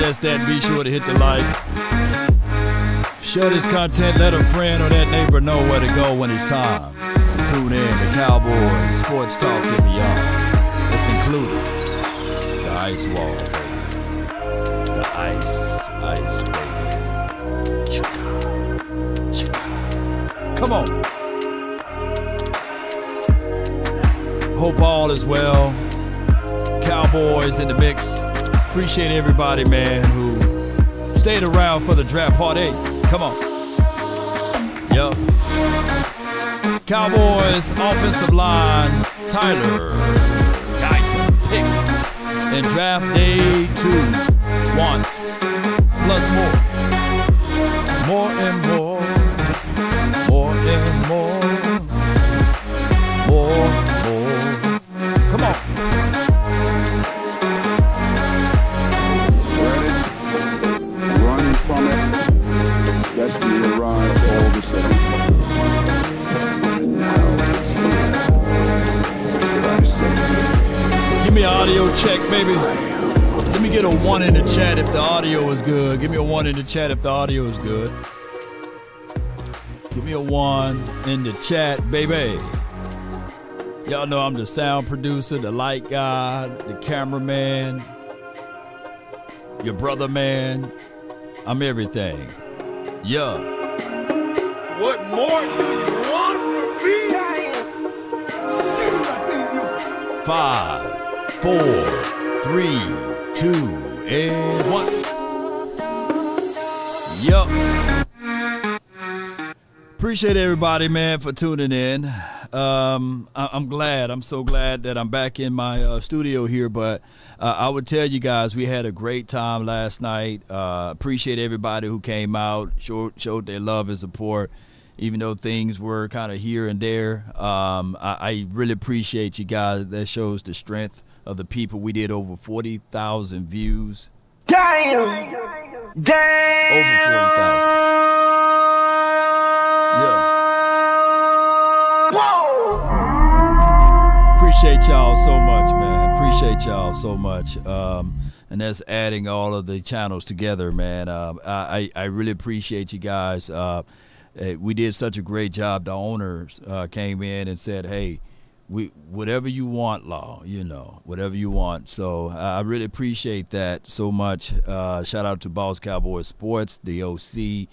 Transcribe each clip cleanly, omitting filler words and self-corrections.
just that, be sure to hit the like. Share this content, let a friend or that neighbor know where to go when it's time to tune in to Cowboys Sports Talk and beyond. It's included the ice wall, baby. The ice, baby. Come on. Hope all is well. Cowboys in the mix. Appreciate everybody, man, who stayed around for the draft part 8. Come on. Yup. Cowboys offensive line, Tyler Guyton picked in draft day 2 once, plus more. More and more. More and more. More. Come on. Run from it. Destiny arrives all the same. Now should I say? Give me an audio check, baby. Let me get a 1 in the chat if the audio is good. Give me a 1 in the chat if the audio is good. Give me a 1 in the chat, baby. Y'all know I'm the sound producer, the light guy, the cameraman, your brother man. I'm everything. Yeah. What more do you want from me? 5, 4, 3, 2, and 1. Yup. Appreciate everybody, man, for tuning in. I'm so glad that I'm back in my studio here, but I would tell you guys we had a great time last night. Appreciate everybody who came out, showed their love and support, even though things were kind of here and there. I really appreciate you guys. That shows the strength of the people. We did over 40,000 views. Damn! Over 40,000. Appreciate y'all so much, man. Appreciate y'all so much. And that's adding all of the channels together, man. I really appreciate you guys. We did such a great job. The owners came in and said, hey, whatever you want, Law, whatever you want. So I really appreciate that so much. Shout out to Boss Cowboys Sports, the OC,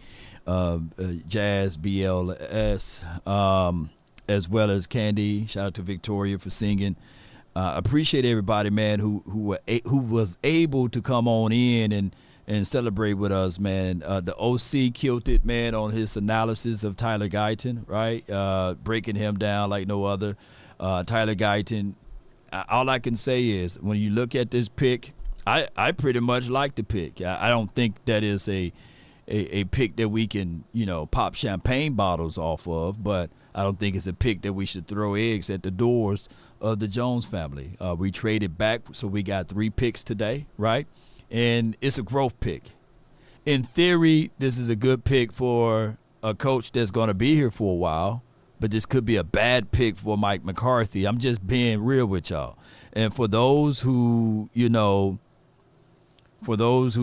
Jazz, BLS, as well as Candy. Shout out to Victoria for singing. Appreciate everybody, man, who was able to come on in and celebrate with us, man. The OC killed it, man, on his analysis of Tyler Guyton, right? Breaking him down like no other. Tyler Guyton, all I can say is when you look at this pick, I pretty much like the pick. I don't think that is a pick that we can, pop champagne bottles off of, but I don't think it's a pick that we should throw eggs at the doors of the Jones family. We traded back, so we got 3 picks today, right? And it's a growth pick. In theory, this is a good pick for a coach that's going to be here for a while, but this could be a bad pick for Mike McCarthy. I'm just being real with y'all. And for those who,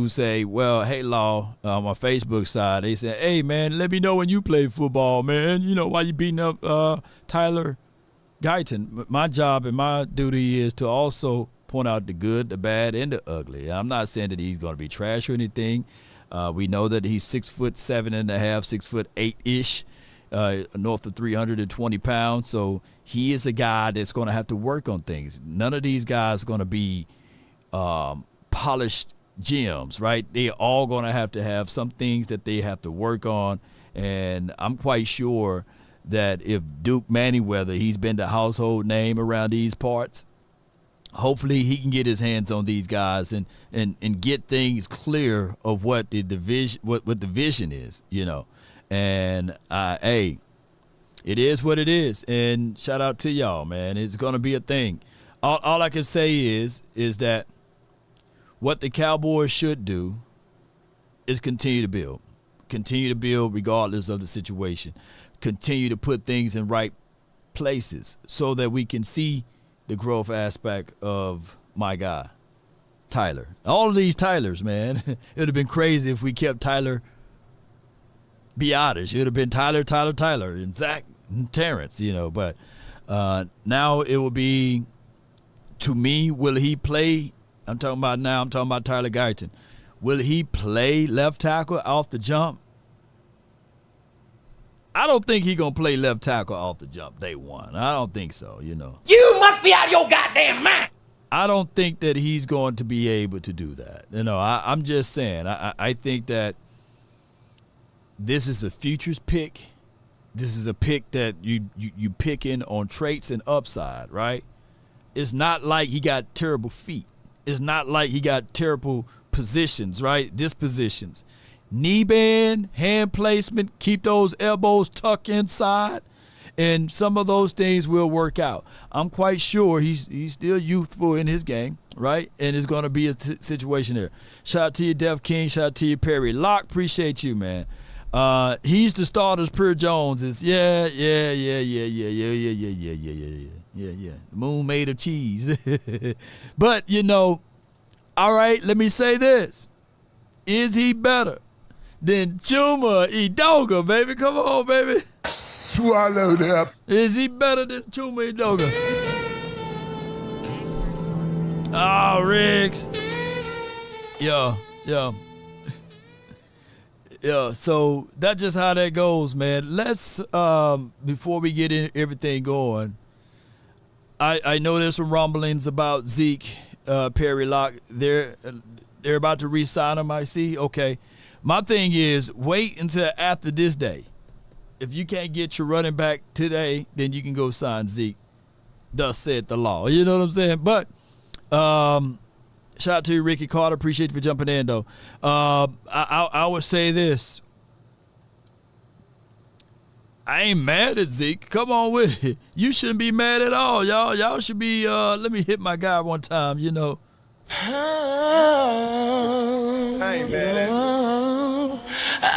say, well, hey, Law, on my Facebook side, they say, hey, man, let me know when you play football, man. Why you beating up Tyler Guyton. My job and my duty is to also point out the good, the bad, and the ugly. I'm not saying that he's going to be trash or anything. We know that he's 6'7.5", 6'8" north of 320 pounds. So he is a guy that's going to have to work on things. None of these guys are going to be polished gems, right? They're all going to have some things that they have to work on. And I'm quite sure that if Duke Manyweather, he's been the household name around these parts, hopefully he can get his hands on these guys and get things clear of what the division, what the vision is, And hey, it is what it is. And shout out to y'all, man. It's going to be a thing. All I can say is that what the Cowboys should do is continue to build. Continue to build regardless of the situation. Continue to put things in right places so that we can see the growth aspect of my guy. Tyler. All of these Tylers, man. It would have been crazy if we kept Tyler Biotis. It would have been Tyler, and Zach and Terrence, But now it will be, to me, will he play? I'm talking about Tyler Guyton. Will he play left tackle off the jump? I don't think he's going to play left tackle off the jump day one. I don't think so, You must be out of your goddamn mind. I don't think that he's going to be able to do that. I'm just saying. I think that this is a futures pick. This is a pick that you pick in on traits and upside, right? It's not like he got terrible feet. It's not like he got terrible positions, right? Dispositions. Knee bend, hand placement, keep those elbows tucked inside, and some of those things will work out. I'm quite sure he's still youthful in his game, right? And it's going to be a situation there. Shout out to you, Def King. Shout out to you, Perry Locke. Appreciate you, man. He's the starters per Jones. Is yeah. Moon made of cheese. But, all right, let me say this. Is he better than Chuma Edoga, baby? Come on, baby. Swallow that. Is he better than Chuma Edoga? Oh, Riggs. Yeah. Yeah, so that's just how that goes, man. Let's, before we get everything going, I know there's some rumblings about Zeke, Perry Locke. They're about to re-sign him, I see. Okay. My thing is, wait until after this day. If you can't get your running back today, then you can go sign Zeke. Thus said the law. You know what I'm saying? But shout out to you, Ricky Carter. Appreciate you for jumping in, though. I would say this. I ain't mad at Zeke. Come on with it. You shouldn't be mad at all, y'all. Y'all should be, let me hit my guy one time, I ain't mad at you. I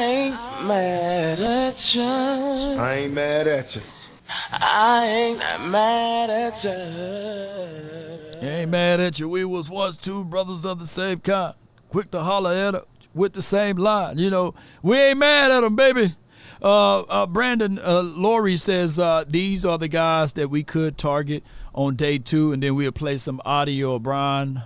ain't mad at you. I ain't mad at you. I ain't mad at you. Ain't mad at you. We was once two brothers of the same kind. Quick to holler at her with the same line. We ain't mad at them, baby. Brandon Laurie says these are the guys that we could target on day 2, and then we'll play some audio of Brian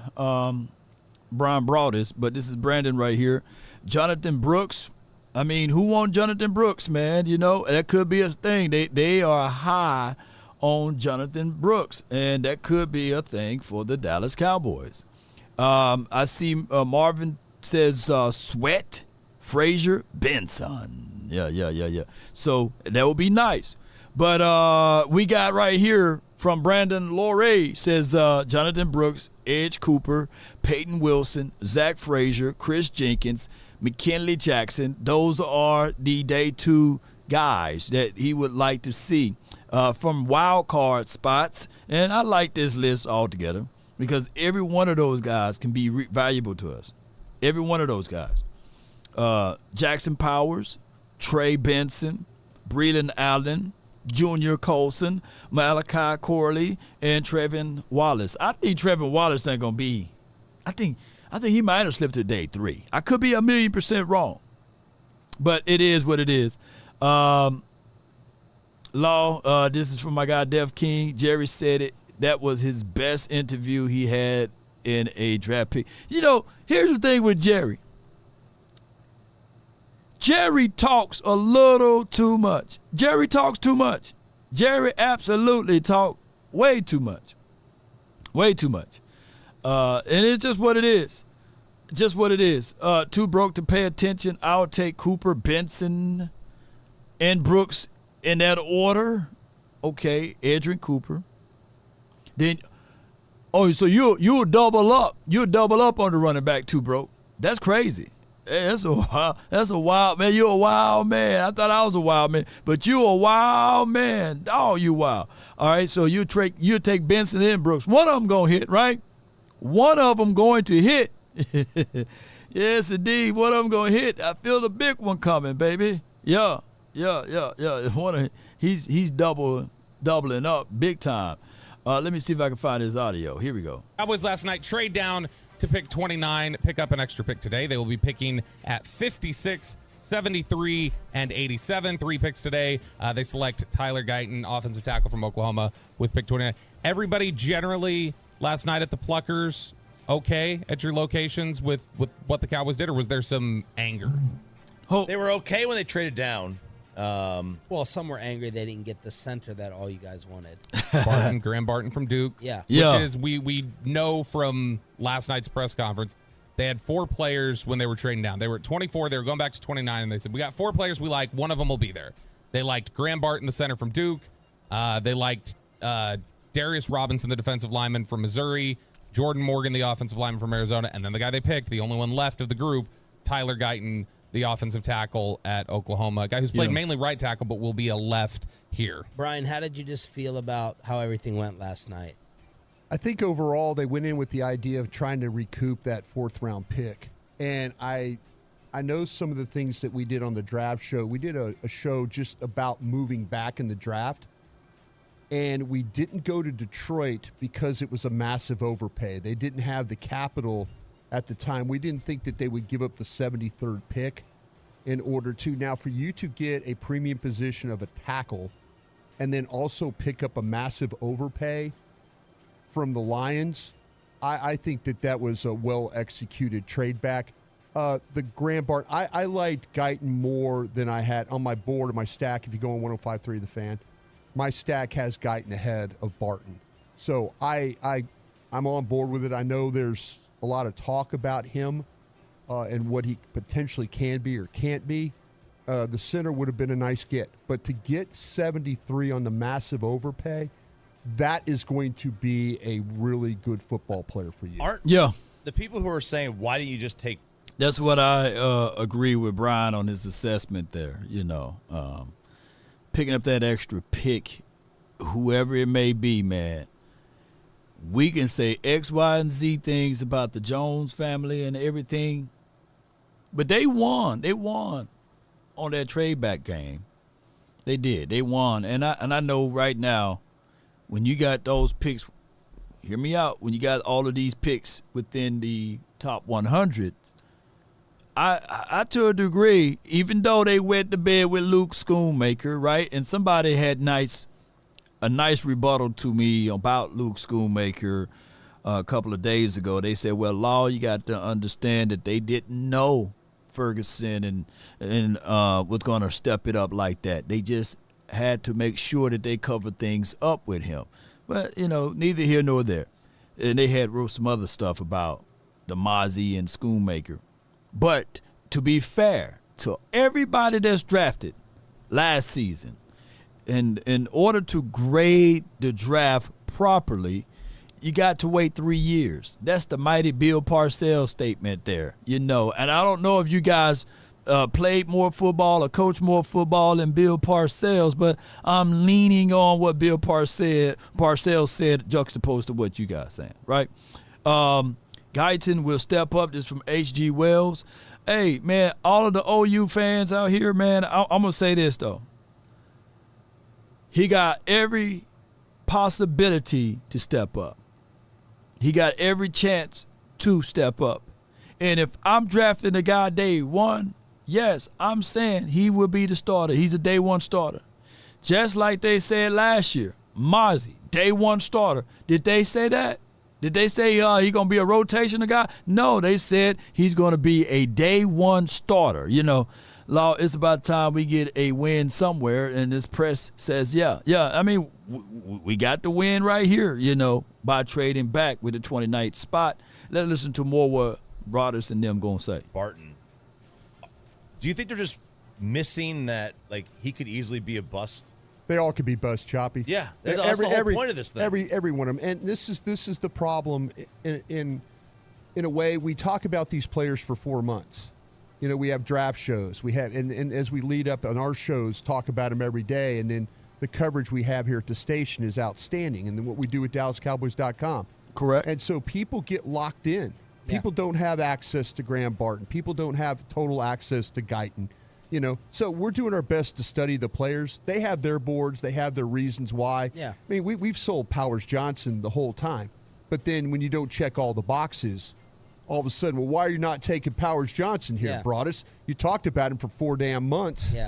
Broadus. But this is Brandon right here. Jonathan Brooks. I mean, who wants Jonathan Brooks, man? That could be a thing. They are high on Jonathan Brooks, and that could be a thing for the Dallas Cowboys. I see Marvin says Sweat, Frazier, Benson. Yeah. So that would be nice. But we got right here from Brandon Laurie says Jonathan Brooks, Edge Cooper, Peyton Wilson, Zach Frazier, Chris Jenkins, McKinley Jackson. Those are the day 2 guys that he would like to see from wild card spots. And I like this list altogether because every one of those guys can be valuable to us. Every one of those guys. Jackson Powers, Trey Benson, Breland Allen, Junior Colson, Malachi Corley, and Trevin Wallace. I think Trevin Wallace ain't gonna be. I think he might have slipped to day 3. I could be 1,000,000% wrong, but it is what it is. Law. This is from my guy Def King. Jerry said it. That was his best interview he had in a draft pick. Here's the thing with Jerry. Jerry talks a little too much. Jerry talks too much. Jerry absolutely talks way too much. Way too much. And it's just what it is. Just what it is. Too broke to pay attention. I'll take Cooper, Benson, and Brooks in that order. Okay, Edrin Cooper. Then, so you'll double up. You'll double up on the running back too, bro. That's crazy. Hey, that's a wild man. You're a wild man. I thought I was a wild man, but you a wild man. Oh, you wild. All right, so you take Benson and Brooks. One of them gonna hit, right? One of them going to hit. Yes, indeed. One of them gonna hit. I feel the big one coming, baby. Yeah. He's doubling up big time. Let me see if I can find his audio. Here we go. Cowboys last night trade down to pick 29, pick up an extra pick today. They will be picking at 56, 73, and 87. 3 picks today. They select Tyler Guyton, offensive tackle from Oklahoma, with pick 29. Everybody generally last night at the Pluckers okay at your locations with what the Cowboys did, or was there some anger? They were okay when they traded down. Well, some were angry they didn't get the center that all you guys wanted. Graham Barton from Duke. Yeah. Which is, we know from last night's press conference, they had 4 players when they were trading down. They were at 24. They were going back to 29, and they said, we got 4 players we like. One of them will be there. They liked Graham Barton, the center from Duke. They liked Darius Robinson, the defensive lineman from Missouri. Jordan Morgan, the offensive lineman from Arizona. And then the guy they picked, the only one left of the group, Tyler Guyton, the offensive tackle at Oklahoma. A guy who's played mainly right tackle, but will be a left here. Brian, how did you just feel about how everything went last night? I think overall they went in with the idea of trying to recoup that 4th-round pick. And I know some of the things that we did on the draft show. We did a show just about moving back in the draft. And we didn't go to Detroit because it was a massive overpay. They didn't have the capital at the time. We didn't think that they would give up the 73rd pick in order to. Now, for you to get a premium position of a tackle and then also pick up a massive overpay from the Lions, I think that was a well-executed trade back. The Graham Barton, I liked Guyton more than I had on my board or my stack. If you go on 105.3 The Fan, my stack has Guyton ahead of Barton. So I'm on board with it. I know there's a lot of talk about him and what he potentially can be or can't be. The center would have been a nice get. But to get 73 on the massive overpay, that is going to be a really good football player for you. Aren't the people who are saying, why didn't you just take? That's what I agree with Brian on his assessment there, picking up that extra pick, whoever it may be, man. We can say X, Y, and Z things about the Jones family and everything, but they won. They won on that trade back game. They did. They won. And I know right now, when you got those picks, hear me out, when you got all of these picks within the top 100, I to a degree, even though they went to bed with Luke Schoonmaker, right? And somebody had a nice rebuttal to me about Luke Schoonmaker a couple of days ago. They said, well, Law, you got to understand that they didn't know Ferguson and was going to step it up like that. They just had to make sure that they covered things up with him. But, neither here nor there. And they wrote some other stuff about the Mozzie and Schoonmaker. But to be fair to everybody that's drafted last season, in order to grade the draft properly, you got to wait 3 years. That's the mighty Bill Parcells statement there, And I don't know if you guys played more football or coached more football than Bill Parcells, but I'm leaning on what Bill Parcells said juxtaposed to what you guys saying, right? Guyton will step up. This from H.G. Wells. Hey, man, all of the OU fans out here, man, I'm going to say this, though. He got every possibility to step up. He got every chance to step up. And if I'm drafting a guy day one, yes, I'm saying he will be the starter. He's a day one starter. Just like they said last year, Mozzie, day one starter. Did they say that? Did they say he's going to be a rotational guy? No, they said he's going to be a day one starter. Law, it's about time we get a win somewhere, and this press says, yeah. I mean, we got the win right here, by trading back with the 29th spot. Let's listen to more what Broadus and them going to say. Barton, do you think they're just missing that, he could easily be a bust? They all could be bust, Choppy. Yeah, that's the whole point of this thing. Every one of them. And this is the problem in a way. We talk about these players for 4 months. We have draft shows. We have, and as we lead up on our shows, talk about them every day. And then the coverage we have here at the station is outstanding. And then what we do at DallasCowboys.com. Correct. And so people get locked in. People don't have access to Graham Barton. People don't have total access to Guyton. So we're doing our best to study the players. They have their boards. They have their reasons why. Yeah. I mean, we've sold Powers Johnson the whole time. But then when you don't check all the boxes, all of a sudden, well, why are you not taking Powers Johnson here, Broadus? You talked about him for 4 damn months. Yeah.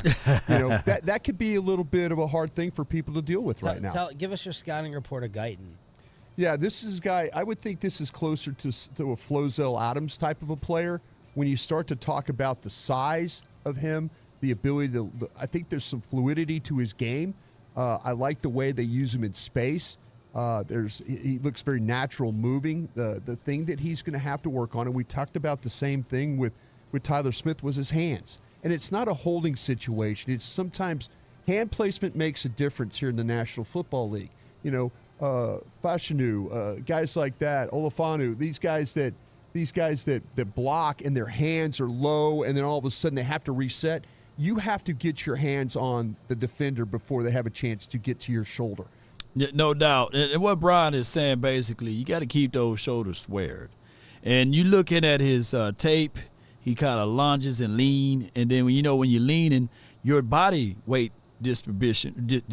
That could be a little bit of a hard thing for people to deal with right now. Give us your scouting report of Guyton. Yeah, this is a guy, I would think this is closer to a Flozell Adams type of a player. When you start to talk about the size of him, the ability to, I think there's some fluidity to his game. I like the way they use him in space. He looks very natural moving. The thing that he's going to have to work on, and we talked about the same thing with Tyler Smith, was his hands. And it's not a holding situation. It's sometimes hand placement makes a difference here in the National Football League. Fashanu, guys like that, Olafanu, these guys that block and their hands are low, and then all of a sudden they have to reset. You have to get your hands on the defender before they have a chance to get to your shoulder. Yeah, no doubt. And what Brian is saying, basically, you got to keep those shoulders squared. And you looking at his tape, he kind of lunges and lean. And then, when you're leaning, your body weight distribution,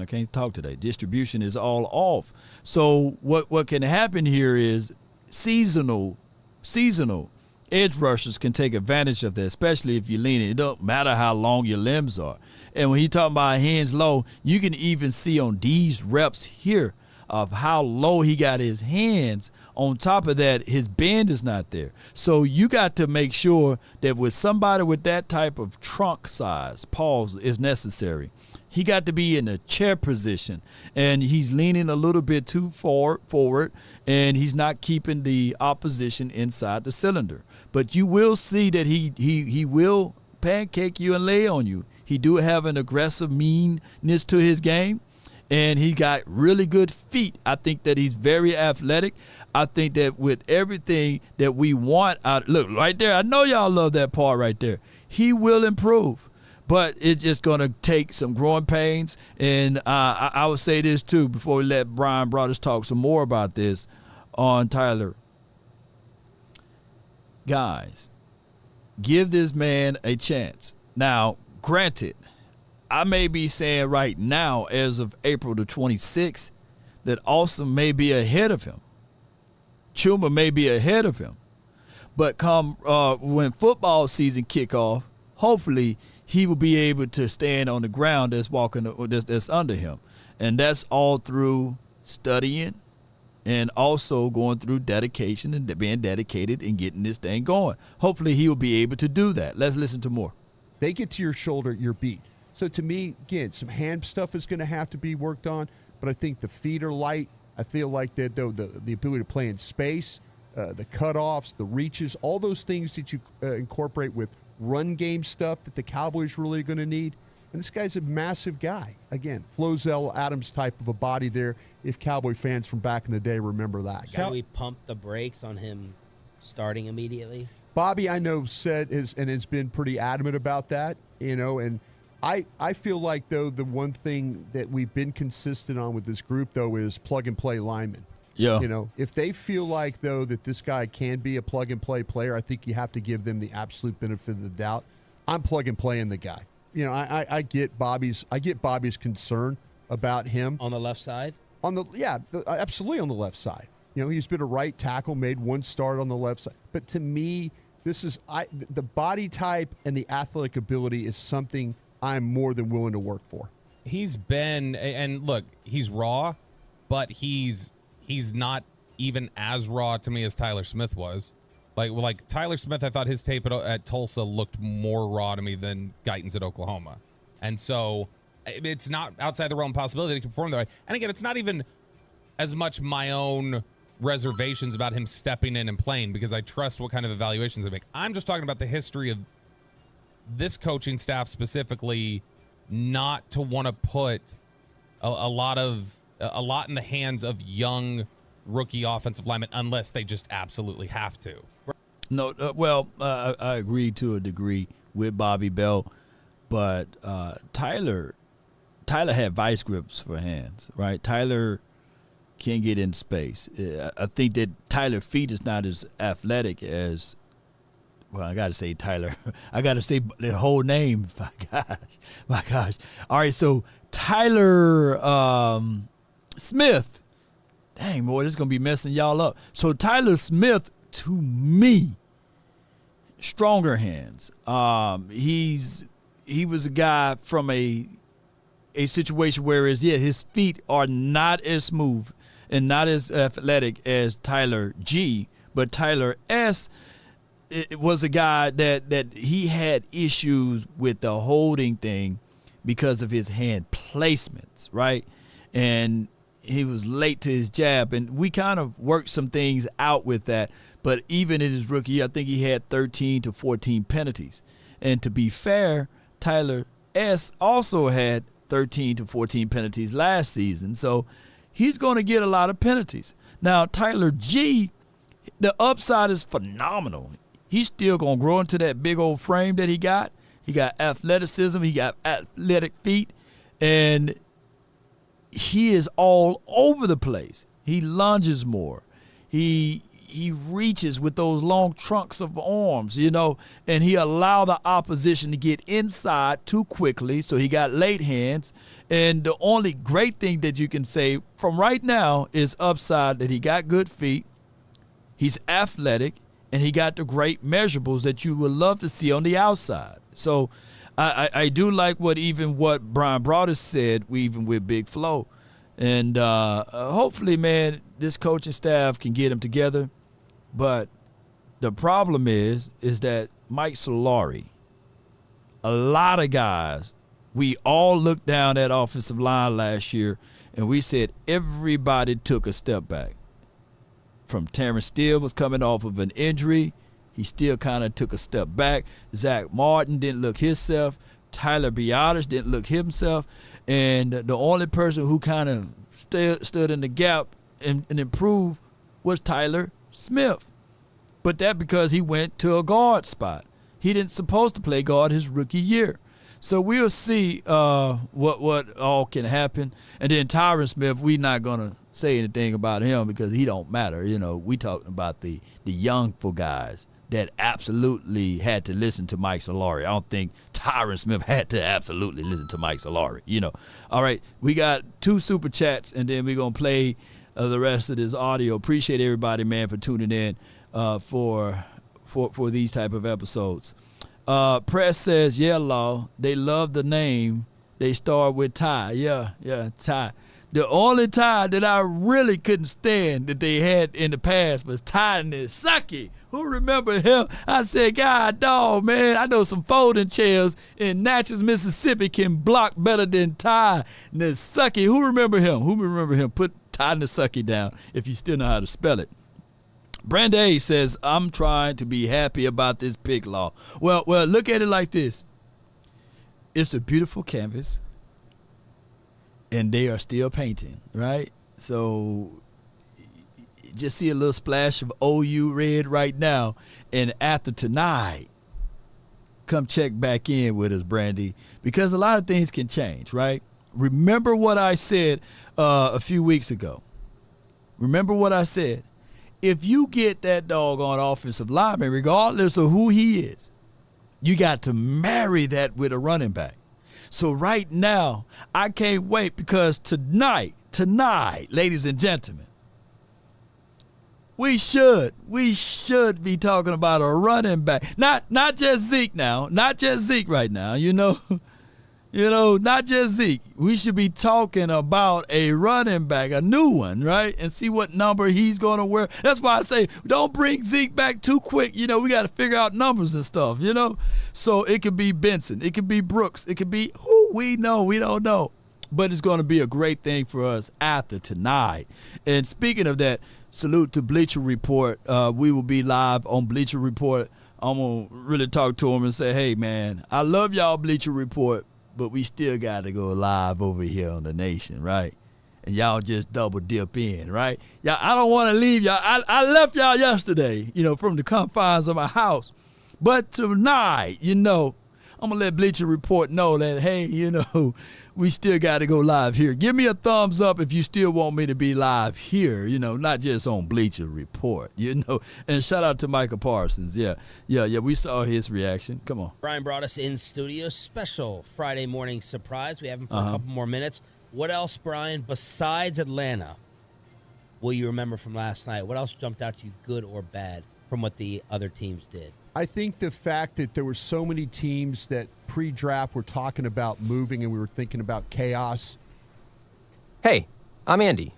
I can't talk today, distribution is all off. So what can happen here is seasonal edge rushers can take advantage of that, especially if you're leaning. It don't matter how long your limbs are. And when he's talking about hands low, you can even see on these reps here of how low he got his hands. On top of that, his bend is not there. So you got to make sure that with somebody with that type of trunk size, pause is necessary. He got to be in a chair position, and he's leaning a little bit too forward, and he's not keeping the opposition inside the cylinder. But you will see that he will pancake you and lay on you. He do have an aggressive meanness to his game, and he got really good feet. I think that he's very athletic. I think that with everything that we want out, look right there, I know y'all love that part right there. He will improve, but it's just going to take some growing pains. And I would say this too before we let Brian Broadus talk some more about this on Tyler. Guys, give this man a chance. Now, granted, I may be saying right now, as of April the 26th, that Awesome may be ahead of him. Chuma may be ahead of him. But come when football season kick off, hopefully he will be able to stand on the ground that's under him. And that's all through studying and also going through dedication and being dedicated and getting this thing going. Hopefully he will be able to do that. Let's listen to more. They get to your shoulder, you're beat. So to me, again, some hand stuff is going to have to be worked on, but I think the feet are light. I feel like that though the ability to play in space, the cutoffs, the reaches, all those things that you incorporate with run game stuff that the Cowboys really are going to need. And this guy's a massive guy. Again, Flozell Adams type of a body there, if Cowboy fans from back in the day remember that. Can we pump the brakes on him starting immediately? Bobby, I know, has been pretty adamant about that, and I feel like, though, the one thing that we've been consistent on with this group, though, is plug-and-play linemen. Yeah. If they feel like, though, that this guy can be a plug-and-play player, I think you have to give them the absolute benefit of the doubt. I'm plug-and-playing the guy. I get Bobby's concern about him. On the left side? Absolutely on the left side. He's been a right tackle, made one start on the left side. But to me, the body type and the athletic ability is something I'm more than willing to work for. He's been, and look, he's raw, but he's not even as raw to me as Tyler Smith was. Like Tyler Smith, I thought his tape at Tulsa looked more raw to me than Guyton's at Oklahoma. And so it's not outside the realm of possibility to can perform that way. And again, it's not even as much my own reservations about him stepping in and playing, because I trust what kind of evaluations they make. I'm just talking about the history of this coaching staff specifically not to want to put a lot in the hands of young rookie offensive linemen unless they just absolutely have to. No, I agree to a degree with Bobby Bell, but Tyler had vice grips for hands, right? Tyler can get in space. I think that Tyler's feet is not as athletic as, well, I got to say Tyler. I got to say the whole name. My gosh. All right, so Tyler Smith. Dang, boy, this is going to be messing y'all up. So Tyler Smith to me, stronger hands. He was a guy from a situation where his feet are not as smooth and not as athletic as Tyler G, but Tyler S. It was a guy that he had issues with the holding thing because of his hand placements, right? And he was late to his jab, and we kind of worked some things out with that. But even in his rookie year, I think he had 13 to 14 penalties. And to be fair, Tyler S. also had 13 to 14 penalties last season. So he's going to get a lot of penalties. Now, Tyler G., the upside is phenomenal. He's still going to grow into that big old frame that he got. He got athleticism. He got athletic feet. And he is all over the place. He lunges more. He reaches with those long trunks of arms, and he allowed the opposition to get inside too quickly, so he got late hands. And the only great thing that you can say from right now is upside, that he got good feet, he's athletic, and he got the great measurables that you would love to see on the outside. So I do like what Brian Broadus said, even with Big Flo. And hopefully, man, this coaching staff can get him together. But the problem is that Mike Solari, a lot of guys, we all looked down that offensive line last year, and we said everybody took a step back. From Terrence Steele was coming off of an injury. He still kind of took a step back. Zach Martin didn't look himself. Tyler Broadus didn't look himself. And the only person who kind of stood in the gap and improved was Tyler Smith. But that because he went to a guard spot. He didn't supposed to play guard his rookie year. So we'll see what all can happen. And then Tyron Smith, we're not going to say anything about him because he don't matter. We talking about the youngful guys that absolutely had to listen to Mike Solari. I don't think Tyron Smith had to absolutely listen to Mike Solari. All right, we got 2 super chats, and then we're going to play the rest of this audio. Appreciate everybody, man, for tuning in for these type of episodes. Press says, yeah, Law, they love the name. They start with Ty. Yeah, Ty. The only Ty that I really couldn't stand that they had in the past was Ty Nisaki. Who remember him? I said, God, dog, man, I know some folding chairs in Natchez, Mississippi can block better than Ty Nisaki. Who remember him? Put Ty Nisaki down if you still know how to spell it. Brandy says, I'm trying to be happy about this pick, Law. Well, look at it like this. It's a beautiful canvas, and they are still painting, right? So just see a little splash of OU red right now. And after tonight, come check back in with us, Brandy, because a lot of things can change, right? Remember what I said a few weeks ago. Remember what I said. If you get that doggone offensive lineman, regardless of who he is, you got to marry that with a running back. So right now, I can't wait because tonight, ladies and gentlemen, we should be talking about a running back. Not just Zeke now, not just Zeke right now, not just Zeke. We should be talking about a running back, a new one, right? And see what number he's going to wear. That's why I say don't bring Zeke back too quick. We got to figure out numbers and stuff, So it could be Benson. It could be Brooks. It could be who we know. We don't know. But it's going to be a great thing for us after tonight. And speaking of that, salute to Bleacher Report. We will be live on Bleacher Report. I'm going to really talk to him and say, hey, man, I love y'all, Bleacher Report, but we still got to go live over here on The Nation, right? And y'all just double dip in, right? Y'all, I don't want to leave y'all. I left y'all yesterday, from the confines of my house. But tonight, I'm going to let Bleacher Report know that, hey, we still got to go live here. Give me a thumbs up if you still want me to be live here, not just on Bleacher Report, And shout out to Michael Parsons. Yeah, we saw his reaction. Come on. Brian brought us in studio. Special Friday morning surprise. We have him for a couple more minutes. What else, Brian, besides Atlanta, will you remember from last night? What else jumped out to you, good or bad, from what the other teams did. I think the fact that there were so many teams that pre-draft were talking about moving and we were thinking about chaos. Hey, I'm Andy.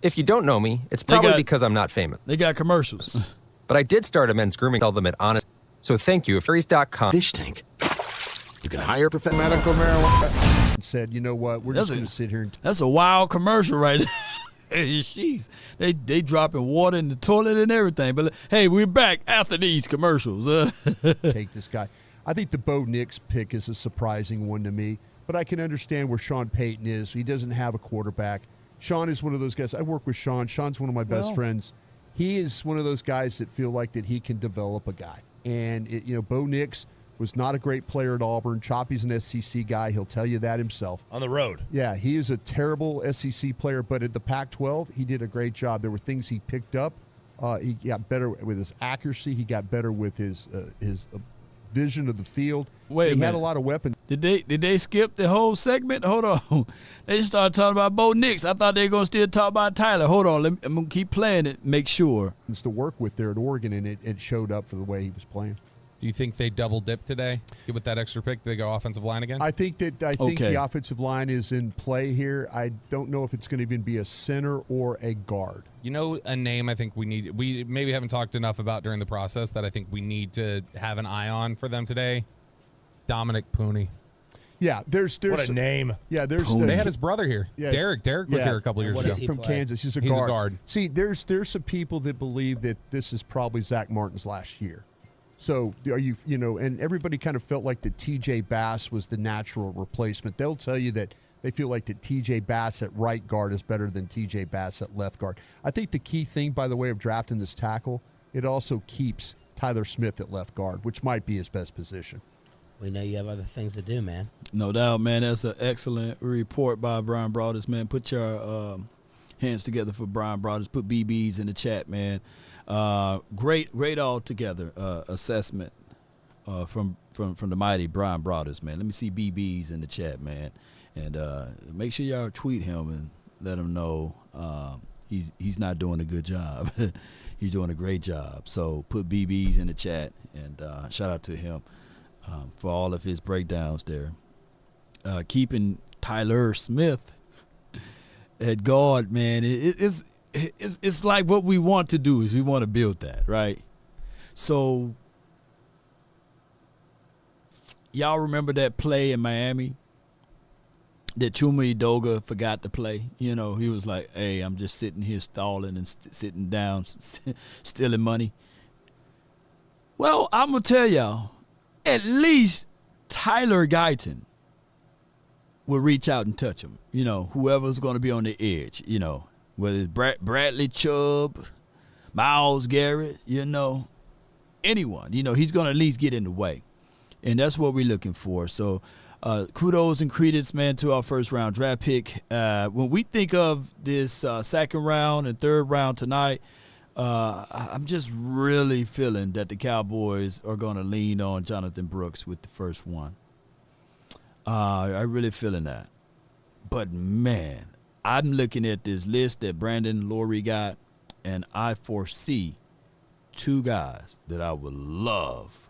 If you don't know me, it's probably because I'm not famous. They got commercials. But I did start a men's grooming. Tell them at Honest. So thank you. Furries.com. Fish tank. You can hire medical marijuana. And said, you know what, we're just going to sit here and That's a wild commercial right there. Jeez. They dropping water in the toilet and everything. But hey, we're back after these commercials. take this guy. I think the Bo Nix pick is a surprising one to me, but I can understand where Sean Payton is. He doesn't have a quarterback. Sean is one of those guys. I work with Sean. Sean's one of my best friends. He is one of those guys that feel like that he can develop a guy. And, Bo Nix was not a great player at Auburn. Choppy's an SEC guy. He'll tell you that himself. On the road. Yeah, he is a terrible SEC player, but at the Pac-12, he did a great job. There were things he picked up. He got better with his accuracy. He got better with his vision of the field. Wait a minute. Had a lot of weapons. Did they skip the whole segment? Hold on. They just started talking about Bo Nix. I thought they were going to still talk about Tyler. Hold on. I'm going to keep playing it, make sure. It's to work with there at Oregon, and it showed up for the way he was playing. Do you think they double dip today? With that extra pick, do they go offensive line again? I think the offensive line is in play here. I don't know if it's going to even be a center or a guard. You know, a name I think we maybe haven't talked enough about during the process that I think we need to have an eye on for them today. Dominic Pooney. Yeah, there's what a name. Yeah, there's they had his brother here. Yeah, Derek was here a couple years ago. From Kansas. He's a guard. See, there's some people that believe that this is probably Zach Martin's last year. So are and everybody kind of felt like that TJ Bass was the natural replacement. They'll tell you that they feel like that TJ Bass at right guard is better than TJ Bass at left guard. I think the key thing, by the way, of drafting this tackle, it also keeps Tyler Smith at left guard, which might be his best position. We know you have other things to do, man. No doubt, man. That's an excellent report by Brian Broadus, man. Put your hands together for Brian Broadus. Put BBs in the chat, man. Great altogether assessment from the mighty Brian Broadus, man. Let me see BBs in the chat, man, and make sure y'all tweet him and let him know he's not doing a good job. He's doing a great job. So put BBs in the chat and shout out to him for all of his breakdowns there. Keeping Tyler Smith at guard, man, it's like what we want to do is we want to build that, right? So y'all remember that play in Miami that Chuma Edoga forgot to play? He was like, hey, I'm just sitting here stalling and sitting down, stealing money. Well, I'm going to tell y'all, at least Tyler Guyton will reach out and touch him. Whoever's going to be on the edge, whether it's Bradley Chubb, Myles Garrett, anyone. He's going to at least get in the way. And that's what we're looking for. So kudos and credits, man, to our first-round draft pick. When we think of this second round and third round tonight, I'm just really feeling that the Cowboys are going to lean on Jonathan Brooks with the first one. I'm really feeling that. But, man, I'm looking at this list that Brandon Laurie got, and I foresee two guys that I would love,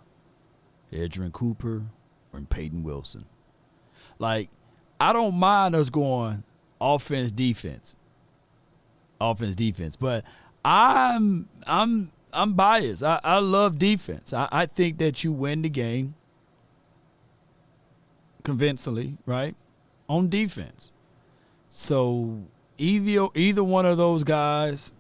Edgerrin Cooper and Peyton Wilson. Like, I don't mind us going offense, defense, but I'm biased. I love defense. I think that you win the game convincingly, right, on defense. So either one of those guys.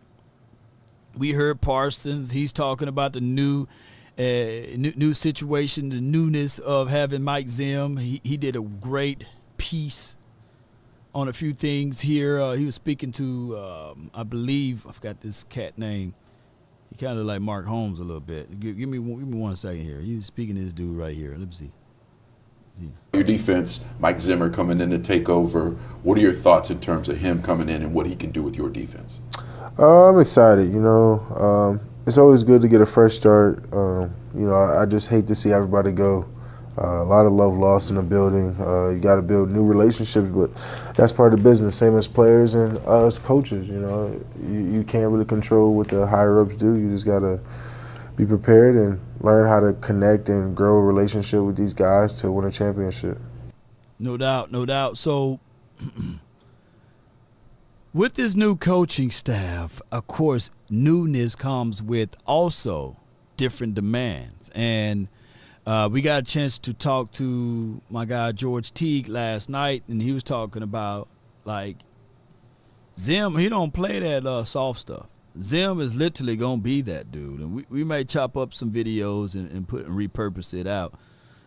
We heard Parsons. He's talking about the new situation, the newness of having Mike Zim. He did a great piece on a few things here. He was speaking to, I believe, I forgot this cat name. He kind of like Mark Holmes a little bit. Give me 1 second here. He was speaking to this dude right here. Let me see. Yeah. Your defense, Mike Zimmer coming in to take over. What are your thoughts in terms of him coming in and what he can do with your defense? I'm excited. It's always good to get a fresh start. I just hate to see everybody go. A lot of love lost in the building. You got to build new relationships, but that's part of the business, same as players and us coaches. You can't really control what the higher-ups do. You just got to be prepared and learn how to connect and grow a relationship with these guys to win a championship. No doubt, no doubt. So with this new coaching staff, of course, newness comes with also different demands. And we got a chance to talk to my guy George Teague last night, and he was talking about, like, Zim, he don't play that soft stuff. Zim is literally going to be that dude. And we may chop up some videos and repurpose it out.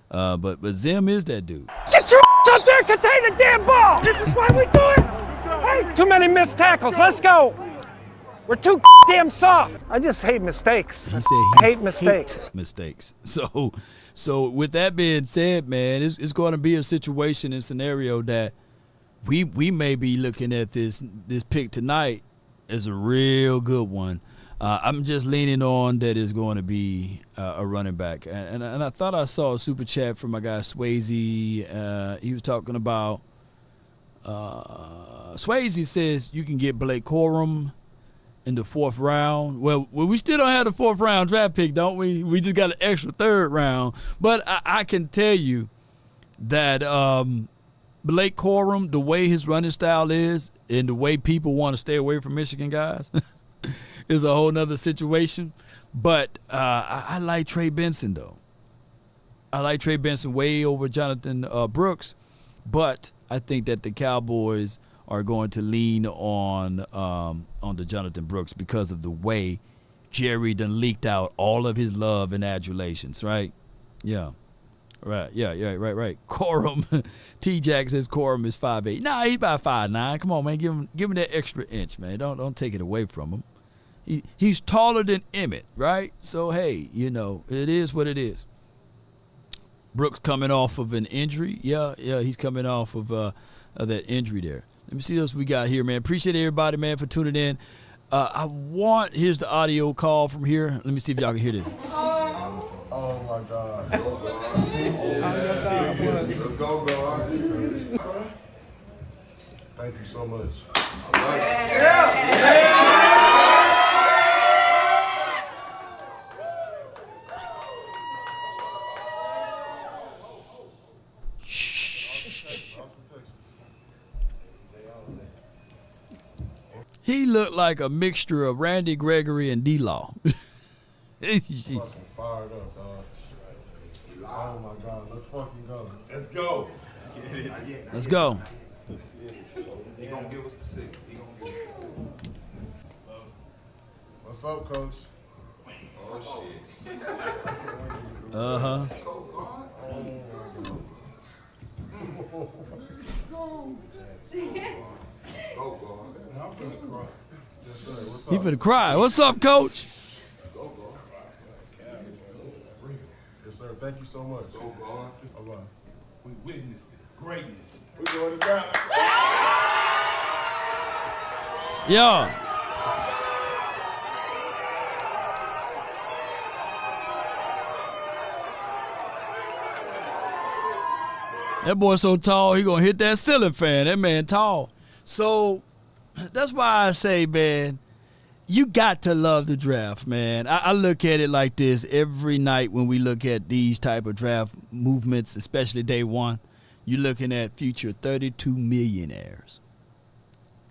But Zim is that dude. Get your up there, contain the damn ball. This is why we do it. Hey, too many missed tackles. Let's go. We're too damn soft. I just hate mistakes. He said he hate mistakes. Mistakes. So with that being said, man, it's going to be a situation and scenario that we may be looking at this pick tonight as a real good one. I'm just leaning on that it's going to be a running back. And I thought I saw a super chat from my guy Swayze. He was talking about Swayze says you can get Blake Corum in the 4th round. Well, we still don't have the 4th round draft pick, don't we? We just got an extra 3rd round. But I can tell you that Blake Corum, the way his running style is and the way people want to stay away from Michigan guys is a whole nother situation. But I like Trey Benson, though. I like Trey Benson way over Jonathan Brooks. But I think that the Cowboys are going to lean on the Jonathan Brooks because of the way Jerry done leaked out all of his love and adulations, right? Yeah. Right, right. Corum, T-Jack says Corum is 5'8". Nah, he's about 5'9". Come on, man, give him that extra inch, man. Don't take it away from him. He's taller than Emmett, right? So, hey, it is what it is. Brooks coming off of an injury. Yeah, he's coming off of that injury there. Let me see what else we got here, man. Appreciate everybody, man, for tuning in. Here's the audio call from here. Let me see if y'all can hear this. Oh, my God. Let's go, God. Thank you so much. He looked like a mixture of Randy Gregory and D-Law. Fucking fired up, dog. Oh my God, let's fucking go. Let's go. Let's go. He gonna give us the signal. What's up, Coach? Oh shit. Uh-huh. He finna cry. What's up, Coach? Yes, sir. Thank you so much. Go, God. All right. We witnessed it. Greatness. We going to ground. Yeah. That boy so tall, he gonna hit that ceiling fan. That man tall. So that's why I say, man, you got to love the draft, man. I look at it like this every night when we look at these type of draft movements, especially day one. You're looking at future 32 millionaires,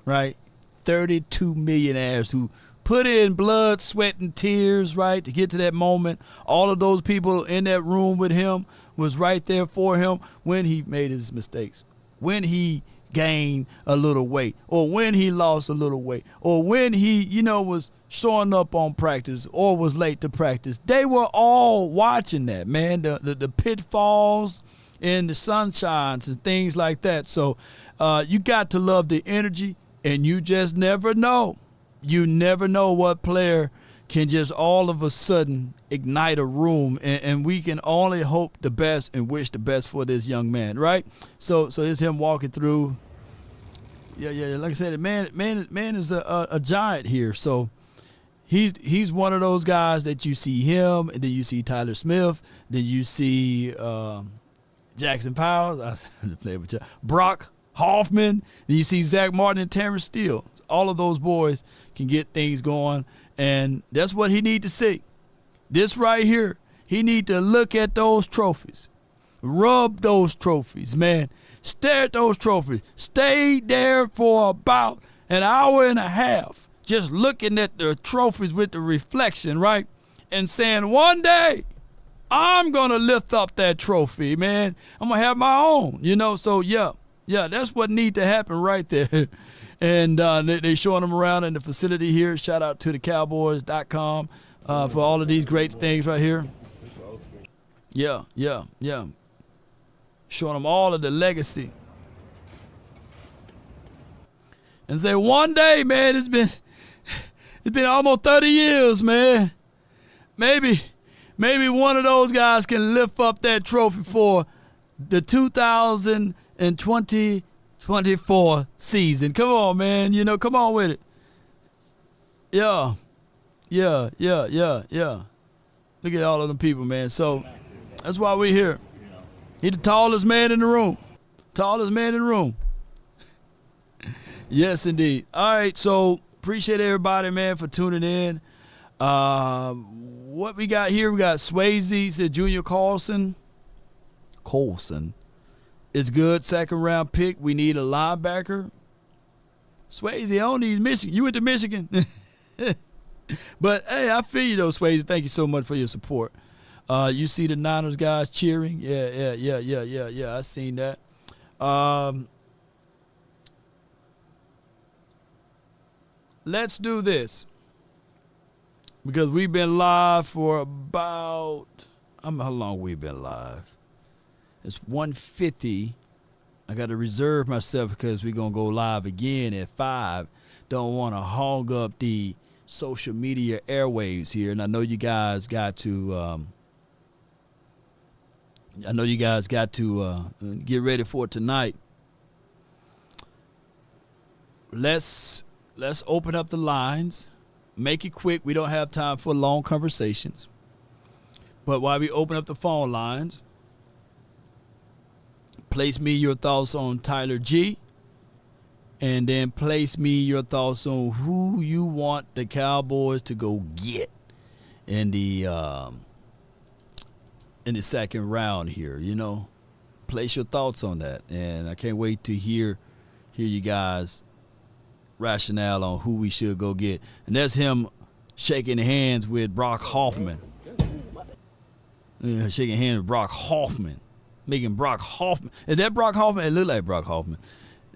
right? 32 millionaires who put in blood, sweat, and tears, right, to get to that moment. All of those people in that room with him was right there for him when he made his mistakes, when he gained a little weight, or when he lost a little weight, or when he, was showing up on practice or was late to practice. They were all watching that, man, the pitfalls and the sunshines and things like that. So you got to love the energy, and you just never know. You never know what player can just all of a sudden ignite a room, and we can only hope the best and wish the best for this young man, right? So it's him walking through. Yeah. Like I said, man is a giant here. So he's one of those guys that you see him, and then you see Tyler Smith, then you see Jackson Powers. I said to play with you, Brock Hoffman, and you see Zach Martin and Terrence Steele. All of those boys can get things going, and that's what he need to see. This right here, he need to look at those trophies. Rub those trophies, man. Stare at those trophies. Stay there for about an hour and a half just looking at the trophies with the reflection, right? And saying, one day, I'm going to lift up that trophy, man. I'm going to have my own, you know? So, yeah, that's what need to happen right there. And they showing them around in the facility here. Shout out to the Cowboys.com for all of these great things right here. Yeah. Showing them all of the legacy. And say, one day, man, it's been almost 30 years, man. Maybe one of those guys can lift up that trophy for the 2024 season. Come on, man. You know, come on with it. Yeah. Look at all of them people, man. So that's why we're here. He's the tallest man in the room. Yes, indeed. All right, so appreciate everybody, man, for tuning in. What we got here, we got Swayze, said Junior Colson is good, second round pick. We need a linebacker. Swayze, I don't need Michigan. You went to Michigan. But, hey, I feel you, though, Swayze. Thank you so much for your support. You see the Niners guys cheering? Yeah, I seen that. Let's do this. Because we've been live for about, how long we been live? It's 1:50. I got to reserve myself because we're going to go live again at 5. Don't want to hog up the social media airwaves here. And I know you guys got to, get ready for it tonight. Let's open up the lines. Make it quick. We don't have time for long conversations. But while we open up the phone lines, place me your thoughts on Tyler G. And then place me your thoughts on who you want the Cowboys to go get in the second round here, you know. Place your thoughts on that. And I can't wait to hear you guys' rationale on who we should go get. And that's him shaking hands with Brock Hoffman. Yeah, shaking hands with Brock Hoffman. Making Brock Hoffman. Is that Brock Hoffman? It looked like Brock Hoffman.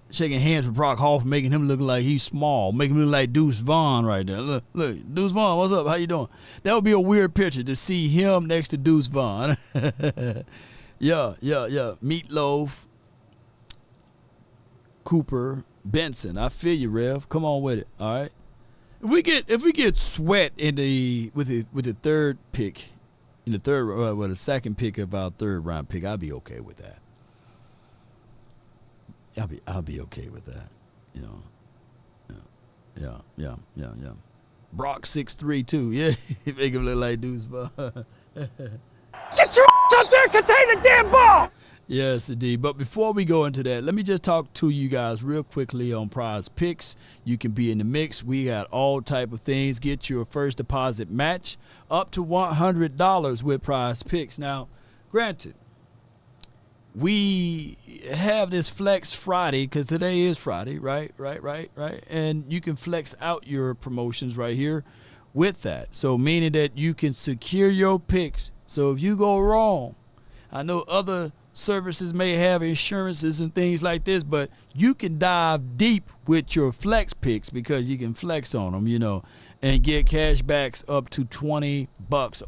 Shaking hands with Brock Hoffman, making him look like he's small, making him look like Deuce Vaughn right there. Look, Deuce Vaughn, what's up? How you doing? That would be a weird picture to see him next to Deuce Vaughn. Yeah. Meatloaf, Cooper, Benson. I feel you, Rev. Come on with it. All right. If we get Sweat with the third pick, in the the second pick of our third round pick, I'll be okay with that. I'll be okay with that, you know. Yeah. Brock 6'3" too. Yeah, make him look like Deuce Vaughn. Get your up there, contain the damn ball. Yes, indeed. But before we go into that, let me just talk to you guys real quickly on PrizePicks. You can be in the mix. We got all type of things. Get your first deposit match up to $100 with PrizePicks. Now, granted, we have this Flex Friday because today is Friday, right? And you can flex out your promotions right here with that. So meaning that you can secure your picks. So if you go wrong, I know other services may have insurances and things like this, but you can dive deep with your flex picks because you can flex on them, you know, and get cash backs up to $20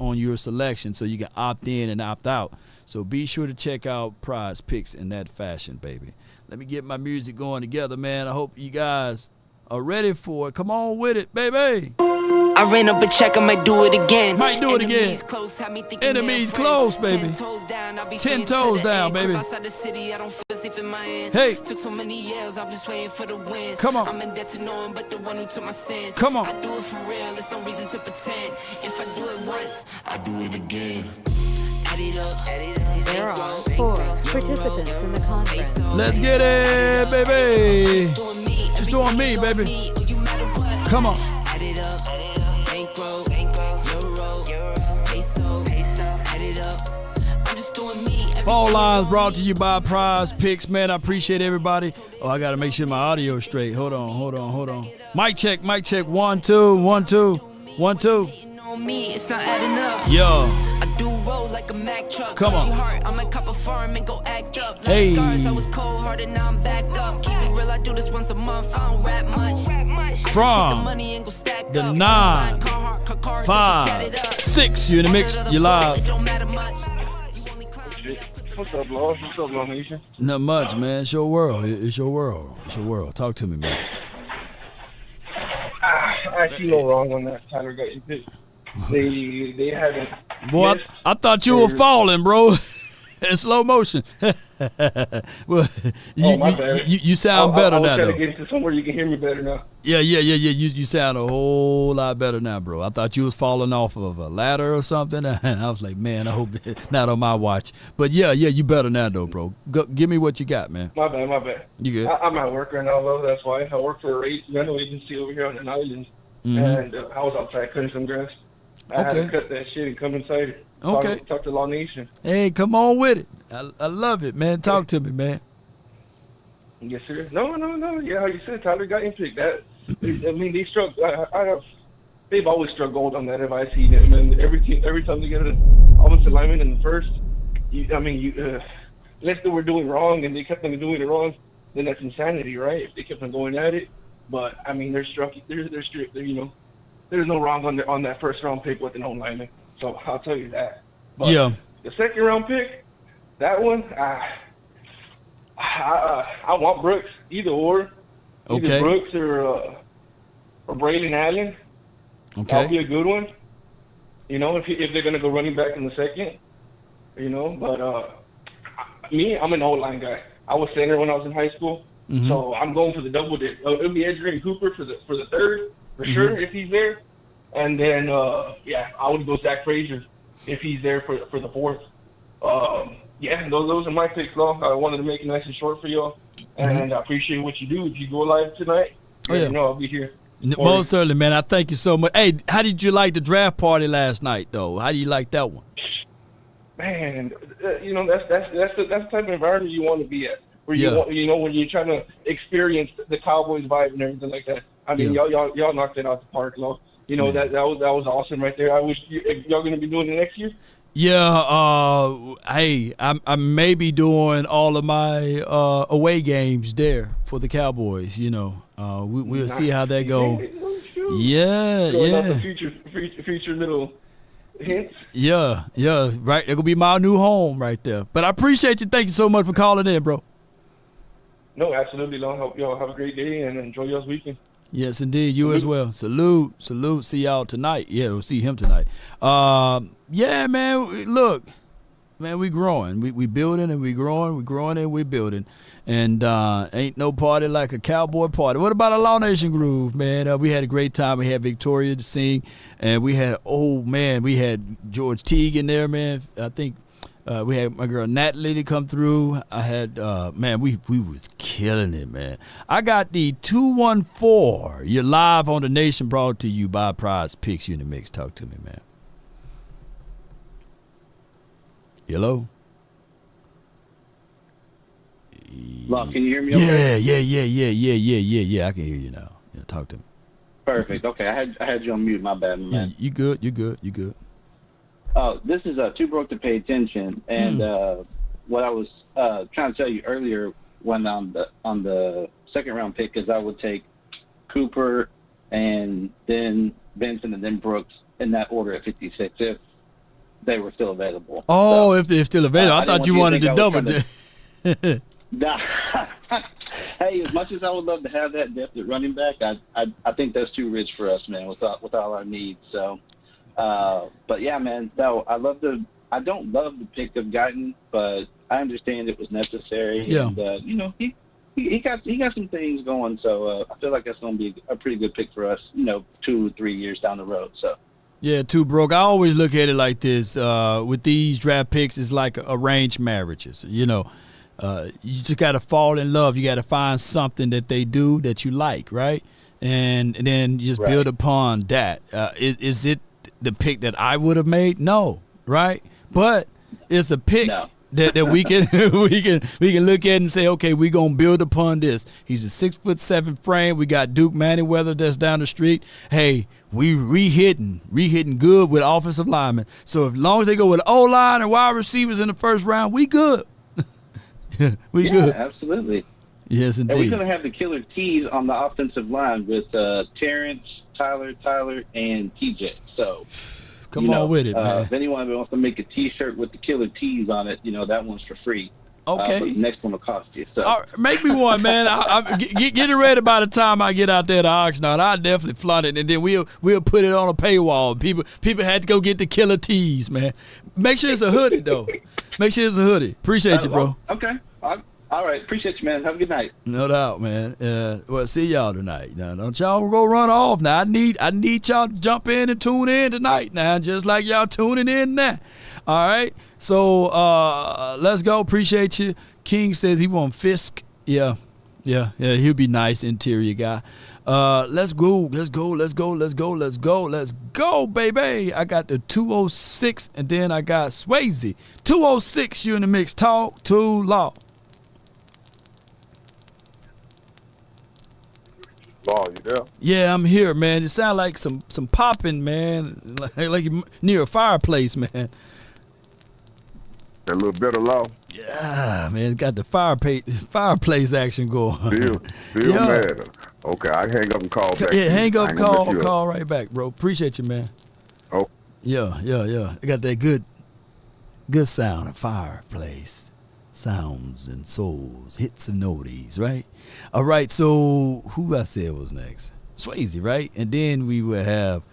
on your selection so you can opt in and opt out. So be sure to check out PrizePicks in that fashion, baby. Let me get my music going together, man. I hope you guys are ready for it. Come on with it, baby. I ran up a check, I might do it again. Enemies close, baby. 10 toes down, baby. Hey. Took so many years, I'm just waiting for the wins. Come on. I'm in debt to no one but the one who took my sins. Come on. I do it for real, there's no reason to pretend. If I do it once, I do it again. There are 4 participants in the conference. Let's get it, baby. Just doing me, baby. Come on. Phone lines brought to you by PrizePicks, man. I appreciate everybody. Oh, I got to make sure my audio is straight. Hold on. Mic check. 1 2 1 2 1 2. It's not adding up. Yo. I do roll like a Mack truck. Come on. I might cop a farm and go act up. Hey. Scars, I was cold hearted, now I'm back up. Keep it real, I do this once a month. I don't rap much. From the 9 5 6, you in the mix. You live. What's up, Lord? What's up, Long Nation? Not much, man. It's your world. It's your world. Talk to me, man. I see no wrong on that Tyler Guyton pick. They haven't. Boy, I thought you were falling, bro. In slow motion. Well, my bad. You sound better now, though. I was trying to get into somewhere you can hear me better now. Yeah. You sound a whole lot better now, bro. I thought you was falling off of a ladder or something, and I was like, man, I hope not on my watch. But yeah, you better now, though, bro. Give me what you got, man. My bad. You good? I'm at work right now, though. That's why I work for a rental agency over here on an island, and I was outside cutting some grass. I had to cut that shit and come inside. Okay. Talk to Law Nation. Hey, come on with it. I love it, man. Talk to me, man. Yes, sir. No. Yeah, how you said, Tyler Guyton pick that. I mean, they struck. They've always struck gold on that. If I see them, and every time they get an offensive lineman in the first, unless they were doing wrong and they kept on doing it wrong, then that's insanity, right? If they kept on going at it, but I mean, they're struck. They're strict. There's no wrong on that first round pick with an old lineman. So I'll tell you that. But yeah. The second round pick, that one, I want Brooks, either or. Okay. Either Brooks or Braylon Allen. Okay. That'll be a good one. If they're gonna go running back in the second. But me, I'm an old line guy. I was center when I was in high school, so I'm going for the double dip. It'll be Edgerrin Cooper for the third for sure if he's there. And then, I would go Zach Frazier if he's there for the fourth. Those are my picks, though. I wanted to make it nice and short for y'all. And I appreciate what you do. If you go live tonight, I'll be here. Most certainly, man. I thank you so much. Hey, how did you like the draft party last night, though? How do you like that one? Man, that's the type of environment you want to be at. Where when you're trying to experience the Cowboys vibe and everything like that. I mean, y'all knocked it out the park, though. That was awesome right there. I wish y'all gonna be doing it next year. Yeah. Hey, I may be doing all of my away games there for the Cowboys. We'll see how that go. Yeah. The future little hints. Yeah. Right. It will be my new home right there. But I appreciate you. Thank you so much for calling in, bro. No, absolutely. I hope y'all have a great day and enjoy y'all's weekend. Yes, indeed. You as well. Salute. See y'all tonight. Yeah, we'll see him tonight. Yeah, man. Look, man, we growing. We building and we growing. We growing and we building. And ain't no party like a Cowboy party. What about a Law Nation groove, man? We had a great time. We had Victoria to sing, and we had George Teague in there, man. I think. We had my girl Natalie to come through. I had, we was killing it, man. I got the 214. You're live on the Nation, brought to you by PrizePicks. You in the mix. Talk to me, man. Hello? Look, can you hear me okay? Yeah. I can hear you now. Yeah, talk to me. Perfect. Okay, I had you on mute. My bad, man. You good. Oh, this is too broke to pay attention, and what I was trying to tell you earlier when on the second round pick is I would take Cooper and then Vincent and then Brooks in that order at 56 if they were still available. Oh, if they're still available, I thought you wanted to double it. Nah. Hey, as much as I would love to have that depth at running back, I think that's too rich for us, man, with all our needs. So. But yeah, man, no, I don't love the pick of Guyton, but I understand it was necessary. Yeah. And, he got some things going, so I feel like that's going to be a pretty good pick for us, 2 or 3 years down the road. So. Yeah, too broke. I always look at it like this. With these draft picks, it's like arranged marriages. You just got to fall in love. You got to find something that they do that you like, right? And then you just build upon that. Is it the pick that I would have made? No, right? But it's a pick that we can we can look at and say, okay, we're gonna build upon this. He's a 6'7" frame. We got Duke Manyweather that's down the street. Hey, we re-hitting good with offensive linemen. So as long as they go with O-line and wide receivers in the first round, we good. we good. Absolutely. Yes, indeed. And we're going to have the killer T's on the offensive line with Terrence, Tyler, and TJ. So, come on with it, man. If anyone wants to make a T-shirt with the killer T's on it, that one's for free. Okay. But the next one will cost you. So. Make me one, man. Get it ready by the time I get out there to Oxnard. I'll definitely flaunt it, and then we'll put it on a paywall. People had to go get the killer tees, man. Make sure it's a hoodie, though. Make sure it's a hoodie. Appreciate you, bro. Okay. All right. Appreciate you, man. Have a good night. No doubt, man. Well, see y'all tonight. Now, don't y'all go run off. Now, I need y'all to jump in and tune in tonight now, just like y'all tuning in now. All right? So, let's go. Appreciate you. King says he want Fisk. Yeah. He'll be nice, interior guy. Let's go, baby. I got the 206, and then I got Swayze. 206, you in the mix. Talk to law. Law, you there? Yeah, I'm here, man. It sounds like some popping, man. Like you're near a fireplace, man. A little better, Law. Yeah, man. Got the fireplace action going. Still mad. Okay, I hang up and call back. Yeah, hang up, call right back, bro. Appreciate you, man. Oh. Yeah. I got that good sound of fireplace. Sounds and souls, hits and noties, right? All right, so who I said was next? Swayze, right? And then we would have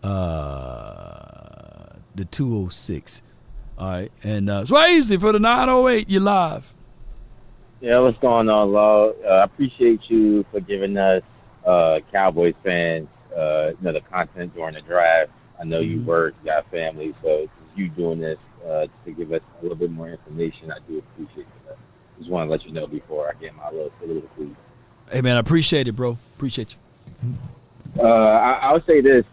the 206. All right, and Swayze for the 908, you live. Yeah, what's going on, Law? I appreciate you for giving us Cowboys fans, the content during the draft. I know you work, you got family, so you doing this to give us a little bit more information. I do appreciate that. Just want to let you know before I get my little please. Hey, man, I appreciate it, bro. Appreciate you. I'll say this.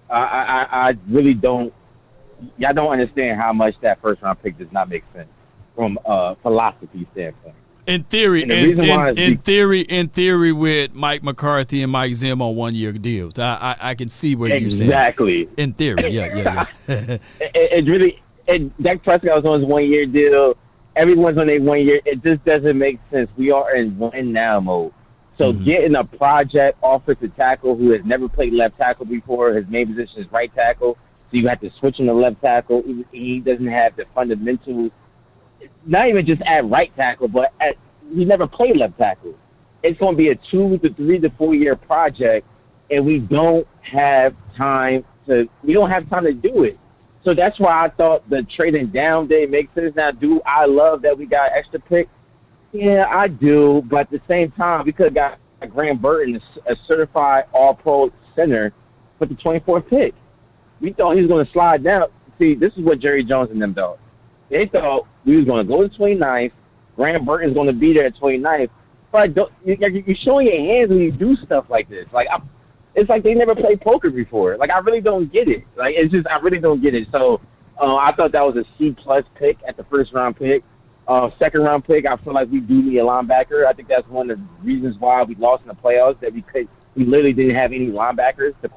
I really don't. Y'all don't understand how much that first round pick does not make sense from a philosophy standpoint. In theory, in theory, with Mike McCarthy and Mike Zimmer on 1 year deals, I can see what you're saying. Exactly. In theory, yeah. It really. Dak Prescott was on his 1 year deal. Everyone's on their 1 year. It just doesn't make sense. We are in win now mode. So getting a project offensive tackle who has never played left tackle before, his main position is right tackle, so you have to switch him to left tackle. He doesn't have the fundamentals. Not even just at right tackle, but he never played left tackle. It's going to be a 2 to 3 to 4 year project, and we don't have time to do it. So that's why I thought the trading down day makes sense. Now, do I love that we got extra pick? Yeah, I do. But at the same time, we could have got Graham Burton, a certified All-Pro center, for the 24th pick. We thought he was going to slide down. See, this is what Jerry Jones and them thought. They thought we was going to go to 29th. Graham Burton's going to be there at 29th. But you're showing your hands when you do stuff like this. It's like they never played poker before. I really don't get it. I really don't get it. So I thought that was a C-plus pick at the first round pick. Second round pick, I feel like we do need a linebacker. I think that's one of the reasons why we lost in the playoffs, that we literally didn't have any linebackers. The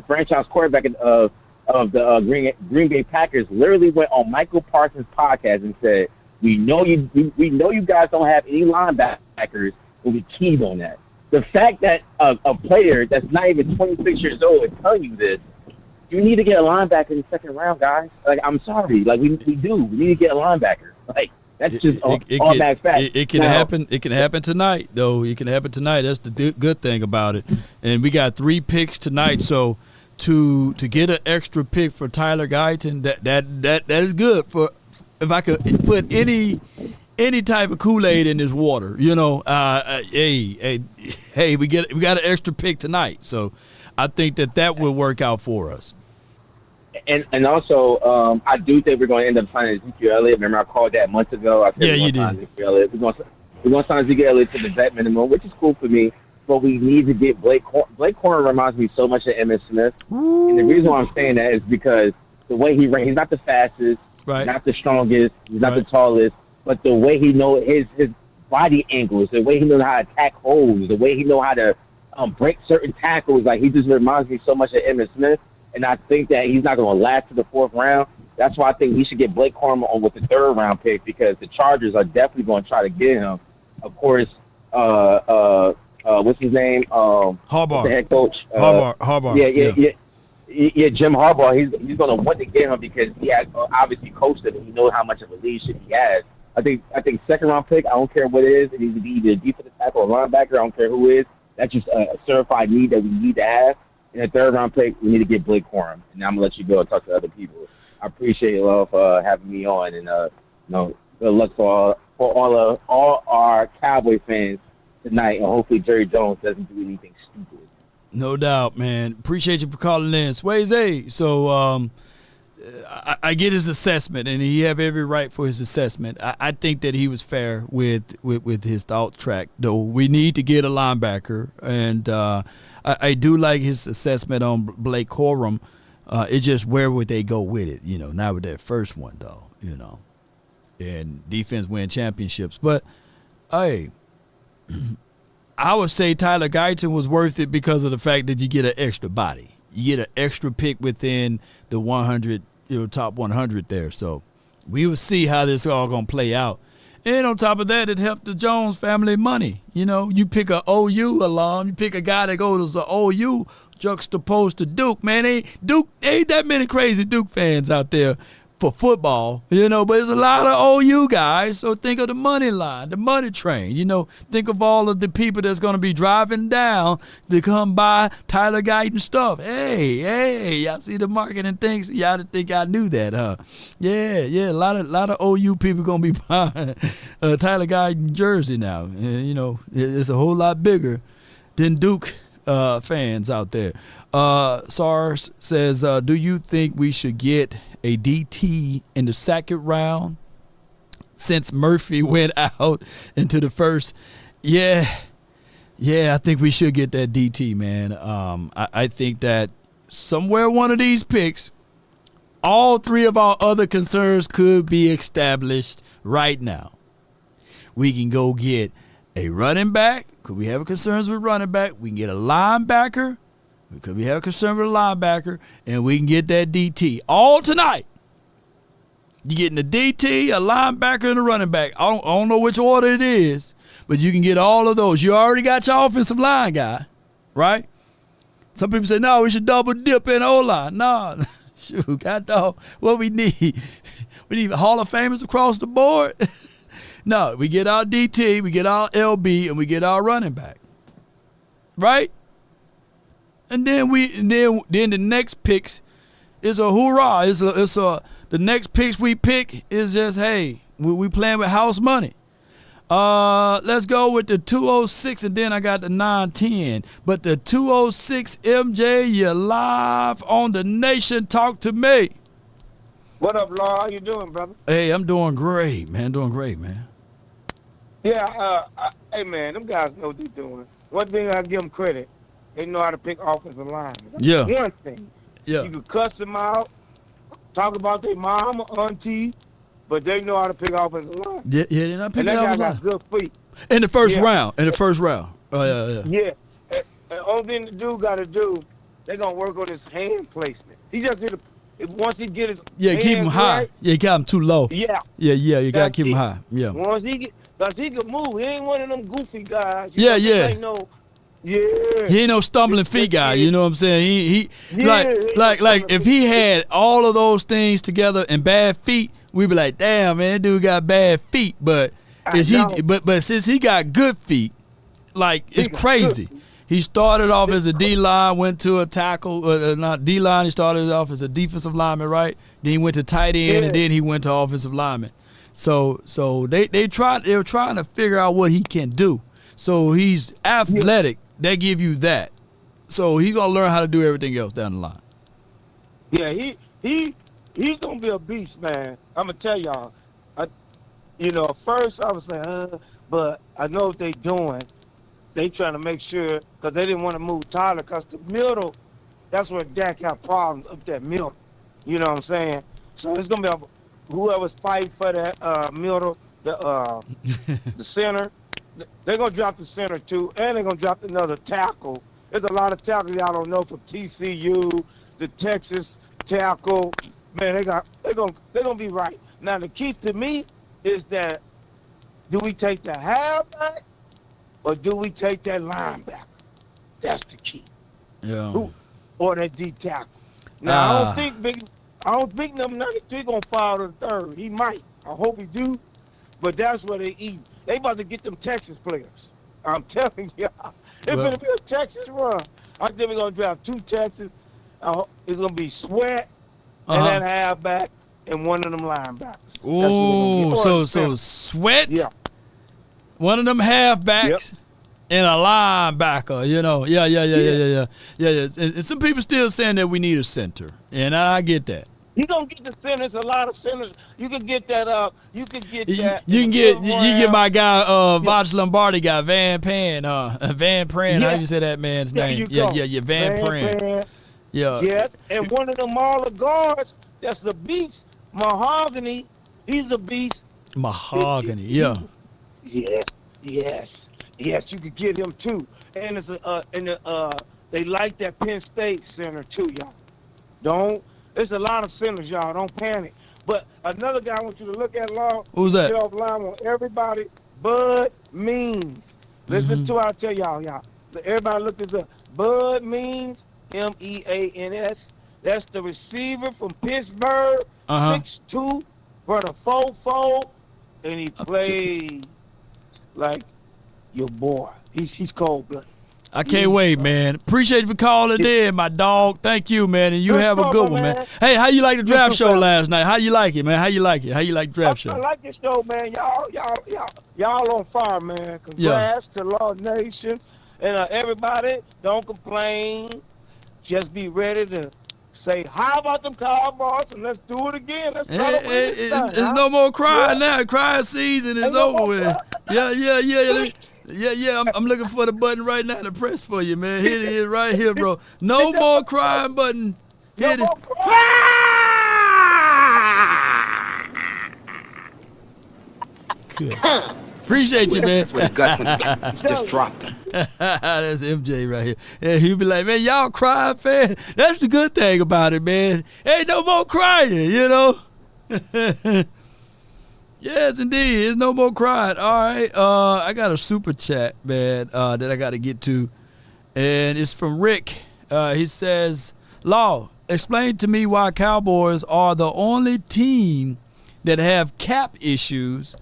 franchise quarterback of the Green Bay Packers literally went on Michael Parsons' podcast and said, we know you guys don't have any linebackers, and we keyed on that. The fact that a player that's not even 26 years old is telling you this, you need to get a linebacker in the second round, guys. I'm sorry. We do. We need to get a linebacker. That's just automatic fact. It can happen. It can happen tonight, though. It can happen tonight. That's the good thing about it. And we got 3 picks tonight, so to get an extra pick for Tyler Guyton, that is good. For if I could put any type of Kool-Aid in this water, hey, we got an extra pick tonight, so I think that will work out for us. And also, I do think we're going to end up signing Ezekiel Elliott. Remember, I called that months ago. I said you did. Ezekiel Elliott. We're going to sign Ezekiel Elliott to the vet minimum, which is cool for me. But we need to get Blake Corner reminds me so much of Emmitt Smith. Ooh. And the reason why I'm saying that is because the way he ran, he's not the fastest. Right. Not the strongest. He's not the tallest. But the way he knows his body angles, the way he knows how to attack holes, the way he knows how to break certain tackles, like he just reminds me so much of Emmitt Smith. And I think that he's not going to last to the 4th round. That's why I think we should get Blake Corum on with the 3rd round pick, because the Chargers are definitely going to try to get him. Of course, what's his name? Harbaugh. The head coach. Harbaugh. Yeah, Jim Harbaugh. He's going to want to get him because he has obviously coached him and he knows how much of a leadership he has. I think 2nd round pick. I don't care what it is. It needs to be either a defensive tackle or linebacker. I don't care who it is. That's just a certified need that we need to have. In the 3rd round pick, we need to get Blake Corum. And now I'm gonna let you go and talk to other people. I appreciate you all for having me on, and good luck for all our Cowboy fans tonight, and hopefully Jerry Jones doesn't do anything stupid. No doubt, man. Appreciate you for calling in, Swayze. So I get his assessment, and he have every right for his assessment. I think that he was fair with his thought track, though. We need to get a linebacker, and I do like his assessment on Blake Corum. It's just where would they go with it? Not with that first one, though. And defense win championships, but hey. I would say Tyler Guyton was worth it because of the fact that you get an extra body. You get an extra pick within the 100, top 100 there. So we will see how this all going to play out. And on top of that, it helped the Jones family money. You pick a OU alum, you pick a guy that goes to OU juxtaposed to Duke. Man, ain't that many crazy Duke fans out there for football, but there's a lot of OU guys. So think of the money line, the money train. Think of all of the people that's going to be driving down to come buy Tyler Guyton stuff. Hey, y'all see the marketing things? Y'all didn't think I knew that, huh? Yeah, a lot of OU people going to be buying Tyler Guyton jersey now. It's a whole lot bigger than Duke fans out there. SARS says, do you think we should get a DT in the 2nd round since Murphy went out into the 1st? Yeah, I think we should get that DT, man. I think that somewhere one of these picks, all 3 of our other concerns could be established right now. We can go get a running back, because we have concerns with running back. We can get a linebacker, because we have a concern with a linebacker, and we can get that DT all tonight. You're getting a DT, a linebacker, and a running back. I don't know which order it is, but you can get all of those. You already got your offensive line guy, right? Some people say, no, we should double dip in O-line. No, shoot, God dog, what we need? We need Hall of Famers across the board. No, we get our DT, we get our LB, and we get our running back, right? And then the next picks is a hoorah. The next picks we pick is just, hey, we playing with house money. Let's go with the 206, and then I got the 910. But the 206, MJ, you're live on the Nation. Talk to me. What up, Law? How you doing, brother? Hey, I'm doing great, man. Yeah, hey, man, them guys know what they're doing. One thing I give them credit, they know how to pick offensive linemen. That's one thing. Yeah. You can cuss them out, talk about their mom or auntie, but they know how to pick offensive line. Yeah, they're not picking offensive line. And that guy offensive got good feet. In the first round. Oh, yeah. Yeah. And only thing the dude got to do, they're going to work on his hand placement. He just did once he get his keep him high. Right, you got him too low. Yeah. You got to keep him high. Yeah. Once he get, because he can move. He ain't one of them goofy guys. He ain't no stumbling feet guy. You know what I'm saying? Like if he had all of those things together and bad feet, we'd be like, damn, man, that dude got bad feet. But since he got good feet, like it's crazy. He started off as a D-line, went to a tackle, not D-line. He started off as a defensive lineman, right? Then he went to tight end, and then he went to offensive lineman. So they were trying to figure out what he can do. So he's athletic. They give you that. So he's gonna learn how to do everything else down the line. Yeah, he's gonna be a beast, man. I'm gonna tell y'all. At first I was saying, but I know what they doing. They trying to make sure, because they didn't want to move Tyler, because the middle, that's where Dak got problems up that middle. You know what I'm saying? So it's going to be whoever's fighting for that middle, the center, they're gonna drop the center too, and they're gonna drop another tackle. There's a lot of tackles y'all don't know from TCU, the Texas tackle. Man, they're gonna be right. Now the key to me is that do we take the halfback or do we take that linebacker? That's the key. Yeah. Or that D tackle. Now I don't think number 93 gonna fall to the third. He might. I hope he do. But that's where they eat. They about to get them Texas players. I'm telling y'all. It's gonna be a Texas run. I think we're gonna draft 2 Texas. It's gonna be Sweat and that halfback and one of them linebackers. Ooh, so Sweat, one of them halfbacks, and a linebacker. You know, yeah. And some people still saying that we need a center, and I get that. You gonna get the centers, a lot of centers. You can get that. You can get that. You can get my guy, Voch Lombardi guy, Van Pran. How you say that man's name? Yeah, Van Pran. Yeah. And one of them all the guards, that's the beast. Mahogany, he's a beast. Mahogany, yeah. Yes, you could get him too. And they like that Penn State center too, y'all. There's a lot of centers, y'all. Don't panic. But another guy I want you to look at, Law. Who's that? Line on everybody. Bud Means. Listen to what I tell y'all. Everybody look this up. Bud Means, Means. That's the receiver from Pittsburgh. 6'2", for the 4'4", and he played like your boy. He's cold-blooded. I can't wait, man. Appreciate you for calling in, my dog. Thank you, man, and you have a good one, man. Hey, how you like the draft show last night? How you like it, man? How you like it? How you like the draft show? I like this show, man. Y'all on fire, man. Congrats to Law Nation and everybody. Don't complain. Just be ready to say, how about them Cowboys, and let's do it again. Let's There's no more crying now. Crying season is over with. Yeah. I'm looking for the button right now to press for you, man. Hit it right here, bro. No more crying button. Hit it. Good. Appreciate you, man. That's what he got when he just dropped him. That's MJ right here. Yeah, he'll be like, man, y'all crying, man. That's the good thing about it, man. Ain't no more crying, you know. Yes, indeed. There's no more crying. All right. I got a super chat, man, that I got to get to. And it's from Rick. He says, Law, explain to me why Cowboys are the only team that have cap issues.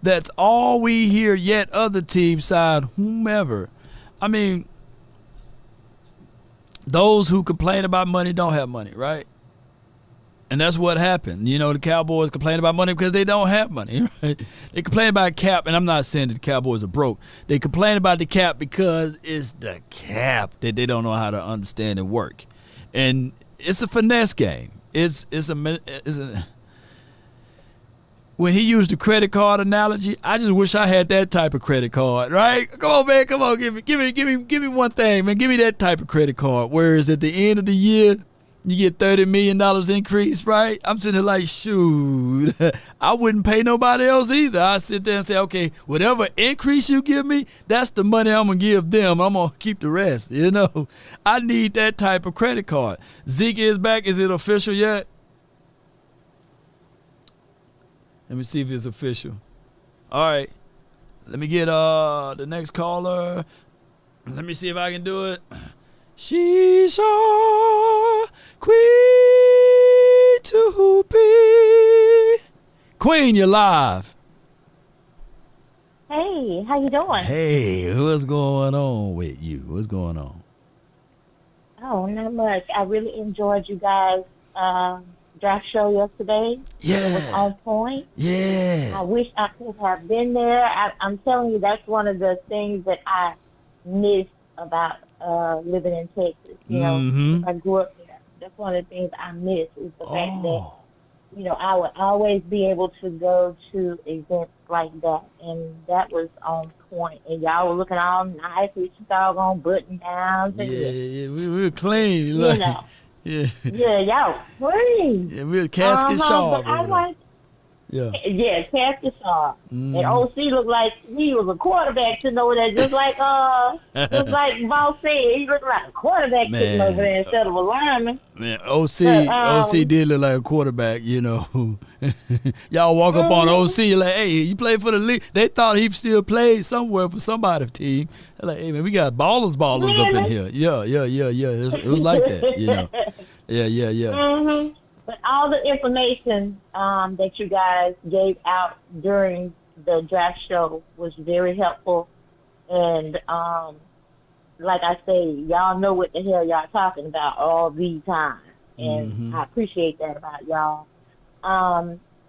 That's all we hear, yet other teams sign whomever. I mean, those who complain about money don't have money, right? And that's what happened. You know, the Cowboys complain about money because they don't have money, right? They complain about cap, and I'm not saying that the Cowboys are broke. They complain about the cap because it's the cap that they don't know how to understand and work. And it's a finesse game. When he used the credit card analogy, I just wish I had that type of credit card, right? Come on, man. Come on, give me one thing, man. Give me that type of credit card. Whereas at the end of the year, you get $30 million increase, right? I'm sitting there like, shoot, I wouldn't pay nobody else either. I sit there and say, okay, whatever increase you give me, that's the money I'm going to give them. I'm going to keep the rest, you know? I need that type of credit card. Zeke is back. Is it official yet? Let me see if it's official. All right. Let me get the next caller. Let me see if I can do it. She's a queen to be. Queen, you're live. Hey, how you doing? Hey, what's going on with you? What's going on? Oh, not much. I really enjoyed you guys' draft show yesterday. Yeah. It was on point. Yeah. I wish I could have been there. I'm telling you, that's one of the things that I miss about living in Texas. You know, I grew up there. That's one of the things I miss is the fact that, you know, I would always be able to go to events like that. And that was on point. And y'all were looking all nice with your doggone button downs. Yeah, we were clean. You know. Yeah. Yeah, y'all clean. Yeah, we were casket sharp. But Yeah, catch the sharp. And OC looked like he was a quarterback sitting over there, just like Boss said. He looked like a quarterback sitting over there instead of a lineman. Man, OC did look like a quarterback, you know. Y'all walk up on OC, you're like, hey, you play for the league. They thought he still played somewhere for somebody's team. They're like, hey, man, we got ballers up in here. Yeah. It was like that, you know. Yeah. But all the information that you guys gave out during the draft show was very helpful. And like I say, y'all know what the hell y'all talking about all the time. And I appreciate that about y'all.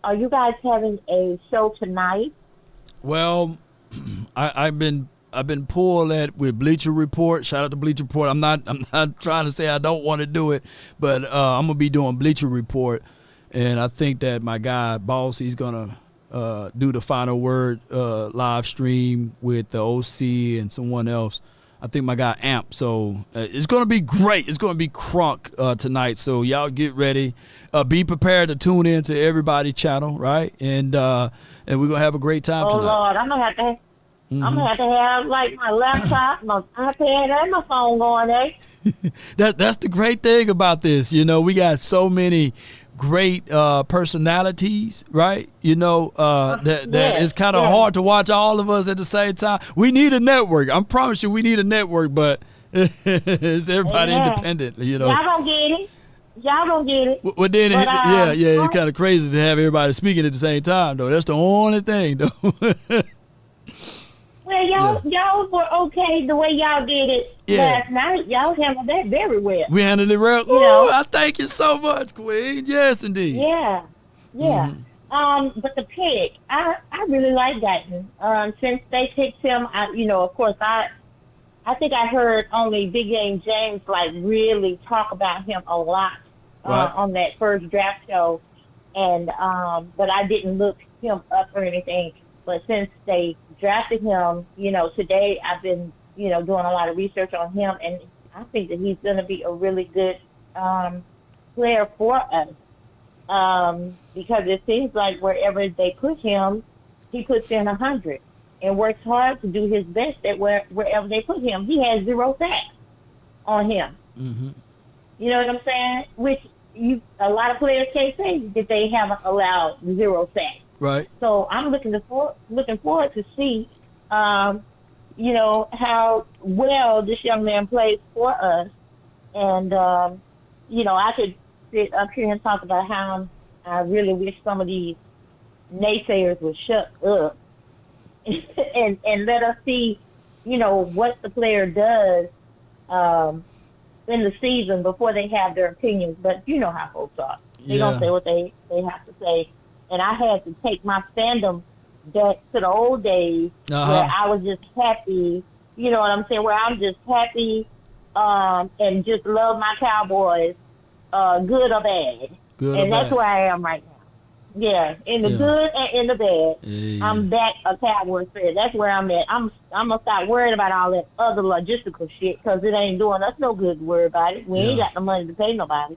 Are you guys having a show tonight? Well, I've been pulled at with Bleacher Report. Shout out to Bleacher Report. I'm not trying to say I don't want to do it, but I'm gonna be doing Bleacher Report, and I think that my guy Boss, he's gonna do the final word live stream with the OC and someone else. I think my guy Amp. So it's gonna be great. It's gonna be crunk tonight. So y'all get ready. Be prepared to tune in to everybody's channel, right? And we're gonna have a great time tonight. Oh Lord, I'm gonna have to. I'm gonna have to have like my laptop, my iPad, and my phone going, eh? That's the great thing about this. You know, we got so many great personalities, right? You know, that it's kind of hard to watch all of us at the same time. We need a network. I promise you, we need a network, but it's everybody independent. You know, y'all don't get it. Y'all don't get it. Well, then, it's kind of crazy to have everybody speaking at the same time, though. That's the only thing, though. Well, y'all were okay the way y'all did it last night. Y'all handled that very well. We handled it well. Ooh, I thank you so much, Queen. Yes, indeed. Yeah. But the pick, I really like Guyton. Since they picked him, of course, I think I heard only Big Game James like really talk about him a lot on that first draft show, and but I didn't look him up or anything. But since they drafted him, today I've been, doing a lot of research on him, and I think that he's going to be a really good player for us because it seems like wherever they put him, he puts in 100 and works hard to do his best at wherever they put him. He has 0 sacks on him. Mm-hmm. You know what I'm saying? Which a lot of players can't say that they haven't allowed 0 sacks. Right. So I'm looking forward to see, how well this young man plays for us. And, I could sit up here and talk about how I really wish some of these naysayers would shut up and let us see, what the player does in the season before they have their opinions. But you know how folks are. They don't say what they have to say. And I had to take my fandom back to the old days where I was just happy, you know what I'm saying, where I'm just happy and just love my Cowboys, good or bad. That's where I am right now. Yeah, in the good and in the bad. I'm back a Cowboys fan. That's where I'm at. I'm going to stop worrying about all that other logistical shit because it ain't doing us no good to worry about it. We ain't got the money to pay nobody.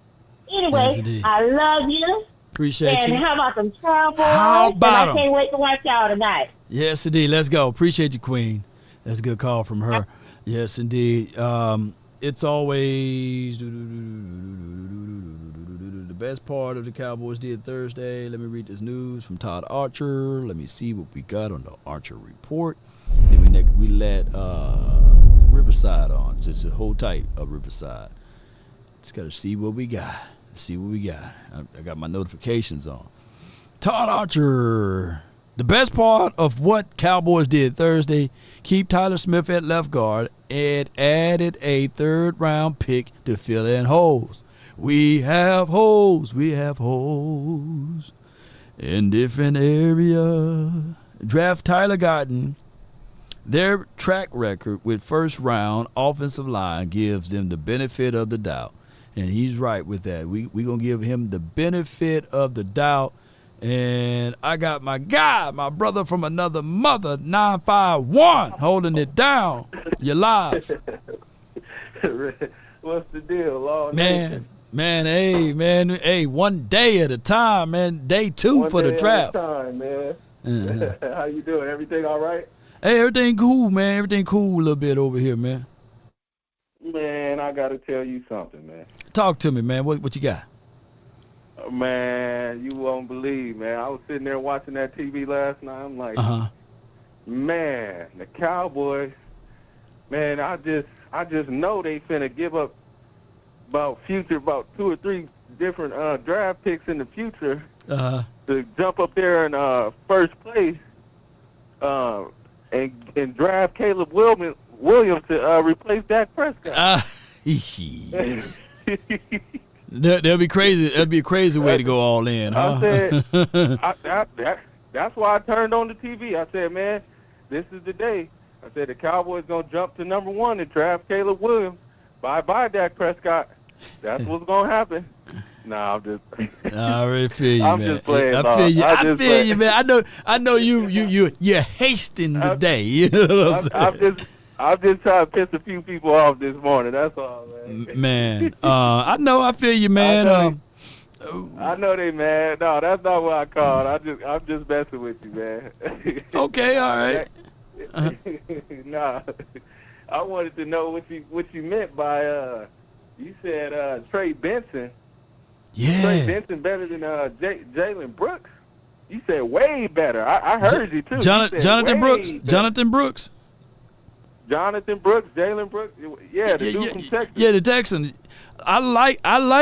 Anyway, I love you. Appreciate you. And how about them Cowboys? How about them? I can't wait to watch y'all tonight. Yes, indeed. Let's go. Appreciate you, Queen. That's a good call from her. Yes, indeed. It's always the best part of the Cowboys did Thursday. Let me read this news from Todd Archer. Let me see what we got on the Archer report. Then we let Riverside on. Just hold tight, Riverside. Just got to see what we got. See what we got. I got my notifications on. Todd Archer. The best part of what Cowboys did Thursday, keep Tyler Smith at left guard and added a 3rd-round pick to fill in holes. We have holes. We have holes in different areas. Draft Tyler Guyton. Their track record with first-round offensive line gives them the benefit of the doubt. And he's right with that. We going to give him the benefit of the doubt. And I got my guy, my brother from another mother, 951, holding it down. You're live. What's the deal, Lord? Man, Man, hey, one day at a time, man. Day 2 for the draft. Time, man. How you doing? Everything all right? Hey, everything cool, man. Everything cool a little bit over here, man. Man, I got to tell you something, man. Talk to me, man. What you got? Man, you won't believe, man. I was sitting there watching that TV last night. I'm like, man, the Cowboys, man, I just know they finna give up about 2 or 3 different draft picks in the future to jump up there in first place and draft Caleb Williams to replace Dak Prescott. That'd be crazy. That'd be a crazy way to go all in, huh? I said, that's why I turned on the TV. I said, man, this is the day. I said the Cowboys gonna jump to number 1 and draft Caleb Williams. Bye, Dak Prescott. That's what's gonna happen. Nah, I'm just. I already feel you, I'm man. just playing. I feel you. I feel you, man. I know you're hasting the day. You know what I'm saying? I'm just trying to piss a few people off this morning. That's all, man. Man, I know. I feel you, man. I know they mad. No, that's not what I called. I'm just messing with you, man. Okay, all right. Nah, I wanted to know what you meant by you said Trey Benson. Yeah. Trey Benson better than Jalen Brooks. You said way better. I heard you too. Jonathan Brooks. Better. Jonathan Brooks. Jalen Brooks. Yeah, the dude from Texas. Yeah, the Texan. I like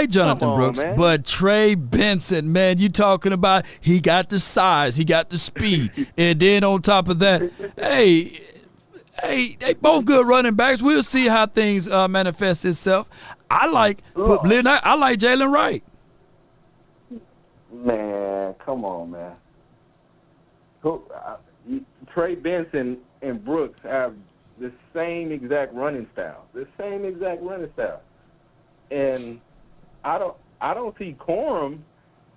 Jonathan Brooks, man. But Trey Benson, man, you talking about he got the size, he got the speed, and then on top of that, hey, they both good running backs. We'll see how things manifest itself. I like Jalen Wright. Man, come on, man. Trey Benson and Brooks have the same exact running style. And I don't see Corum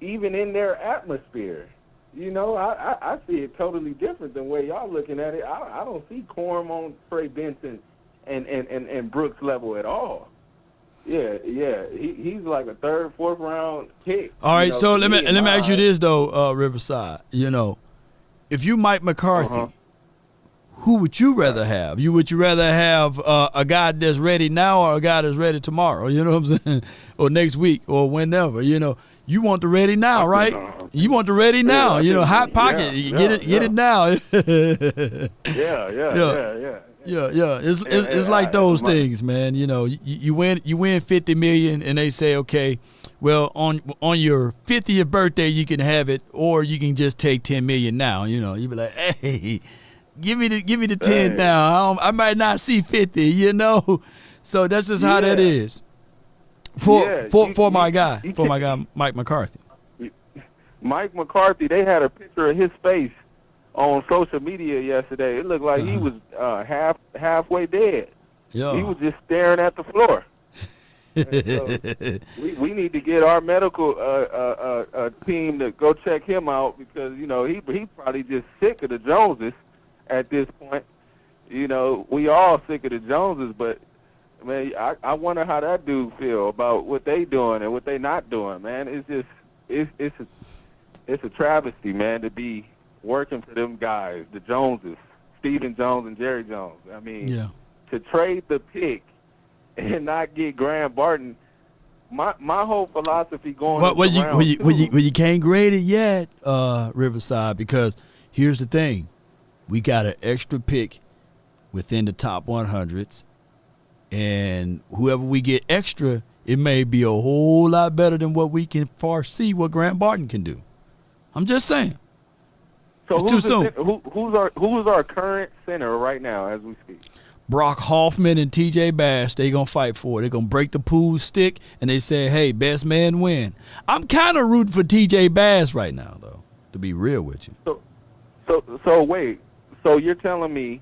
even in their atmosphere. You know, I see it totally different than the way y'all looking at it. I don't see Corum on Trey Benson and Brooks level at all. Yeah, he's like a 3rd, 4th round pick. All right, so let me ask you this though, Riverside. You know, if you Mike McCarthy, who would you rather have? Would you rather have a guy that's ready now or a guy that's ready tomorrow? You know what I'm saying? Or next week or whenever. You know, you want the ready now, right? You want the ready now. You know, hot pocket. Get it now. Yeah. It's like those things, man. You know, you win $50 million, and they say, okay, well, on your 50th birthday you can have it, or you can just take $10 million now. You know, you be like, hey, give me the 10 now. I might not see 50. You know, so that's just how that is. For my guy Mike McCarthy. Mike McCarthy, they had a picture of his face on social media yesterday. It looked like he was halfway dead. Yeah. He was just staring at the floor. So we need to get our medical team to go check him out, because you know he's probably just sick of the Joneses at this point. You know, we all sick of the Joneses, but man, I wonder how that dude feel about what they doing and what they not doing. Man, it's just it's a travesty, man, to be working for them guys, the Joneses, Stephen Jones and Jerry Jones. I mean, to trade the pick and not get Graham Barton. My whole philosophy going. Well, you can't grade it yet, Riverside, because here's the thing: we got an extra pick within the top 100s, and whoever we get extra, it may be a whole lot better than what we can foresee what Graham Barton can do. I'm just saying. So it's too soon. Who's our current center right now as we speak? Brock Hoffman and T.J. Bass, they going to fight for it. They're going to break the pool stick, and they say, hey, best man win. I'm kind of rooting for T.J. Bass right now, though, to be real with you. So wait. So you're telling me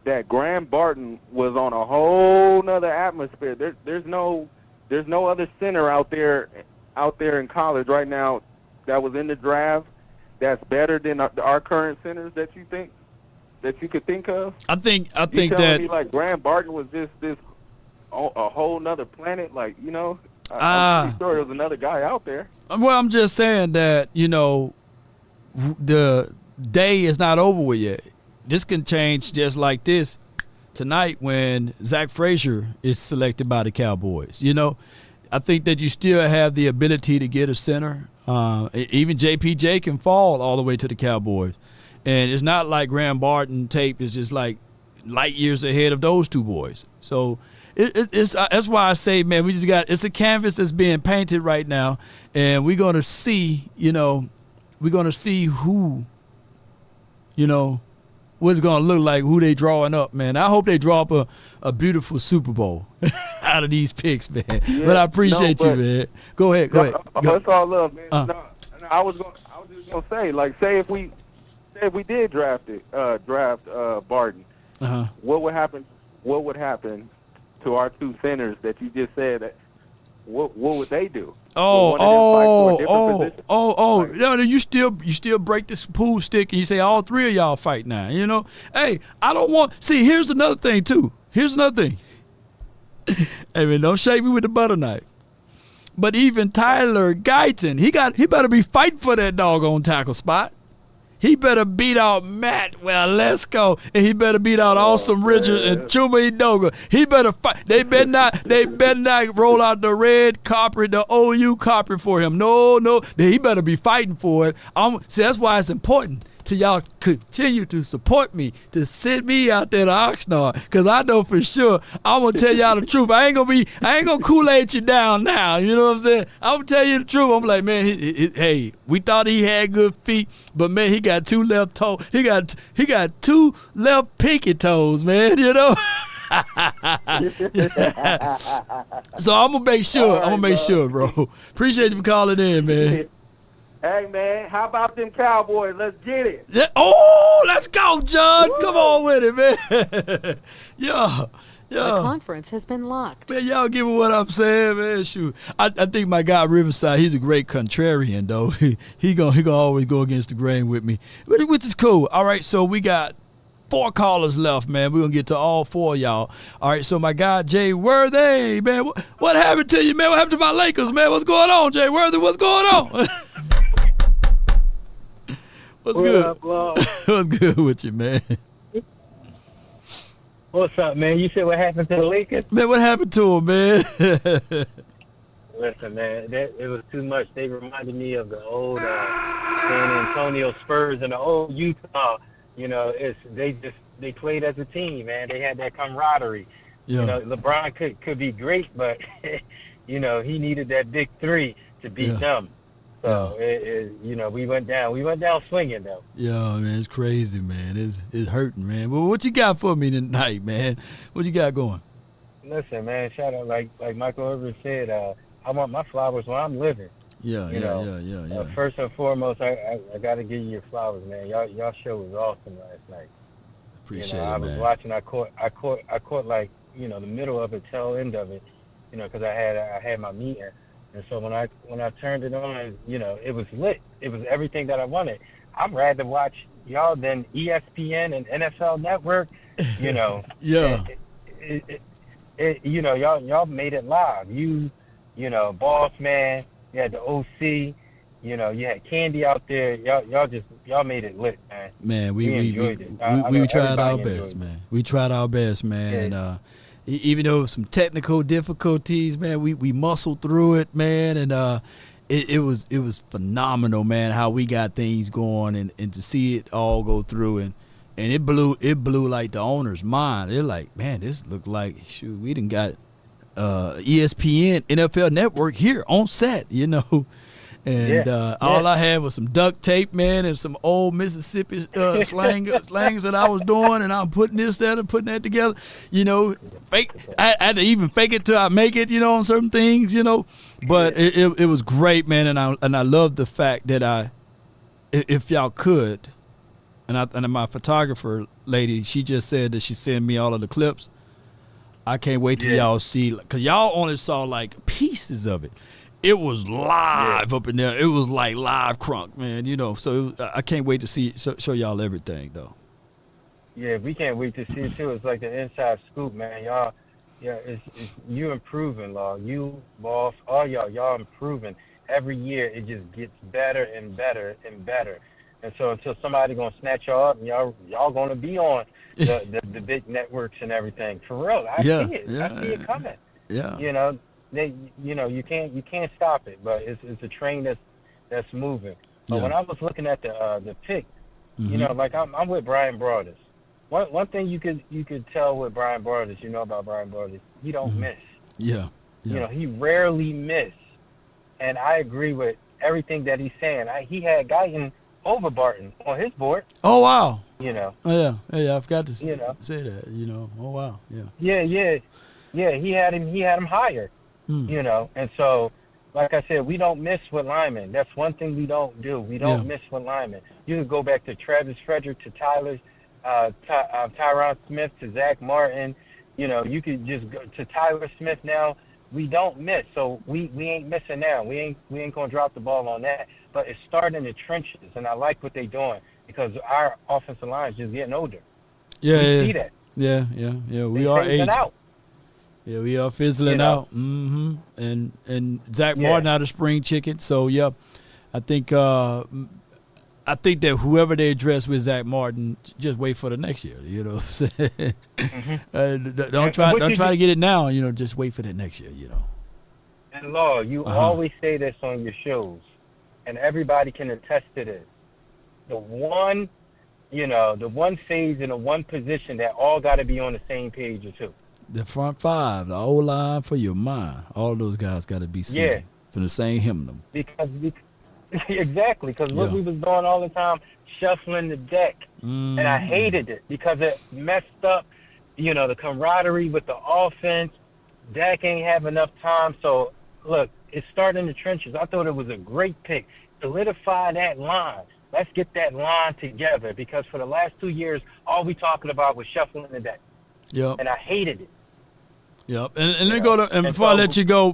that Graham Barton was on a whole nother atmosphere. There's no other center out there in college right now that was in the draft that's better than our current centers that you could think of? I think you telling me like Graham Barton was just this a whole nother planet, like, you know? I'm pretty sure there was another guy out there. Well, I'm just saying that, the day is not over with yet. This can change just like this tonight when Zach Frazier is selected by the Cowboys. I think that you still have the ability to get a center. Even JPJ can fall all the way to the Cowboys. And it's not like Graham Barton tape is just like light years ahead of those two boys. So it's that's why I say, man, it's a canvas that's being painted right now, and we're gonna see, who, what it's gonna look like, who they drawing up, man. I hope they draw up a beautiful Super Bowl out of these picks, man. Yeah, but I appreciate you, man. Go ahead. That's all love, man. I was just gonna say, like, say if we did draft Barton, what would happen? What would happen to our two centers that you just said? That what would they do? No, you still break this pool stick and you say all three of y'all fight now. Hey, I don't want. See, here's another thing too. Hey man, don't shake me with the butter knife. But even Tyler Guyton, he better be fighting for that doggone tackle spot. He better beat out Matt. Well, let's go. And he better beat out Awesome Richard and Chuma Edoga. He better fight. They better not roll out the red carpet, the OU carpet for him. No. He better be fighting for it. See, that's why it's important to y'all continue to support me, to send me out there to Oxnard, because I know for sure I'm gonna tell y'all the truth. I ain't gonna Kool-Aid you down now. You know what I'm saying? I'm gonna tell you the truth. I'm like, man, hey, we thought he had good feet, but man, he got two left toes. He got two left pinky toes, man. So I'm gonna make sure, bro. Appreciate you for calling in, man. Hey, man, how about them Cowboys? Let's get it. Yeah. Oh, let's go, John. Woo. Come on with it, man. Yeah. The conference has been locked. Man, y'all give me what I'm saying, man. Shoot. I think my guy Riverside, he's a great contrarian, though. He gonna always go against the grain with me, which is cool. All right, so we got 4 callers left, man. We're going to get to all 4 of y'all. All right, so my guy, Jay Worthy, man, what happened to you, man? What happened to my Lakers, man? What's going on, Jay Worthy? What's going on? What's good? Up, What's good with you, man? What's up, man? You said what happened to the Lakers? Man, what happened to them, man? Listen, man, it was too much. They reminded me of the old San Antonio Spurs and the old Utah. They played as a team, man. They had that camaraderie. Yeah. LeBron could be great, but he needed that big 3 to beat them. So we went down swinging though. Yeah, man, it's crazy, man. It's hurting, man. Well, what you got for me tonight, man? What you got going? Listen, man, shout out like Michael Irvin said. I want my flowers when I'm living. Yeah. First and foremost, I got to give you your flowers, man. Y'all show was awesome last night. Appreciate it, I was man. watching. I caught like the middle of it, tail end of it, because I had my meeting, and so when I turned it on, it was lit. It was everything that I wanted. I'd rather watch y'all than ESPN and NFL Network. Yeah. Y'all made it live. Boss Man. You had the OC, you had Candy out there. Y'all made it lit, man. Man, we enjoyed it. We tried our best, man. We tried our best, man. Yeah. Even though some technical difficulties, man, we muscled through it, man, and it was phenomenal, man, how we got things going and to see it all go through and it blew like the owner's mind. They're like, man, this looked like we done got ESPN NFL Network here on set, and all I had was some duct tape, man, and some old Mississippi slangs that I was doing, and I'm putting this there and putting that together, fake. I had to even fake it till I make it, on certain things, but it was great, man, and I love the fact that if y'all could, and my photographer lady, she just said that she sent me all of the clips. I can't wait till y'all see, because y'all only saw like pieces of it. It was live up in there. It was like live crunk, man, so I can't wait to show y'all everything, though. Yeah, we can't wait to see it, too. It's like the inside scoop, man. Y'all Yeah, it's you improving, Law. You, boss, all y'all improving. Every year it just gets better and better and better. And so until somebody gonna snatch y'all up, and y'all gonna be on the big networks and everything. For real, I see it. I see it coming. Yeah. You know, you can't stop it, but it's a train that's moving. But when I was looking at the pick, you know, like I'm with Brian Broadus. One thing you could tell with Brian Broadus, you know about Brian Broadus, he don't miss. Yeah. You know, he rarely miss. And I agree with everything that he's saying. He had Guyton over Barton on his board. Oh wow. You know. Oh yeah. I forgot to say that. You know. Oh wow. Yeah. Yeah. He had him higher. You know, and so, like I said, we don't miss with linemen. That's one thing we don't do. We don't miss with linemen. You can go back to Travis Frederick, to Tyron Smith, to Zach Martin. You know, you could just go to Tyler Smith now. We don't miss, so we ain't missing now. We ain't gonna drop the ball on that. But it's starting in the trenches, and I like what they're doing because our offensive line is just getting older. Yeah, we see that. Yeah. We are aging. Out. Yeah, we are fizzling out. And Zach Martin out of spring chicken. So I think that whoever they address with Zach Martin, just wait for the next year. You know what I'm saying? Don't try to get it now. You know, just wait for that next year. You know. And Law, you always say this on your shows, and everybody can attest to this. The one phase and the one position that all got to be on the same page or two. The front five, the old line for your mind. All those guys got to be singing from the same hymnal. Because exactly, because what we was doing all the time, shuffling the deck, and I hated it because it messed up, you know, the camaraderie with the offense. Dak ain't have enough time. So look, it's starting in the trenches. I thought it was a great pick. Solidify that line. Let's get that line together because for the last 2 years, all we talking about was shuffling the deck. Yep. And I hated it. Yep. And let me go to before I let you go,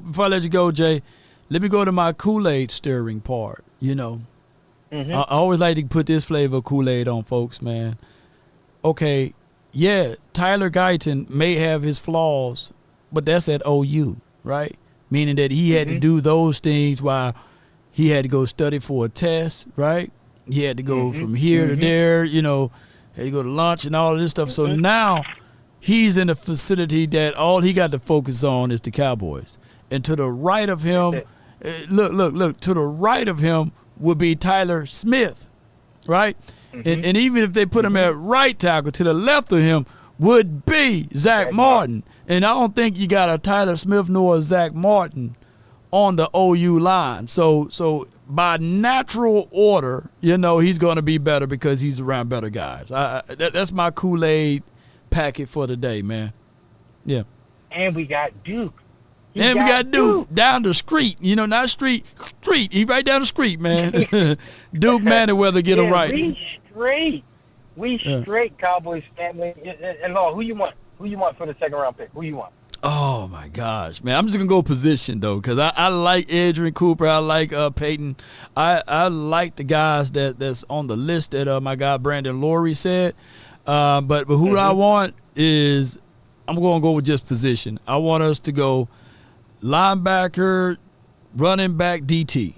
Jay, let me go to my Kool-Aid stirring part. You know, I always like to put this flavor of Kool-Aid on folks, man. Okay, Tyler Guyton may have his flaws, but that's at OU, right? Meaning that he had to do those things while he had to go study for a test, right? He had to go from here to there, you know, had to go to lunch and all of this stuff. So now he's in a facility that all he got to focus on is the Cowboys. And to the right of him, look, to the right of him would be Tyler Smith, right? And even if they put him at right tackle, to the left of him would be Zach Martin. And I don't think you got a Tyler Smith nor a Zach Martin on the OU line. So by natural order, you know, he's going to be better because he's around better guys. That's my Kool-Aid packet for today, man. Yeah. And we got Duke. We got Duke down the street. You know, not street. He right down the street, man. Duke Manyweather get him right. We straight Cowboys family. And Law, who you want? Who you want for the second round pick? Who you want? Oh my gosh, man! I'm just gonna go position though, because I like Adrian Cooper. I like Peyton. I like the guys that's on the list that my guy Brandon Laurie said. But who I want is I'm gonna go with just position. I want us to go linebacker, running back, DT.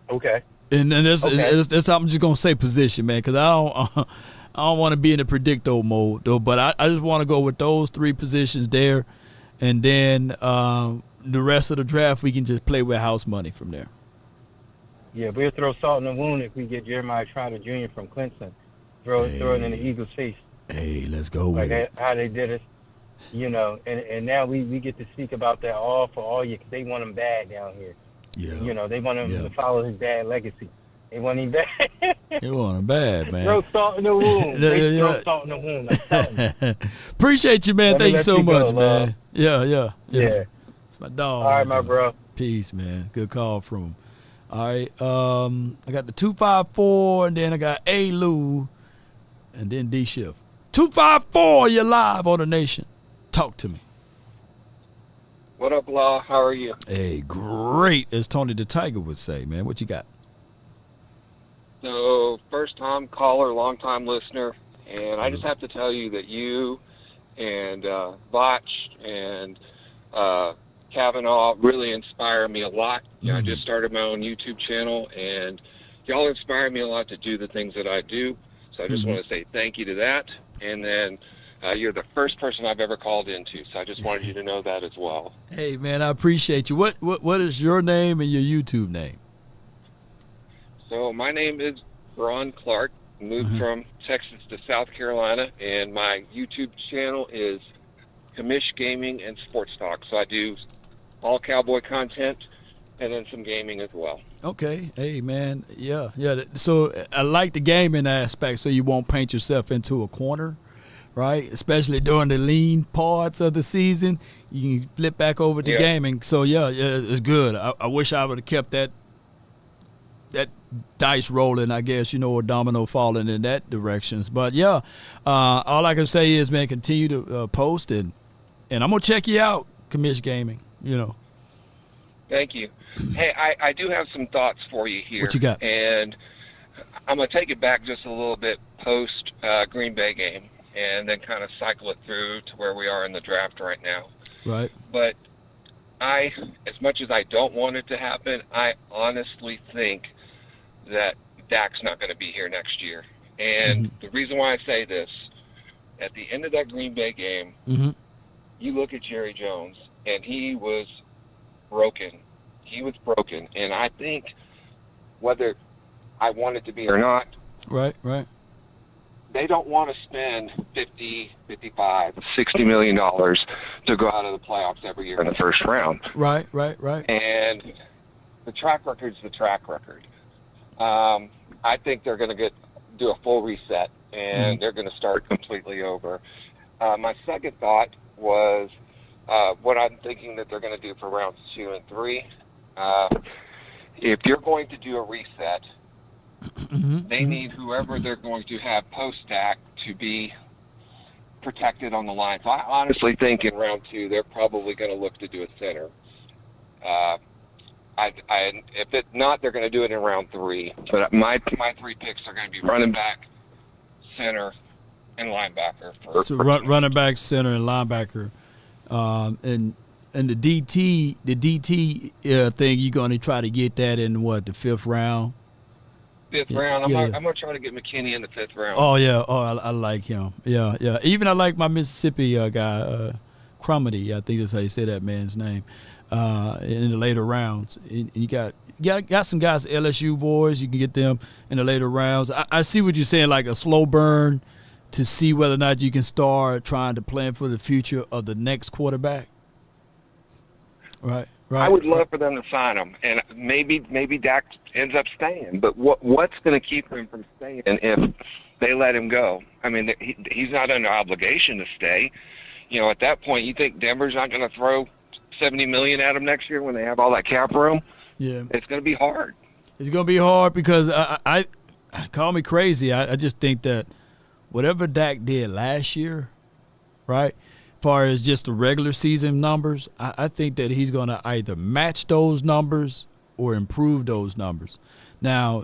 Okay. And that's I'm just gonna say position, man, because I don't want to be in the predicto mode though. But I just want to go with those three positions there, and then the rest of the draft we can just play with house money from there. Yeah, we'll throw salt in the wound if we get Jeremiah Trotter Jr. from Clemson. Throw it in the Eagles' face. Hey, let's go with it. How they did it, you know. And now we get to speak about that all for all year because they want him bad down here. Yeah. You know, they want him to follow his dad legacy. They want him bad. They want him bad, man. Throw salt in the wound. Throw salt in the wound. I'm telling you. Appreciate you, man. Thank you so much, man. Yeah. It's my dog. All right, my bro. Peace, man. Good call from him. All right. I got the 254, and then I got A. Lou, and then D. Shift. 254, you're live on the Nation. Talk to me. What up, Law? How are you? Hey, great, as Tony the Tiger would say, man. What you got? So, first-time caller, long-time listener, and I just have to tell you that you and Botch and Kavanaugh really inspire me a lot. You know, I just started my own YouTube channel, and y'all inspire me a lot to do the things that I do. So I just want to say thank you to that. And then you're the first person I've ever called into, so I just wanted you to know that as well. Hey, man, I appreciate you. What is your name and your YouTube name? So my name is Ron Clark. Moved from Texas to South Carolina, and my YouTube channel is Commish Gaming and Sports Talk. So I do all Cowboy content and then some gaming as well. Okay. Hey, man. Yeah. So I like the gaming aspect, so you won't paint yourself into a corner, right? Especially during the lean parts of the season, you can flip back over to gaming. So yeah, it's good. I wish I would have kept that dice rolling, I guess, or domino falling in that directions. But yeah, all I can say is, man, continue to post and I'm gonna check you out, Commish Gaming. Thank you. Hey, I do have some thoughts for you here. What you got? And I'm gonna take it back just a little bit post Green Bay game, and then kind of cycle it through to where we are in the draft right now. Right. But as much as I don't want it to happen, I honestly think that Dak's not going to be here next year. And the reason why I say this, at the end of that Green Bay game, you look at Jerry Jones, and he was broken. He was broken. And I think whether I want it to be or not, right, they don't want to spend $50, $55, $60 million to go out of the playoffs every year in the first round. Right. And the track record's the track record. I think they're going to do a full reset, and they're going to start completely over. My second thought was what I'm thinking that they're going to do for rounds 2 and 3. If you're going to do a reset, they need whoever they're going to have post-Dak to be protected on the line. So I honestly think in round 2 they're probably going to look to do a center. If it's not, they're going to do it in round 3. But my 3 picks are going to be running back, center, and linebacker. Running back, center, and linebacker, and the DT thing, you're going to try to get that in what, the 5th round? 5th round. I'm going to try to get McKinney in the 5th round. Oh yeah. Oh, I like him. Yeah. Even I like my Mississippi guy, Crumity. I think that's how you say that man's name. In the later rounds, and you got some guys, LSU boys. You can get them in the later rounds. I see what you're saying, like a slow burn to see whether or not you can start trying to plan for the future of the next quarterback. Right. I would love for them to sign him, and maybe Dak ends up staying. But what's going to keep him from staying if they let him go? I mean, he's not under obligation to stay. At that point, you think Denver's not going to throw $70 million at him next year when they have all that cap room? Yeah, it's going to be hard. It's going to be hard because I call me crazy. I just think that whatever Dak did last year, right, as far as just the regular season numbers, I think that he's going to either match those numbers or improve those numbers. Now,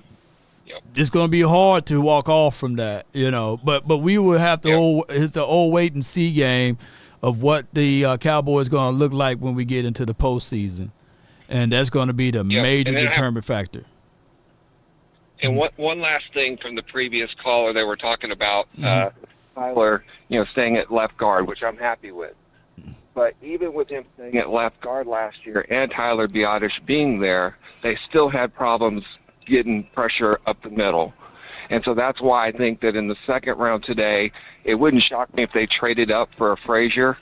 it's going to be hard to walk off from that, but we will have to. It's an old wait and see game of what the Cowboys going to look like when we get into the postseason, and that's going to be the major determinant factor. And one last thing from the previous caller, they were talking about Tyler, staying at left guard, which I'm happy with. But even with him staying at left guard last year and Tyler Broadus being there, they still had problems getting pressure up the middle. And so that's why I think that in the second round today, it wouldn't shock me if they traded up for a Frazier.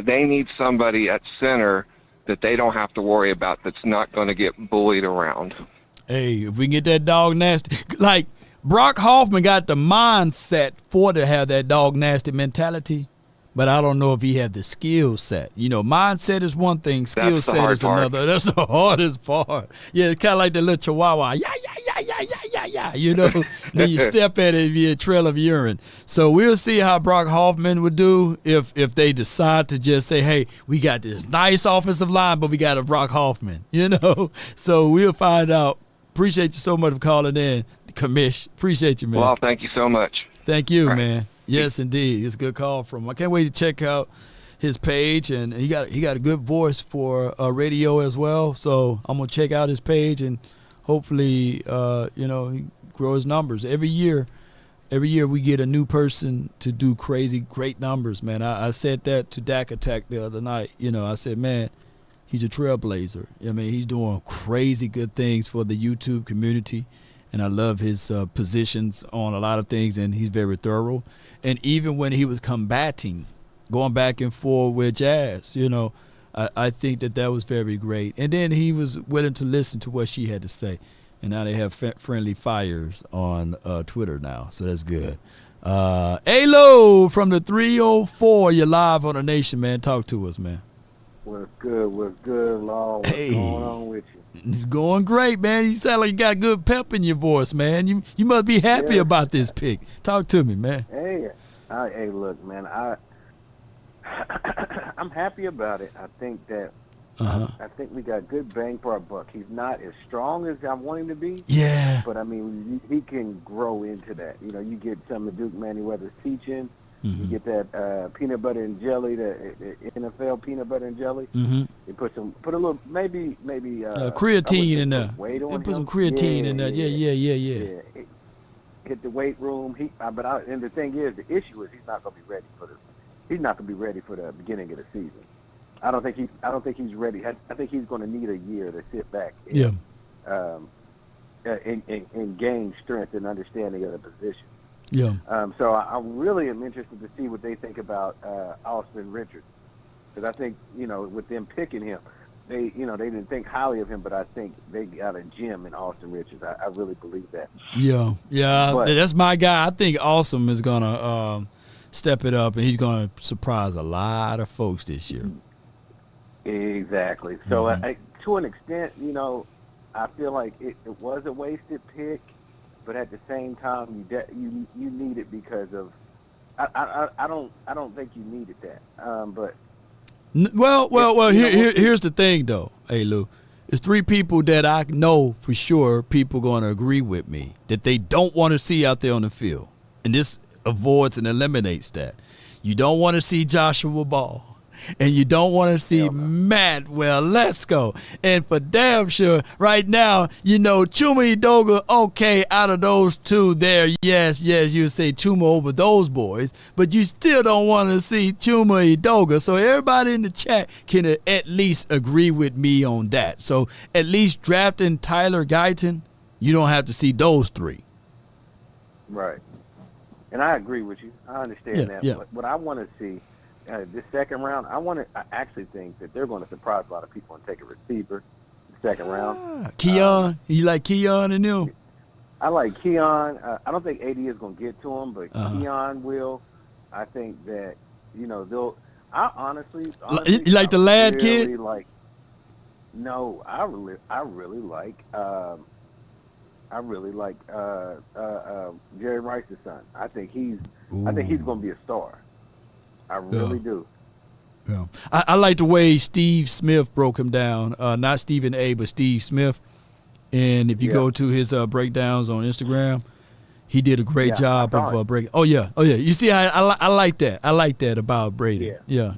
They need somebody at center that they don't have to worry about that's not going to get bullied around. Hey, if we can get that dog nasty. Like, Brock Hoffman got the mindset to have that dog nasty mentality, but I don't know if he had the skill set. Mindset is one thing, skill set is another. That's the hardest part. Yeah, it's kind of like the little chihuahua. Yeah. Then you step at it if you're a trail of urine. So we'll see how Brock Hoffman would do if they decide to just say, hey, we got this nice offensive line, but we got a Brock Hoffman, So we'll find out. Appreciate you so much for calling in, Commish. Appreciate you, man. Well, thank you so much. Thank you, man. Yes, indeed. It's a good call from him. I can't wait to check out his page, and he got a good voice for radio as well. So I'm gonna check out his page, and hopefully, he grow his numbers every year. Every year we get a new person to do crazy, great numbers, man. I said that to Dak Attack the other night. I said, man, he's a trailblazer. I mean, he's doing crazy good things for the YouTube community, and I love his positions on a lot of things, and he's very thorough. And even when he was combating, going back and forth with Jazz, I think that was very great. And then he was willing to listen to what she had to say. And now they have friendly fires on Twitter now, so that's good. Alo from the 304, you're live on the Nation, man. Talk to us, man. What's good, Law? What's going on with you? It's going great, man. You sound like you got good pep in your voice, man. You must be happy about this pick. Talk to me, man. Hey, look, man, I'm happy about it. I think that I think we got good bang for our buck. He's not as strong as I want him to be. Yeah. But, I mean, he can grow into that. You get some of Duke Manyweather's teaching. You get that peanut butter and jelly, the NFL peanut butter and jelly. You put a little, maybe creatine in there. Put some creatine in there. Yeah. Hit the weight room. And the thing is, the issue is he's not going to be ready for the beginning of the season. I don't think he's ready. I think he's going to need a year to sit back and gain strength and understanding of the position. Yeah. So I really am interested to see what they think about Austin Richards, because I think with them picking him, they didn't think highly of him, but I think they got a gem in Austin Richards. I really believe that. Yeah. That's my guy. I think Awesome is gonna step it up, and he's gonna surprise a lot of folks this year. Exactly. So to an extent, I feel like it was a wasted pick, but at the same time, you need it because of I don't think you needed that. But here's the thing though. Hey Lou, it's three people that I know for sure people going to agree with me that they don't want to see out there on the field, and this avoids and eliminates that. You don't want to see Joshua Ball. And you don't want to see Matt. Well, let's go. And for damn sure, right now, Chuma Edoga, okay, out of those two there, yes, you would say Chuma over those boys, but you still don't want to see Chuma Edoga. So everybody in the chat can at least agree with me on that. So at least drafting Tyler Guyton, you don't have to see those three. Right. And I agree with you. I understand that. But what I want to see, this second round, I actually think that they're going to surprise a lot of people and take a receiver the second round. Keon, you like Keon and them? I like Keon. I don't think AD is going to get to him, but Keon will. I think that they'll. I honestly, you like the lad kid? No, I really like Jerry Rice's son. I think he's going to be a star. I really do. Yeah, I like the way Steve Smith broke him down. Not Stephen A, but Steve Smith. And if you go to his breakdowns on Instagram, he did a great job of breaking. Oh yeah. You see, I like that. I like that about Brady. Yeah.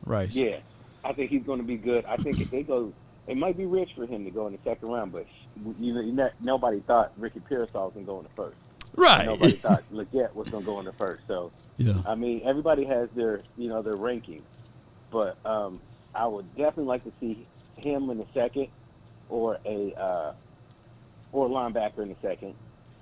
Right. Yeah, I think he's going to be good. I think if they go, it might be rich for him to go in the second round, but nobody thought Ricky Pearsall was going to go in the first. Right. Nobody thought Legette was going to go in the first. So. Yeah. I mean, everybody has their rankings, but I would definitely like to see him in the second, or or linebacker in the second.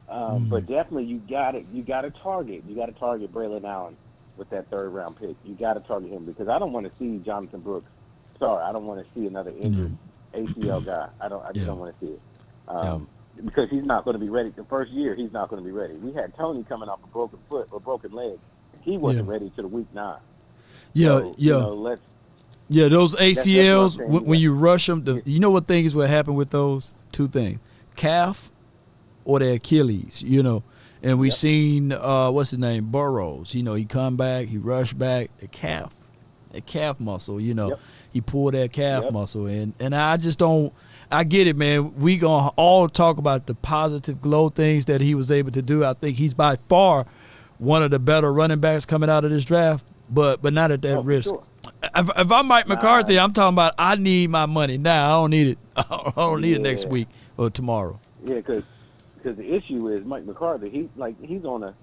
But definitely you got to target Braylon Allen with that third round pick. You got to target him, because I don't want to see Jonathan Brooks. Sorry, I don't want to see another injured ACL guy. I just don't want to see it. Because he's not going to be ready. The first year, he's not going to be ready. We had Tony coming off a broken foot or broken leg. He wasn't ready to the week 9. Those ACLs, when you rush them, you know what things will happen with those? Two things. Calf or the Achilles, And we've seen, what's his name, Burrows. He come back, he rush back, the calf muscle, He pulled that calf muscle. And I just don't, I get it, man. We going to all talk about the positive glow things that he was able to do. I think he's by far one of the better running backs coming out of this draft, but not at that risk. Sure. If I'm Mike McCarthy, I'm talking about I need my money now. I don't need it. I don't need it next week or tomorrow. Yeah, because the issue is Mike McCarthy. He's on a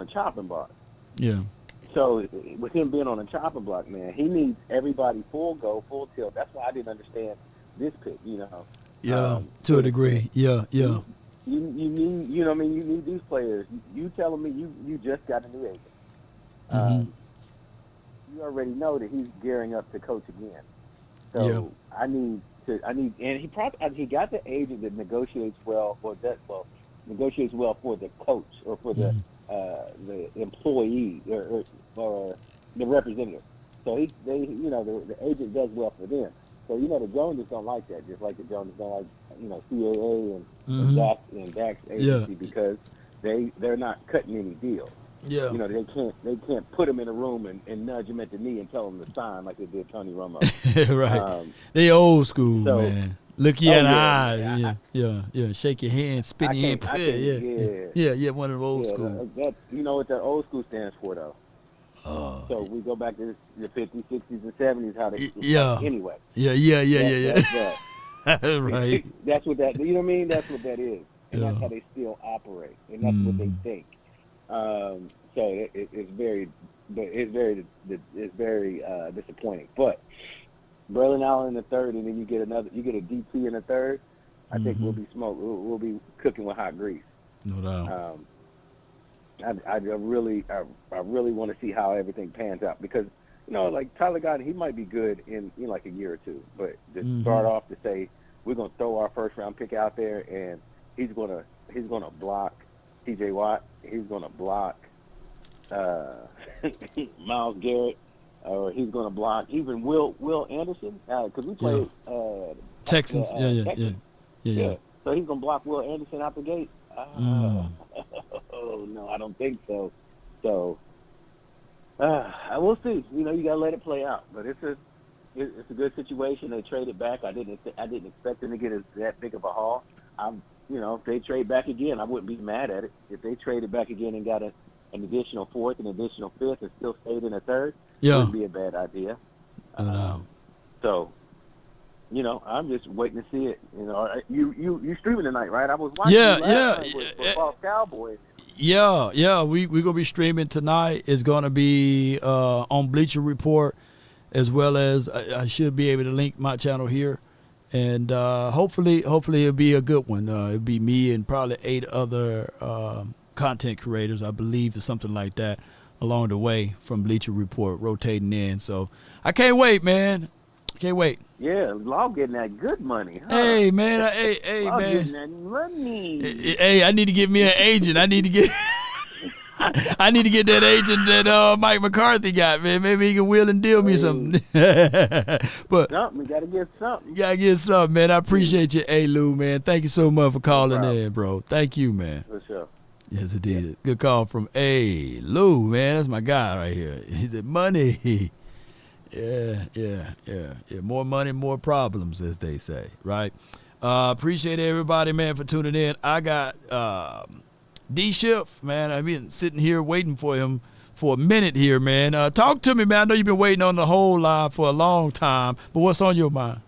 chopping block. Yeah. So with him being on a chopping block, man, he needs everybody full go, full tilt. That's why I didn't understand this pick. Yeah, to a degree. Yeah. You need, you know what I mean? You need these players. You telling me you just got a new agent. You already know that he's gearing up to coach again. So I need, and he got the agent that negotiates well, negotiates well for the coach or for the employee or the representative. So the agent does well for them. So the Joneses don't like that, just like the Joneses don't like CAA and Dak's agency because they're not cutting any deals. Yeah. They can't put him in a room and nudge him at the knee and tell him to sign like they did Tony Romo. Right. They old school, man. Look you in the eye. Yeah. Shake your hand, spit your hand. Yeah. One of the old school. You know what the old school stands for, though. So we go back to the 50s, 60s, and 70s. How they anyway. Yeah. Right. That's what that. You know what I mean? That's what that is, and that's how they still operate, and that's what they think. So it's very disappointing. But Braylon Allen in the third, and then you get a DT in the third. I think we'll be smoked. We'll be cooking with hot grease. No doubt. I really want to see how everything pans out because like Tyler Guyton, he might be good in like a year or two, but to start off to say we're gonna throw our first round pick out there and he's gonna block T.J. Watt, he's gonna block Myles Garrett, or he's gonna block even Will Anderson because we played Texans. Yeah. So he's gonna block Will Anderson out the gate. Oh no, I don't think so. So we'll see. You gotta let it play out. But it's a good situation. They traded back. I didn't expect them to get that big of a haul. If they trade back again, I wouldn't be mad at it. If they traded back again and got an additional fourth, an additional fifth, and still stayed in a third, it wouldn't be a bad idea. So. I'm just waiting to see it. You streaming tonight, right? I was watching last night with football Cowboys. Yeah. We're gonna be streaming tonight. It's gonna be on Bleacher Report, as well as I should be able to link my channel here, and hopefully it'll be a good one. It'll be me and probably 8 other content creators, I believe, or something like that, along the way from Bleacher Report, rotating in. So I can't wait, man. Can't wait. Yeah, Law getting that good money. Huh? Hey, man. Law man. Getting that money. Hey, I need to get me an agent. I need to get that agent that Mike McCarthy got, man. Maybe he can wheel and deal me something. But we gotta get something. You gotta get something, man. I appreciate you, Lou, man. Thank you so much for calling in, bro. Thank you, man. For sure. Yes, indeed. Yeah. Good call from Lou, man. That's my guy right here. He said money. Yeah. More money, more problems, as they say, right? Appreciate everybody, man, for tuning in. I got D Schiff, man. I've been sitting here waiting for him for a minute here, man. Talk to me, man. I know you've been waiting on the whole line for a long time, but what's on your mind?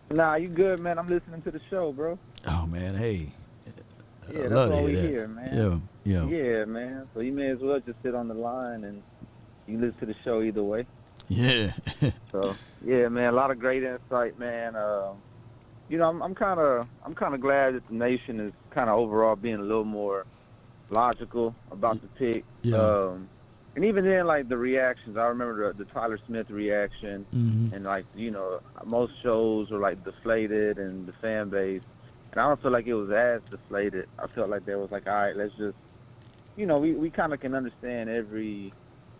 Nah, you good, man. I'm listening to the show, bro. Oh, man, hey. Yeah, that's all we hear, man. Yeah. Yeah, man. So you may as well just sit on the line and you listen to the show either way. Yeah. So yeah, man, a lot of great insight, man. I'm kind of glad that the nation is kind of overall being a little more logical about the pick. Yeah. And even then, like the reactions, I remember the Tyler Smith reaction, and like most shows were like deflated and the fan base, and I don't feel like it was as deflated. I felt like there was like, all right, let's just, we kind of can understand every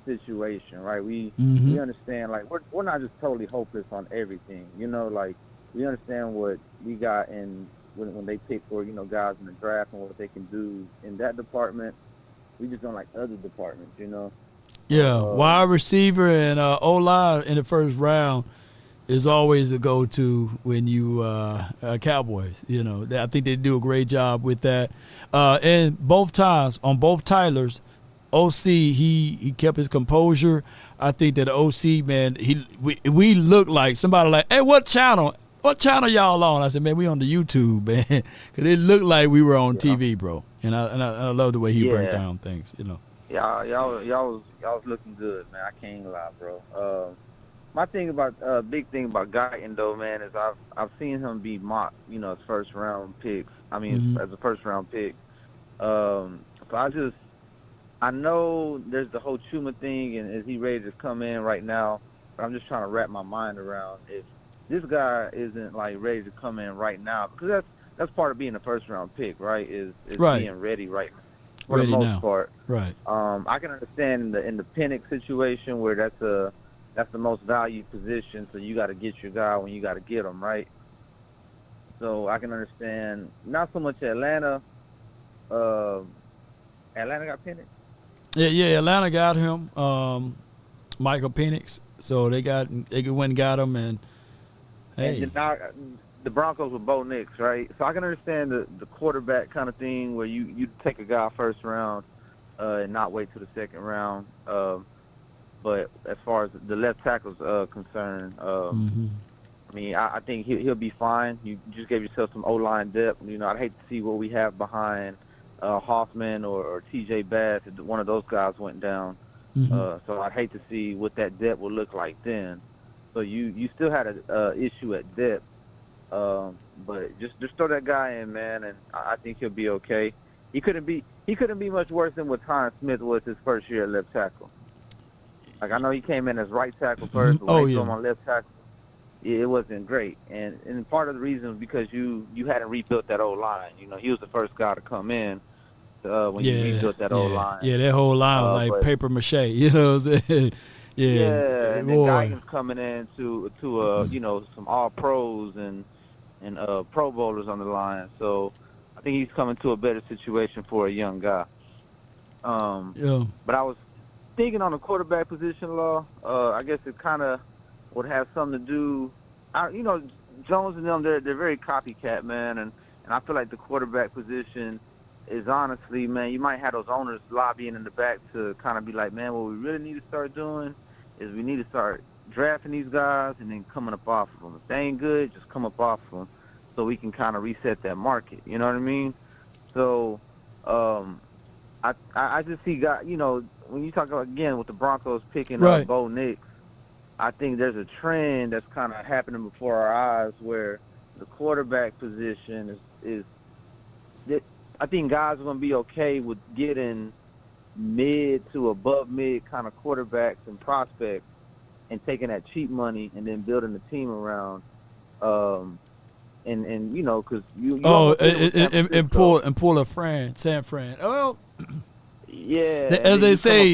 situation, right? We understand, like we're not just totally hopeless on everything, like we understand what we got in when they pick for guys in the draft and what they can do in that department. We just don't like other departments, Yeah, wide receiver and O-line in the first round. is always a go-to when you Cowboys. You know, I think they do a great job with that. And both times on both Tylers, OC he kept his composure. I think that OC, man, we look like somebody like, hey, what channel y'all on? I said, man, we on the YouTube, man, because it looked like we were on TV, bro. And I love the way he break down things. You know. Y'all was looking good, man. I can't lie, bro. My thing about big thing about Guyton though, man, is I've seen him be mocked, you know, as first round picks. I mean, as a first round pick. So I know there's the whole Chuma thing, and is he ready to come in right now? But I'm just trying to wrap my mind around if this guy isn't like ready to come in right now, because that's part of being a first round pick, right? Is right. Being ready right now. For ready the most now. part, right? I can understand in the Penix situation where that's the most valued position, so you got to get your guy when you got to get him, right? So I can understand not so much Atlanta. Atlanta got Penix. Yeah, Atlanta got him, Michael Penix. So they went and got him, and hey, and now, the Broncos with Bo Nix, right? So I can understand the quarterback kind of thing where you take a guy first round and not wait till the second round. But as far as the left tackle's concerned, I mean, I think he'll be fine. You just gave yourself some O-line depth. You know, I'd hate to see what we have behind Hoffman or T.J. Bass if one of those guys went down. So I'd hate to see what that depth would look like then. So you still had an issue at depth. But just throw that guy in, man, and I think he'll be okay. He couldn't be much worse than what Tyron Smith was his first year at left tackle. Like, I know he came in as right tackle first, but when he threw him on left tackle, it wasn't great. And part of the reason was because you hadn't rebuilt that O-line. You know, he was the first guy to come in when you rebuilt that O-line. Yeah, that whole line was like paper mache. You know what I'm saying? Yeah, and then Guyton's coming in to you know, some all pros and Pro Bowlers on the line. So I think he's coming to a better situation for a young guy. But I was thinking on the quarterback position, Law, I guess it kind of would have something to do. You know, Jones and them, they're very copycat, man, and I feel like the quarterback position is honestly, man, you might have those owners lobbying in the back to kind of be like, man, what we really need to start doing is we need to start drafting these guys and then coming up off of them. If they ain't good, just come up off of them so we can kind of reset that market. You know what I mean? So I just see guys, you know, when you talk about, again, with the Broncos picking up Bo Nix, I think there's a trend that's kind of happening before our eyes where the quarterback position is I think guys are going to be okay with getting mid to above mid kind of quarterbacks and prospects and taking that cheap money and then building the team around. And you know, because you and pull a San Fran. Well, yeah. As they say,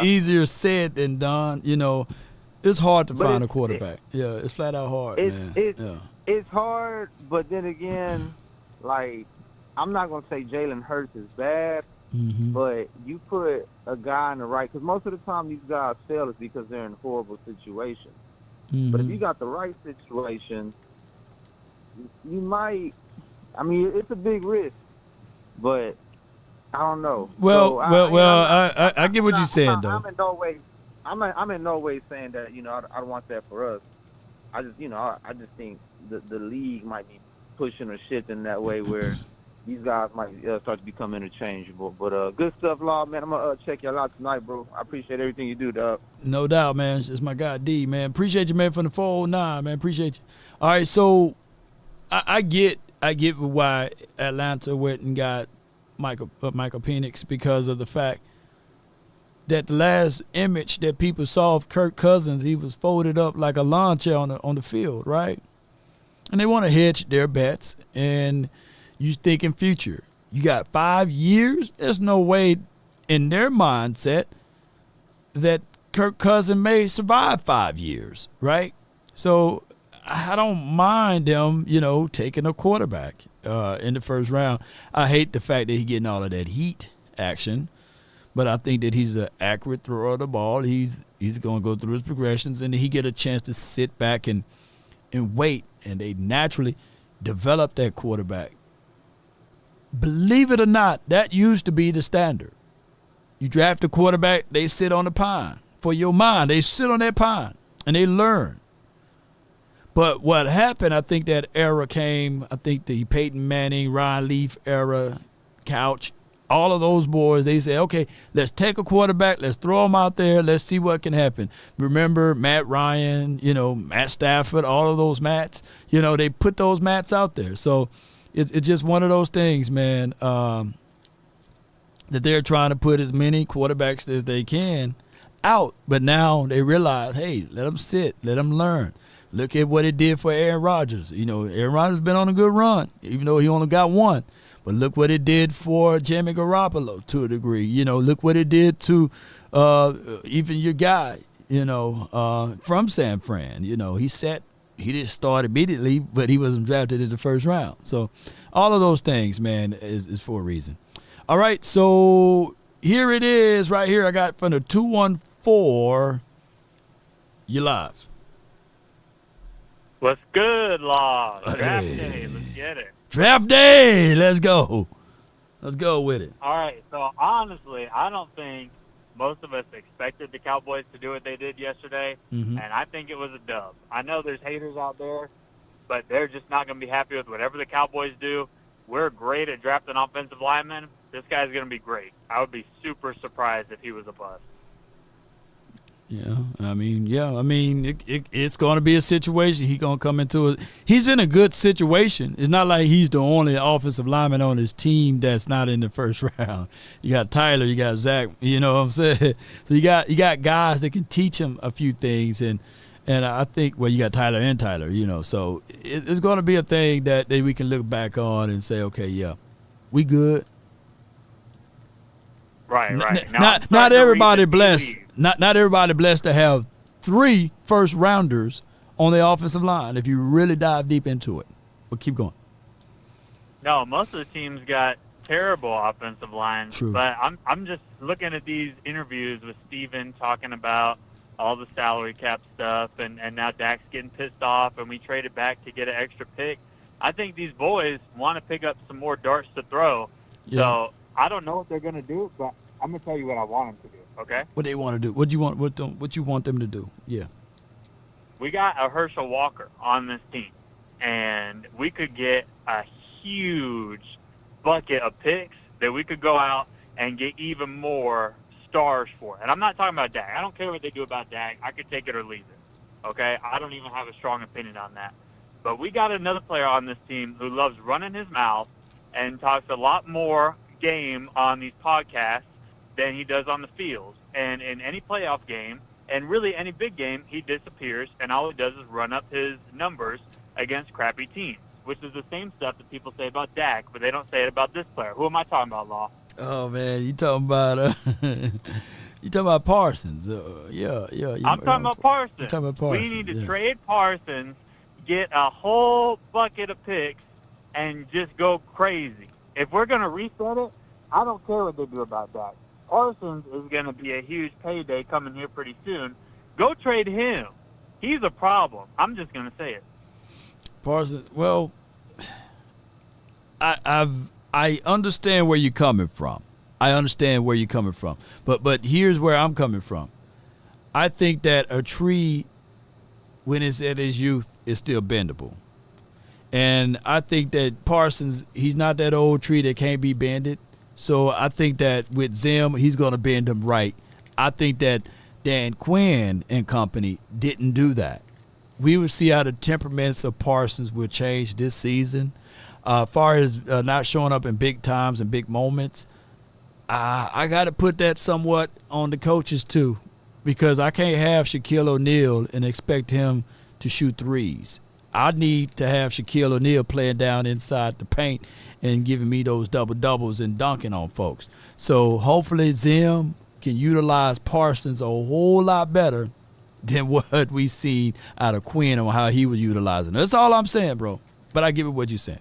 easier said than done. You know, it's hard to find a quarterback. It's flat out hard, man. It's hard, but then again, like, I'm not gonna say Jalen Hurts is bad, but you put a guy in the right, because most of the time these guys fail is because they're in horrible situations. But if you got the right situation, you might. I mean, it's a big risk, but I don't know. I get what you're saying, though. I'm in no way saying that, you know, I don't want that for us. I just, you know, I just think the league might be pushing or shifting that way where these guys might start to become interchangeable. But good stuff, Law, man. I'm going to check y'all out tonight, bro. I appreciate everything you do, dog. No doubt, man. It's my guy, D, man. Appreciate you, man, from the 409, man. Appreciate you. All right, so I get why Atlanta went and got Michael Penix, because of the fact that the last image that people saw of Kirk Cousins, he was folded up like a lawn chair on the field, right? And they want to hedge their bets, and you thinking future. You got 5 years. There's no way in their mindset that Kirk Cousins may survive 5 years, right? So I don't mind them, you know, taking a quarterback in the first round. I hate the fact that he getting all of that heat action, but I think that he's an accurate thrower of the ball. He's going to go through his progressions, and he get a chance to sit back and wait, and they naturally develop that quarterback. Believe it or not, that used to be the standard. You draft a quarterback, they sit on the pine. For your mind, they sit on that pine, and they learn. But what happened, I think that era came, I think the Peyton Manning, Ryan Leaf era, Couch, all of those boys, they say, okay, let's take a quarterback, let's throw him out there, let's see what can happen. Remember Matt Ryan, Matt Stafford, all of those Matts, they put those Matts out there. So it's just one of those things, man, that they're trying to put as many quarterbacks as they can out. But now they realize, hey, let them sit, let them learn. Look at what it did for Aaron Rodgers. Aaron Rodgers has been on a good run, even though he only got one. But look what it did for Jimmy Garoppolo to a degree. Look what it did to even your guy, from San Fran. He didn't start immediately, but he wasn't drafted in the first round. So all of those things, man, is for a reason. All right, so here it is right here. I got from the 214. You live. What's good, Law? Draft day. Let's get it. Draft day. Let's go. Let's go with it. All right. So, honestly, I don't think most of us expected the Cowboys to do what they did yesterday, and I think it was a dub. I know there's haters out there, but they're just not going to be happy with whatever the Cowboys do. We're great at drafting offensive linemen. This guy's going to be great. I would be super surprised if he was a bust. It's going to be a situation. He's going to come into it. He's in a good situation. It's not like he's the only offensive lineman on his team that's not in the first round. You got Tyler, you got Zach, you know what I'm saying? So you got guys that can teach him a few things, and I think, you got Tyler and Tyler, so it's going to be a thing that we can look back on and say, okay, yeah, we good. Right. Not everybody blessed. Not everybody blessed to have 3 first rounders on the offensive line if you really dive deep into it. But keep going. No, most of the teams got terrible offensive lines. True. But I'm just looking at these interviews with Steven talking about all the salary cap stuff, and now Dak's getting pissed off, and we traded back to get an extra pick. I think these boys want to pick up some more darts to throw. Yeah. So I don't know what they're going to do, but I'm going to tell you what I want them to do, okay? What they want to do? What you want them to do? Yeah. We got a Herschel Walker on this team, and we could get a huge bucket of picks that we could go out and get even more stars for. And I'm not talking about Dak. I don't care what they do about Dak. I could take it or leave it, okay? I don't even have a strong opinion on that. But we got another player on this team who loves running his mouth and talks a lot more game on these podcasts than he does on the field. And in any playoff game, and really any big game, he disappears, and all he does is run up his numbers against crappy teams, which is the same stuff that people say about Dak, but they don't say it about this player. Who am I talking about, Law? Oh, man, you talking about Parsons. Yeah. I'm talking about Parsons. You're talking about Parsons. We need to trade Parsons, get a whole bucket of picks, and just go crazy. If we're going to reset it, I don't care what they do about that. Parsons is going to be a huge payday coming here pretty soon. Go trade him. He's a problem. I'm just going to say it. Parsons, well, I understand where you're coming from. But here's where I'm coming from. I think that a tree, when it's at its youth, is still bendable. And I think that Parsons, he's not that old tree that can't be bended. So I think that with Zim, he's going to bend him right. I think that Dan Quinn and company didn't do that. We will see how the temperaments of Parsons will change this season. Far as not showing up in big times and big moments, I got to put that somewhat on the coaches too, because I can't have Shaquille O'Neal and expect him to shoot threes. I need to have Shaquille O'Neal playing down inside the paint and giving me those double-doubles and dunking on folks. So hopefully Zim can utilize Parsons a whole lot better than what we seen out of Quinn on how he was utilizing it. That's all I'm saying, bro. But I give it what you're saying.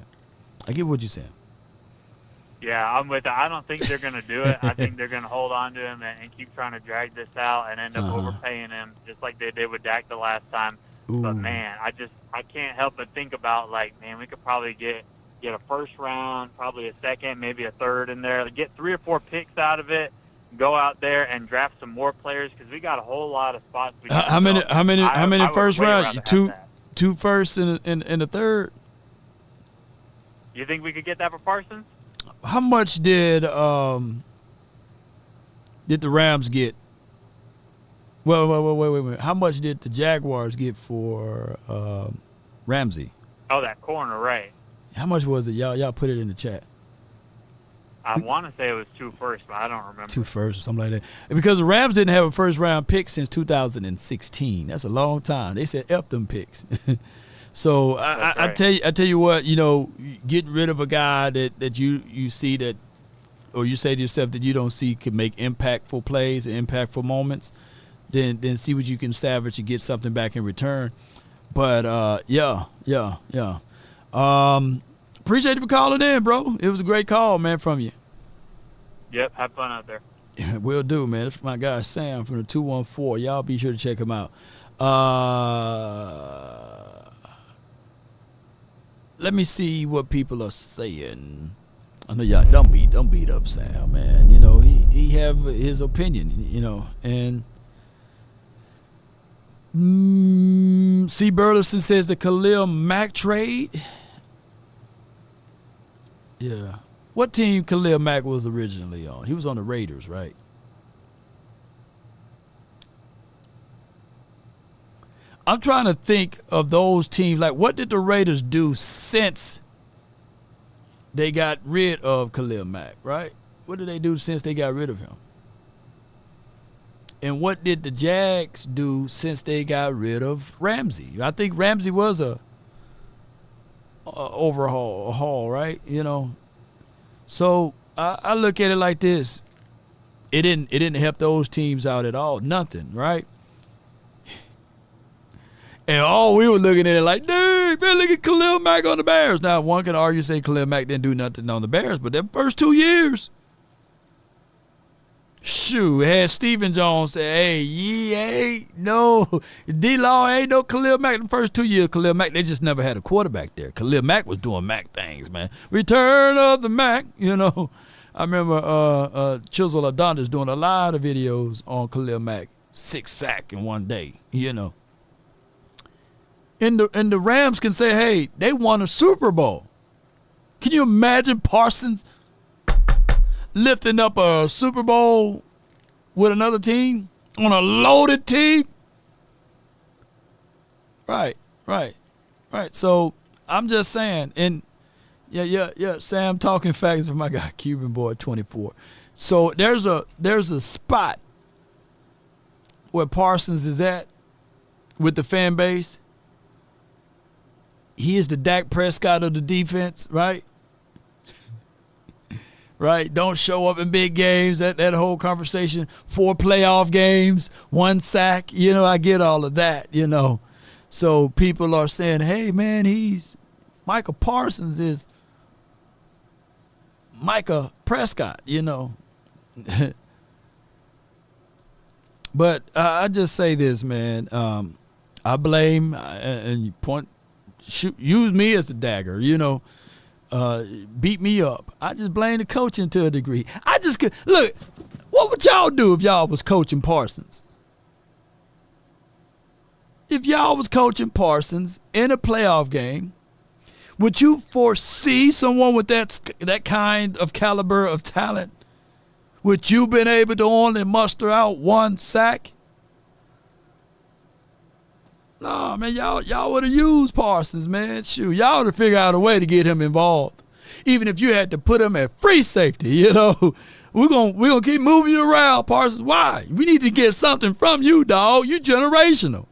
Yeah, I'm with it. I don't think they're going to do it. I think they're going to hold on to him and keep trying to drag this out and end up overpaying him just like they did with Dak the last time. Ooh. But, man, I can't help but think about, like, man, we could probably get a first round, probably a second, maybe a third in there, get 3 or 4 picks out of it, go out there and draft some more players because we got a whole lot of spots. How many first round? Two first and a third. You think we could get that for Parsons? How much did the Rams get? Well, wait. How much did the Jaguars get for Ramsey? Oh, that corner, right. How much was it? Y'all put it in the chat. I want to say it was 2 firsts, but I don't remember. 2 firsts or something like that. Because the Rams didn't have a first round pick since 2016. That's a long time. They said F them picks. So I tell you what, getting rid of a guy that you see that, or you say to yourself that you don't see can make impactful plays and impactful moments, then see what you can salvage and get something back in return. But yeah. Appreciate you for calling in, bro. It was a great call, man, from you. Yep, have fun out there. Yeah, will do, man. That's my guy Sam from the 214. Y'all be sure to check him out. Let me see what people are saying. I know y'all don't beat up Sam, man. He have his opinion, and C. Burleson says the Khalil Mack trade. Yeah. What team Khalil Mack was originally on? He was on the Raiders, right? I'm trying to think of those teams. Like, what did the Raiders do since they got rid of Khalil Mack, right? What did they do since they got rid of him? And what did the Jags do since they got rid of Ramsey? I think Ramsey was a haul, right? So I look at it like this: it didn't help those teams out at all, nothing, right? And we were looking at it like, dude, man, look at Khalil Mack on the Bears. Now, one can argue say Khalil Mack didn't do nothing on the Bears, but their first 2 years, shoot, had Stephen Jones say, hey, no, D-Law ain't no Khalil Mack the first 2 years. Khalil Mack, they just never had a quarterback there. Khalil Mack was doing Mack things, man. Return of the Mack, I remember Chisel Adonis doing a lot of videos on Khalil Mack, 6 sacks in one day, And the Rams can say, hey, they won a Super Bowl. Can you imagine Parsons lifting up a Super Bowl with another team on a loaded team? Right. So I'm just saying, and yeah, Sam talking facts for my guy Cuban Boy 24. So there's a spot where Parsons is at with the fan base. He is the Dak Prescott of the defense, right? Right? Don't show up in big games. That whole conversation. 4 playoff games, 1 sack. I get all of that, So people are saying, hey, man, Micah Parsons is Micah Prescott, But I just say this, man. I blame, and you use me as the dagger, beat me up. I just blame the coaching to a degree. Look, what would y'all do if y'all was coaching Parsons? If y'all was coaching Parsons in a playoff game, would you foresee someone with that kind of caliber of talent? Would you been able to only muster out 1 sack? No, man, y'all would have used Parsons, man. Shoot, y'all would have figured out a way to get him involved. Even if you had to put him at free safety, We're gonna keep moving you around, Parsons. Why? We need to get something from you, dog. You generational.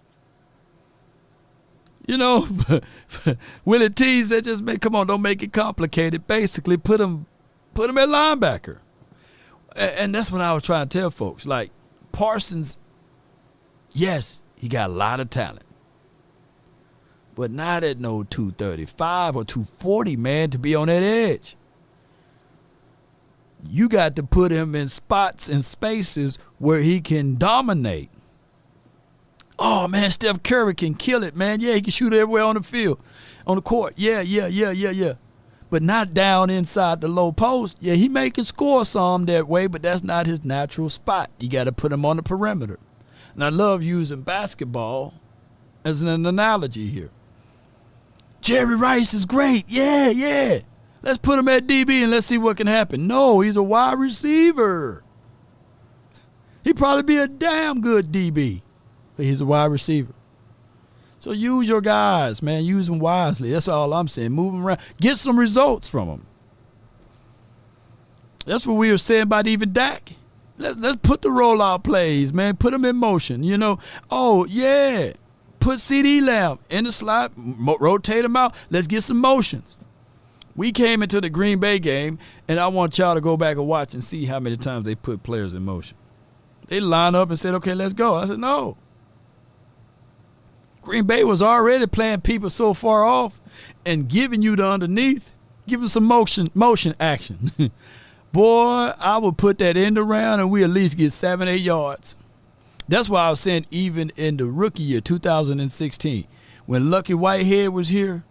Willie T said, come on, don't make it complicated. Basically, put him at linebacker. And that's what I was trying to tell folks. Like, Parsons, yes, he got a lot of talent. But not at no 235 or 240, man, to be on that edge. You got to put him in spots and spaces where he can dominate. Oh, man, Steph Curry can kill it, man. Yeah, he can shoot everywhere on the field, on the court. Yeah. But not down inside the low post. Yeah, he may can score some that way, but that's not his natural spot. You got to put him on the perimeter. And I love using basketball as an analogy here. Jerry Rice is great. Yeah. Let's put him at DB and let's see what can happen. No, he's a wide receiver. He'd probably be a damn good DB, but he's a wide receiver. So use your guys, man. Use them wisely. That's all I'm saying. Move them around. Get some results from them. That's what we were saying about even Dak. Let's put the rollout plays, man. Put them in motion, you know. Oh, yeah. Put CD Lamb in the slot. Rotate him out. Let's get some motions. We came into the Green Bay game, and I want y'all to go back and watch and see how many times they put players in motion. They line up and said, okay, let's go. I said, no. Green Bay was already playing people so far off and giving you the underneath, giving some motion action. Boy, I would put that end around and we at least get 7-8 yards. That's why I was saying even in the rookie year, 2016, when Lucky Whitehead was here,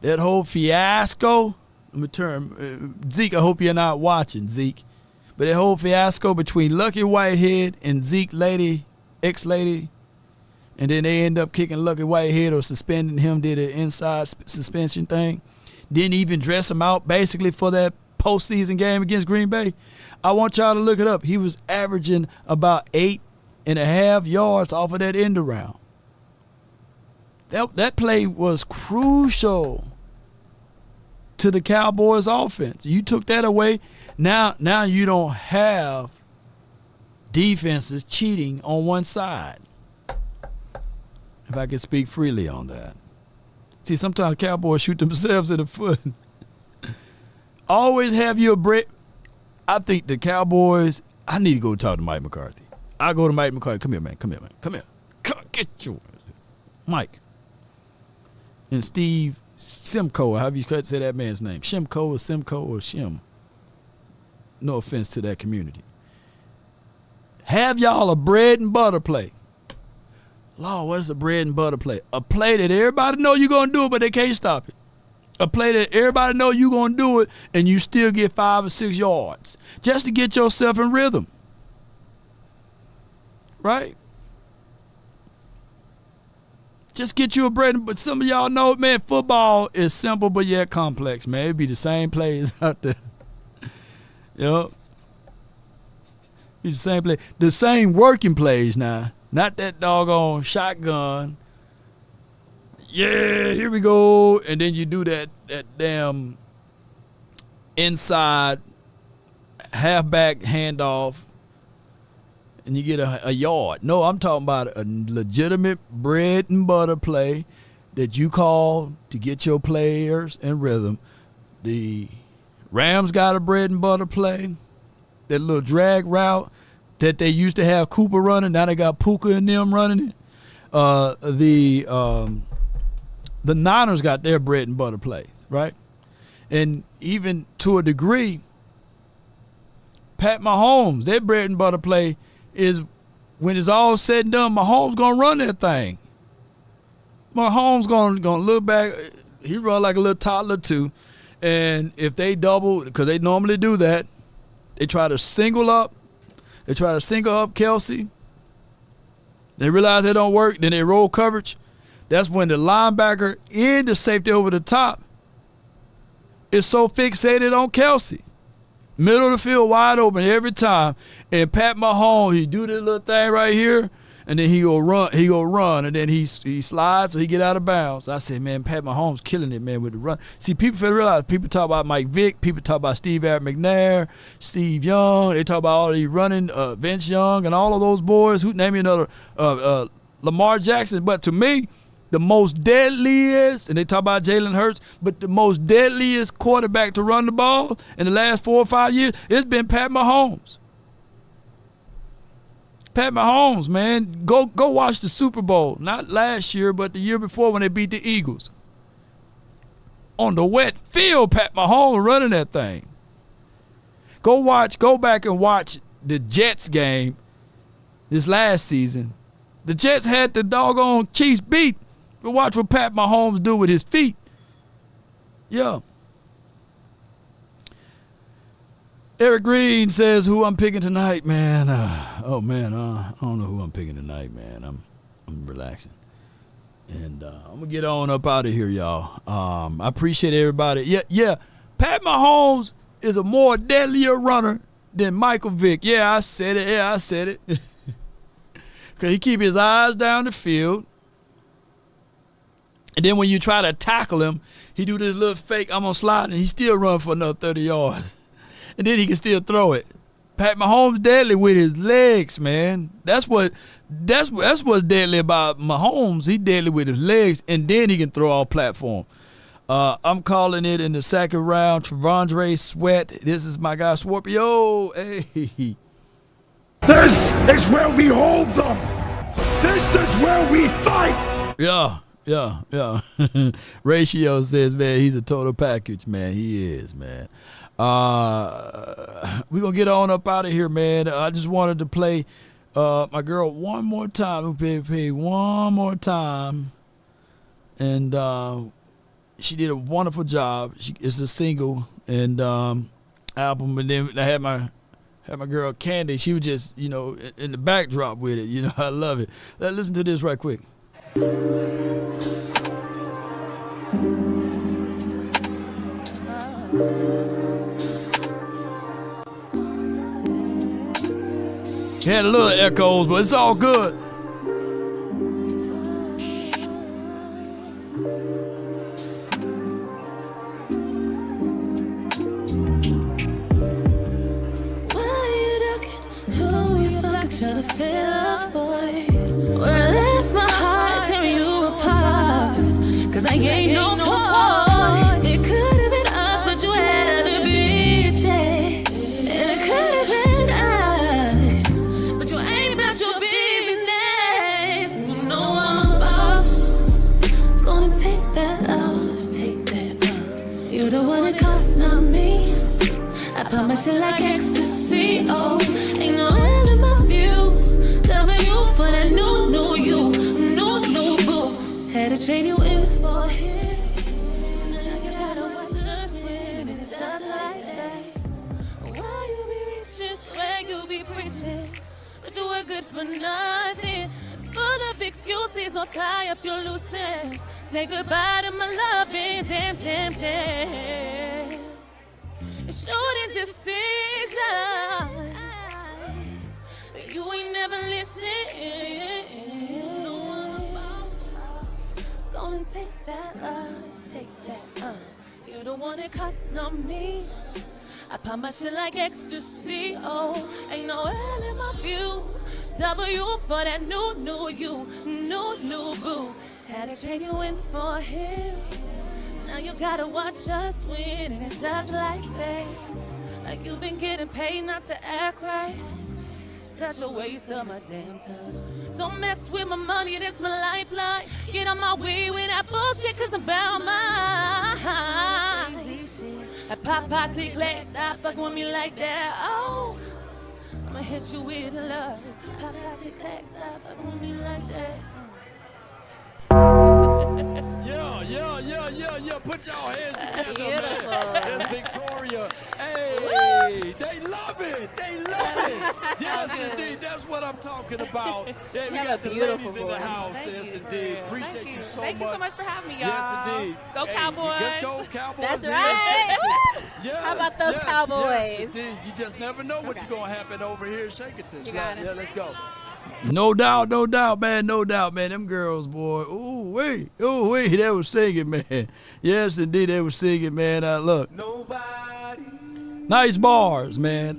that whole fiasco, let me turn, Zeke, I hope you're not watching, Zeke, but that whole fiasco between Lucky Whitehead and Zeke ex-lady, and then they end up kicking Lucky Whitehead or suspending him, did an inside suspension thing, didn't even dress him out basically for that postseason game against Green Bay. I want y'all to look it up. He was averaging about 8.5 yards off of that end around. That play was crucial to the Cowboys offense. You took that away. Now you don't have defenses cheating on one side. If I could speak freely on that. See, sometimes Cowboys shoot themselves in the foot. Always have you a break. I think the Cowboys, I need to go talk to Mike McCarthy. I go to Mike McCarthy. Come here, man. Come here. Get yours. Mike. And Steve Simcoe, however you say that man's name. Shimco or Simcoe or Shim. No offense to that community. Have y'all a bread and butter play. Lord, what is a bread and butter play? A play that everybody know you're going to do it, but they can't stop it. A play that everybody know you're going to do it, and you still get 5 or 6 yards. Just to get yourself in rhythm. Right? Just get you a bread and butter. Some of y'all know, man, football is simple, but yet complex, man. It be the same plays out there. Yep. Be the same play. The same working plays now. Not that doggone shotgun. Yeah, here we go. And then you do that damn inside halfback handoff and you get a yard. No, I'm talking about a legitimate bread and butter play that you call to get your players in rhythm. The Rams got a bread and butter play. That little drag route that they used to have Cooper running. Now they got Puka and them running it. The Niners got their bread and butter plays, right? And even to a degree, Pat Mahomes, their bread and butter play is when it's all said and done, Mahomes going to run that thing. Mahomes going to look back. He run like a little toddler too. And if they double, because they normally do that, they try to single up. They try to single up Kelsey. They realize they don't work. Then they roll coverage. That's when the linebacker and the safety over the top is so fixated on Kelsey. Middle of the field wide open every time. And Pat Mahomes, he do this little thing right here, and then he go run, and then he slides or he get out of bounds. I said, man, Pat Mahomes killing it, man, with the run. See, people fail to realize, people talk about Mike Vick, people talk about Steve McNair, Steve Young, they talk about all these running, Vince Young, and all of those boys. Who name me another, Lamar Jackson. But to me, the most deadliest, and they talk about Jalen Hurts, but the most deadliest quarterback to run the ball in the last 4 or 5 years, it's been Pat Mahomes. Pat Mahomes, man, go watch the Super Bowl. Not last year, but the year before when they beat the Eagles. On the wet field, Pat Mahomes running that thing. Go back and watch the Jets game this last season. The Jets had the doggone Chiefs beat. But watch what Pat Mahomes do with his feet. Yeah. Eric Green says who I'm picking tonight, man. I don't know who I'm picking tonight, man. I'm relaxing. And I'm gonna get on up out of here, y'all. I appreciate everybody. Yeah. Pat Mahomes is a more deadlier runner than Michael Vick. Yeah, I said it. Cause he keep his eyes down the field. And then when you try to tackle him, he do this little fake, I'm gonna slide, and he still run for another 30 yards. And then he can still throw it. Pat Mahomes deadly with his legs, man. That's what's deadly about Mahomes. He deadly with his legs, and then he can throw off platform. I'm calling it in the second round. Trevondre Sweat. This is my guy Scorpio. Hey. This is where we hold them. This is where we fight. Yeah. Ratio says, man, he's a total package, man. He is, man. We're going to get on up out of here, man. I just wanted to play my girl one more time. Pay one more time. And she did a wonderful job. It's a single and album. And then I had my girl Candy. She was just, in the backdrop with it. I love it. Let's listen to this right quick. Had a little echoes, but it's all good. Trying to fill up, boy. When I left my heart, tearing you apart. Cause I ain't no toy. It could have been us, but you had other bitches. And it could have been us, but you ain't about your business. You know I'm a boss. Gonna take that loss, take that. You the one that costs, not me. I put my shit like ecstasy, oh. Ain't no end in my view. W for that new you, new boo. Had to train you in for him. Now you gotta watch us win, it's just like that. Why you be reaching, swear you be preaching, but you were good for nothing. It's full of excuses, don't tie up your loose ends. Say goodbye to my loving, damn. It's short decision. You ain't never listen. Gonna take that loss, take that. You the one that costs on me. I pop my shit like ecstasy. Oh, ain't no L in my view. W for that new you, new boo. Had to train you in for him. Now you gotta watch us win, and it's just like that. Like you've been getting paid not to act right. Such a waste of my damn time. Don't mess with my money, that's my lifeline. Get on my way with that bullshit, cause I'm bound mine. Easy shit. I pop, click, clack, stop fucking with me like that. Oh, I'ma hit you with the love. Pop, click, clack, stop fucking with me like that. Yeah. Put y'all hands together, man. That's Victoria. Hey, they love it. Yes, indeed. That's what I'm talking about. Yeah, we got the ladies in the house. Yes, indeed. Appreciate you so much. Thank you so much for having me, y'all. Yes, indeed. Go Cowboys. Let's go Cowboys. That's right. Yes, how about those Cowboys? Yes, indeed. You just never know what's going to happen over here in Shakerton. You got it. Yeah, let's go. No doubt, man. Them girls, boy. Ooh, wait, they were singing, man. Yes, indeed, they were singing, man. Look. Nobody. Nice bars, man.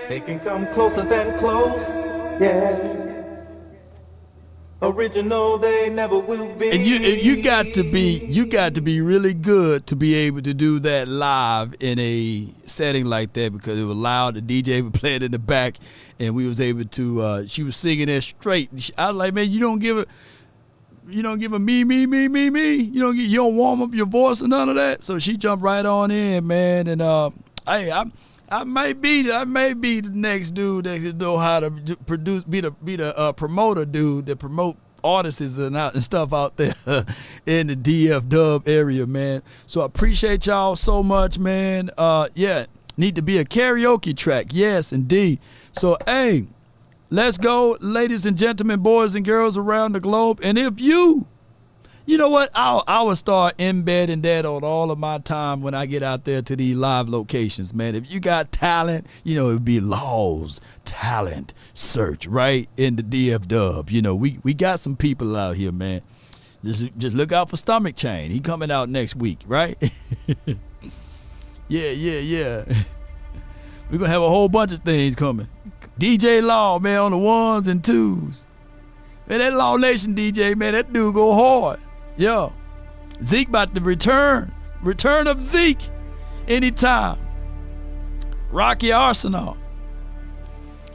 They can come closer than close, yeah. Original, they never will be. And you got to be really good to be able to do that live in a setting like that, because it was loud. The DJ was playing in the back, and we was able to. She was singing it straight. I was like, man, you don't give it. give a me. You don't warm up your voice or none of that. So she jumped right on in, man. And I may be the next dude that could know how to produce, be the promoter dude that promote artists and stuff out there in the DF Dub area, man. So I appreciate y'all so much, man. Need to be a karaoke track. Yes, indeed. So, hey, let's go, ladies and gentlemen, boys and girls around the globe. And if you know what, I will start embedding that on all of my time when I get out there to these live locations, man. If you got talent, it would be Law's Talent Search right in the DF Dub. We got some people out here, man. Just look out for Stomach Chain. He coming out next week, right? Yeah. We're going to have a whole bunch of things coming. DJ Law, man, on the 1s and 2s. Man, that Law Nation DJ, man, that dude go hard. Yeah. Zeke about to return. Return of Zeke anytime. Rocky Arsenal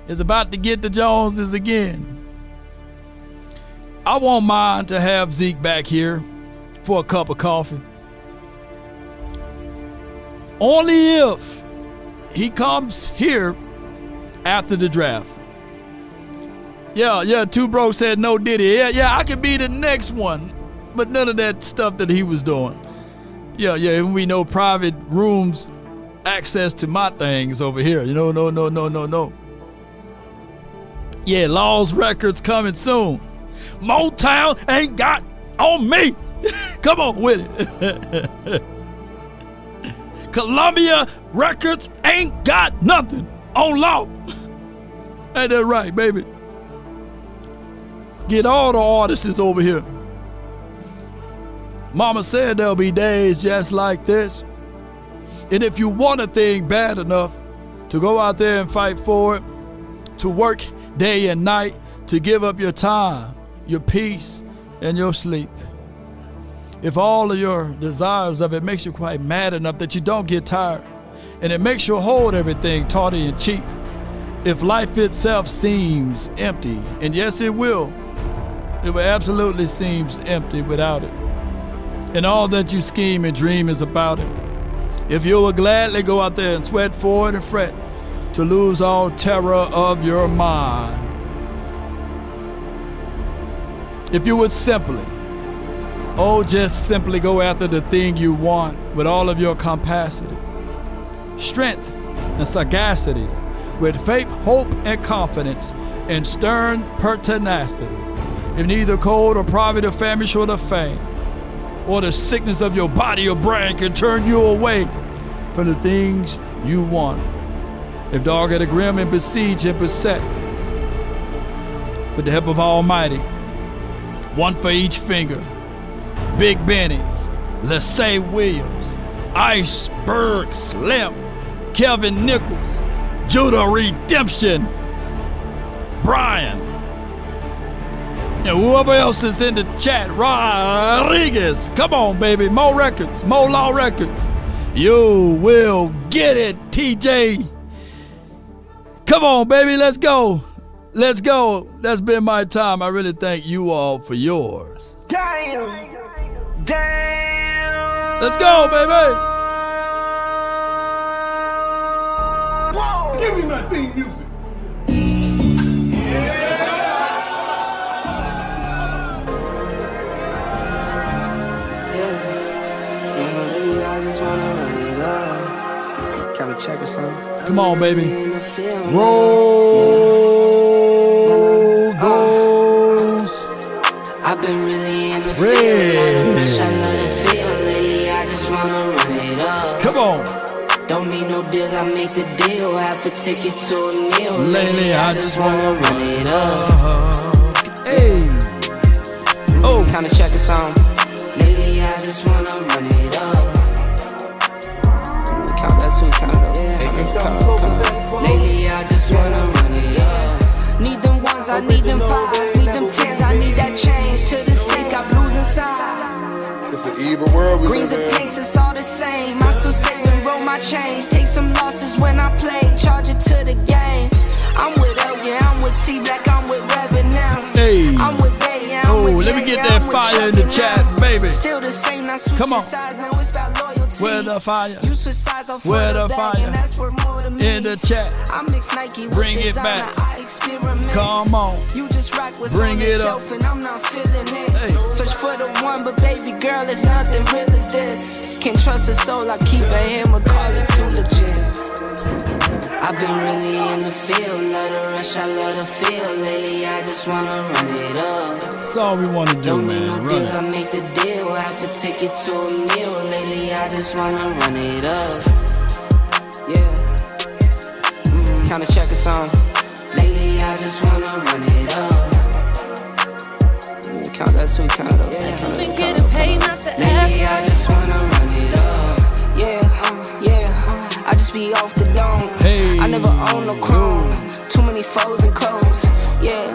is about to get the Joneses again. I won't mind to have Zeke back here for a cup of coffee. Only if he comes here after the draft. Yeah, Two Broke said no Diddy. Yeah, I could be the next one. But none of that stuff that he was doing. Yeah, we know private rooms, access to my things over here. No. Yeah, Law's Records coming soon. Motown ain't got on me. Come on with it. Columbia Records ain't got nothing on Law. Ain't that right, baby? Get all the artists over here. Mama said there'll be days just like this. And if you want a thing bad enough to go out there and fight for it, to work day and night, to give up your time, your peace, and your sleep. If all of your desires of it makes you quite mad enough that you don't get tired, and it makes you hold everything tawdry and cheap, if life itself seems empty, and yes it will absolutely seems empty without it, and all that you scheme and dream is about it, if you will gladly go out there and sweat for it and fret to lose all terror of your mind, if you would just simply go after the thing you want with all of your capacity, strength and sagacity, with faith, hope, and confidence, and stern pertinacity. If neither cold or poverty or famine short of fame, or the sickness of your body or brain can turn you away from the things you want. If dog at a grim and besiege and beset, with the help of Almighty, one for each finger, Big Benny, Lacey Williams, Iceberg Slim, Kelvin Nichols, Judah Redemption, Brian, and whoever else is in the chat, Rodriguez. Come on, baby. More records, more Law Records. You will get it, TJ. Come on, baby. Let's go. Let's go. That's been my time. I really thank you all for yours. Damn. Let's go, baby. Whoa. Give me my theme music. I just wanna run it up. Can we check or something? Come on, baby. Roll those. I've been really in the field. I love the feel lately. I just wanna run it up. Come on. Don't need no deals. I make the deal. Have to take it to a meal. Lately, I just wanna run it up. Hey. Oh. Kinda check or something. Lately, I just wanna run it up. Count that too, count it up. Lately, I just wanna run it up. Need them ones, I need them fives, need them tens, I need that change to the safe. Got blues inside. It's an evil world. Greens and pinks, it's all the same. I still save and roll my change. Take some losses when I play, charge it to the game. I'm with L, yeah, I'm with T Black, I'm with Reverend now. Hey. I'm with Bay, yeah, I'm with let me J, get yeah, that I'm with fire fire in the chat, baby. Still the same, not switching Come on. sides, now it's about loyalty. Where the fire? You switch sides off Where for the bag, fire? and that's worth more to me. In the chat. I mix Nike with Bring it designer, back. I experiment. Come on. You just rock what's Bring on the it up. shelf, and I'm not feeling it. Search for the one, but baby girl, it's nothing real as this. Can't trust a soul, I keep a hammer, call it too legit. I've been really in the field, love the rush, I love the feel. Lately, I just wanna run it up. That's all we want to do, Don't need man. no Run deals, I it. make the deal. I have to take it to a meal. Lately, I just wanna run it up. Yeah. Kinda check a song. Lately, I just wanna run it up. Count that too, count it up. Lately, I just wanna run it up. Yeah. I just be off the dome. Hey. I never own no chrome. Too many foes and clothes. Yeah.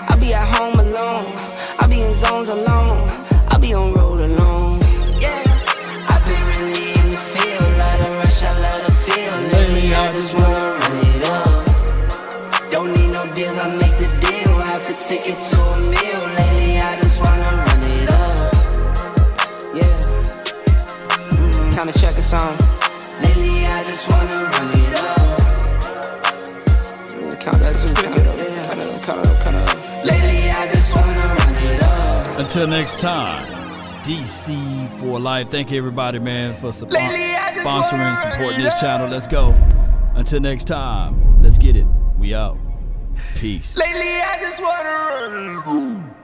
I be at home alone. I be in zones alone. I be on road alone. Yeah. I've been really in the field. Love the rush, I love the feel. Lately, I just wanna run it up. Don't need no deals, I make the deal. I have to take it to a meal. Lately, I just wanna run it up. Yeah. Kinda check a song. Lately, I just wanna run it up. Count that too, count it up. Lately, I just wanna run it up. Until next time, DC for life. Thank you, everybody, man, for sponsoring, supporting this channel. Let's go. Until next time, let's get it. We out. Peace. Lately, I just wanna run it up.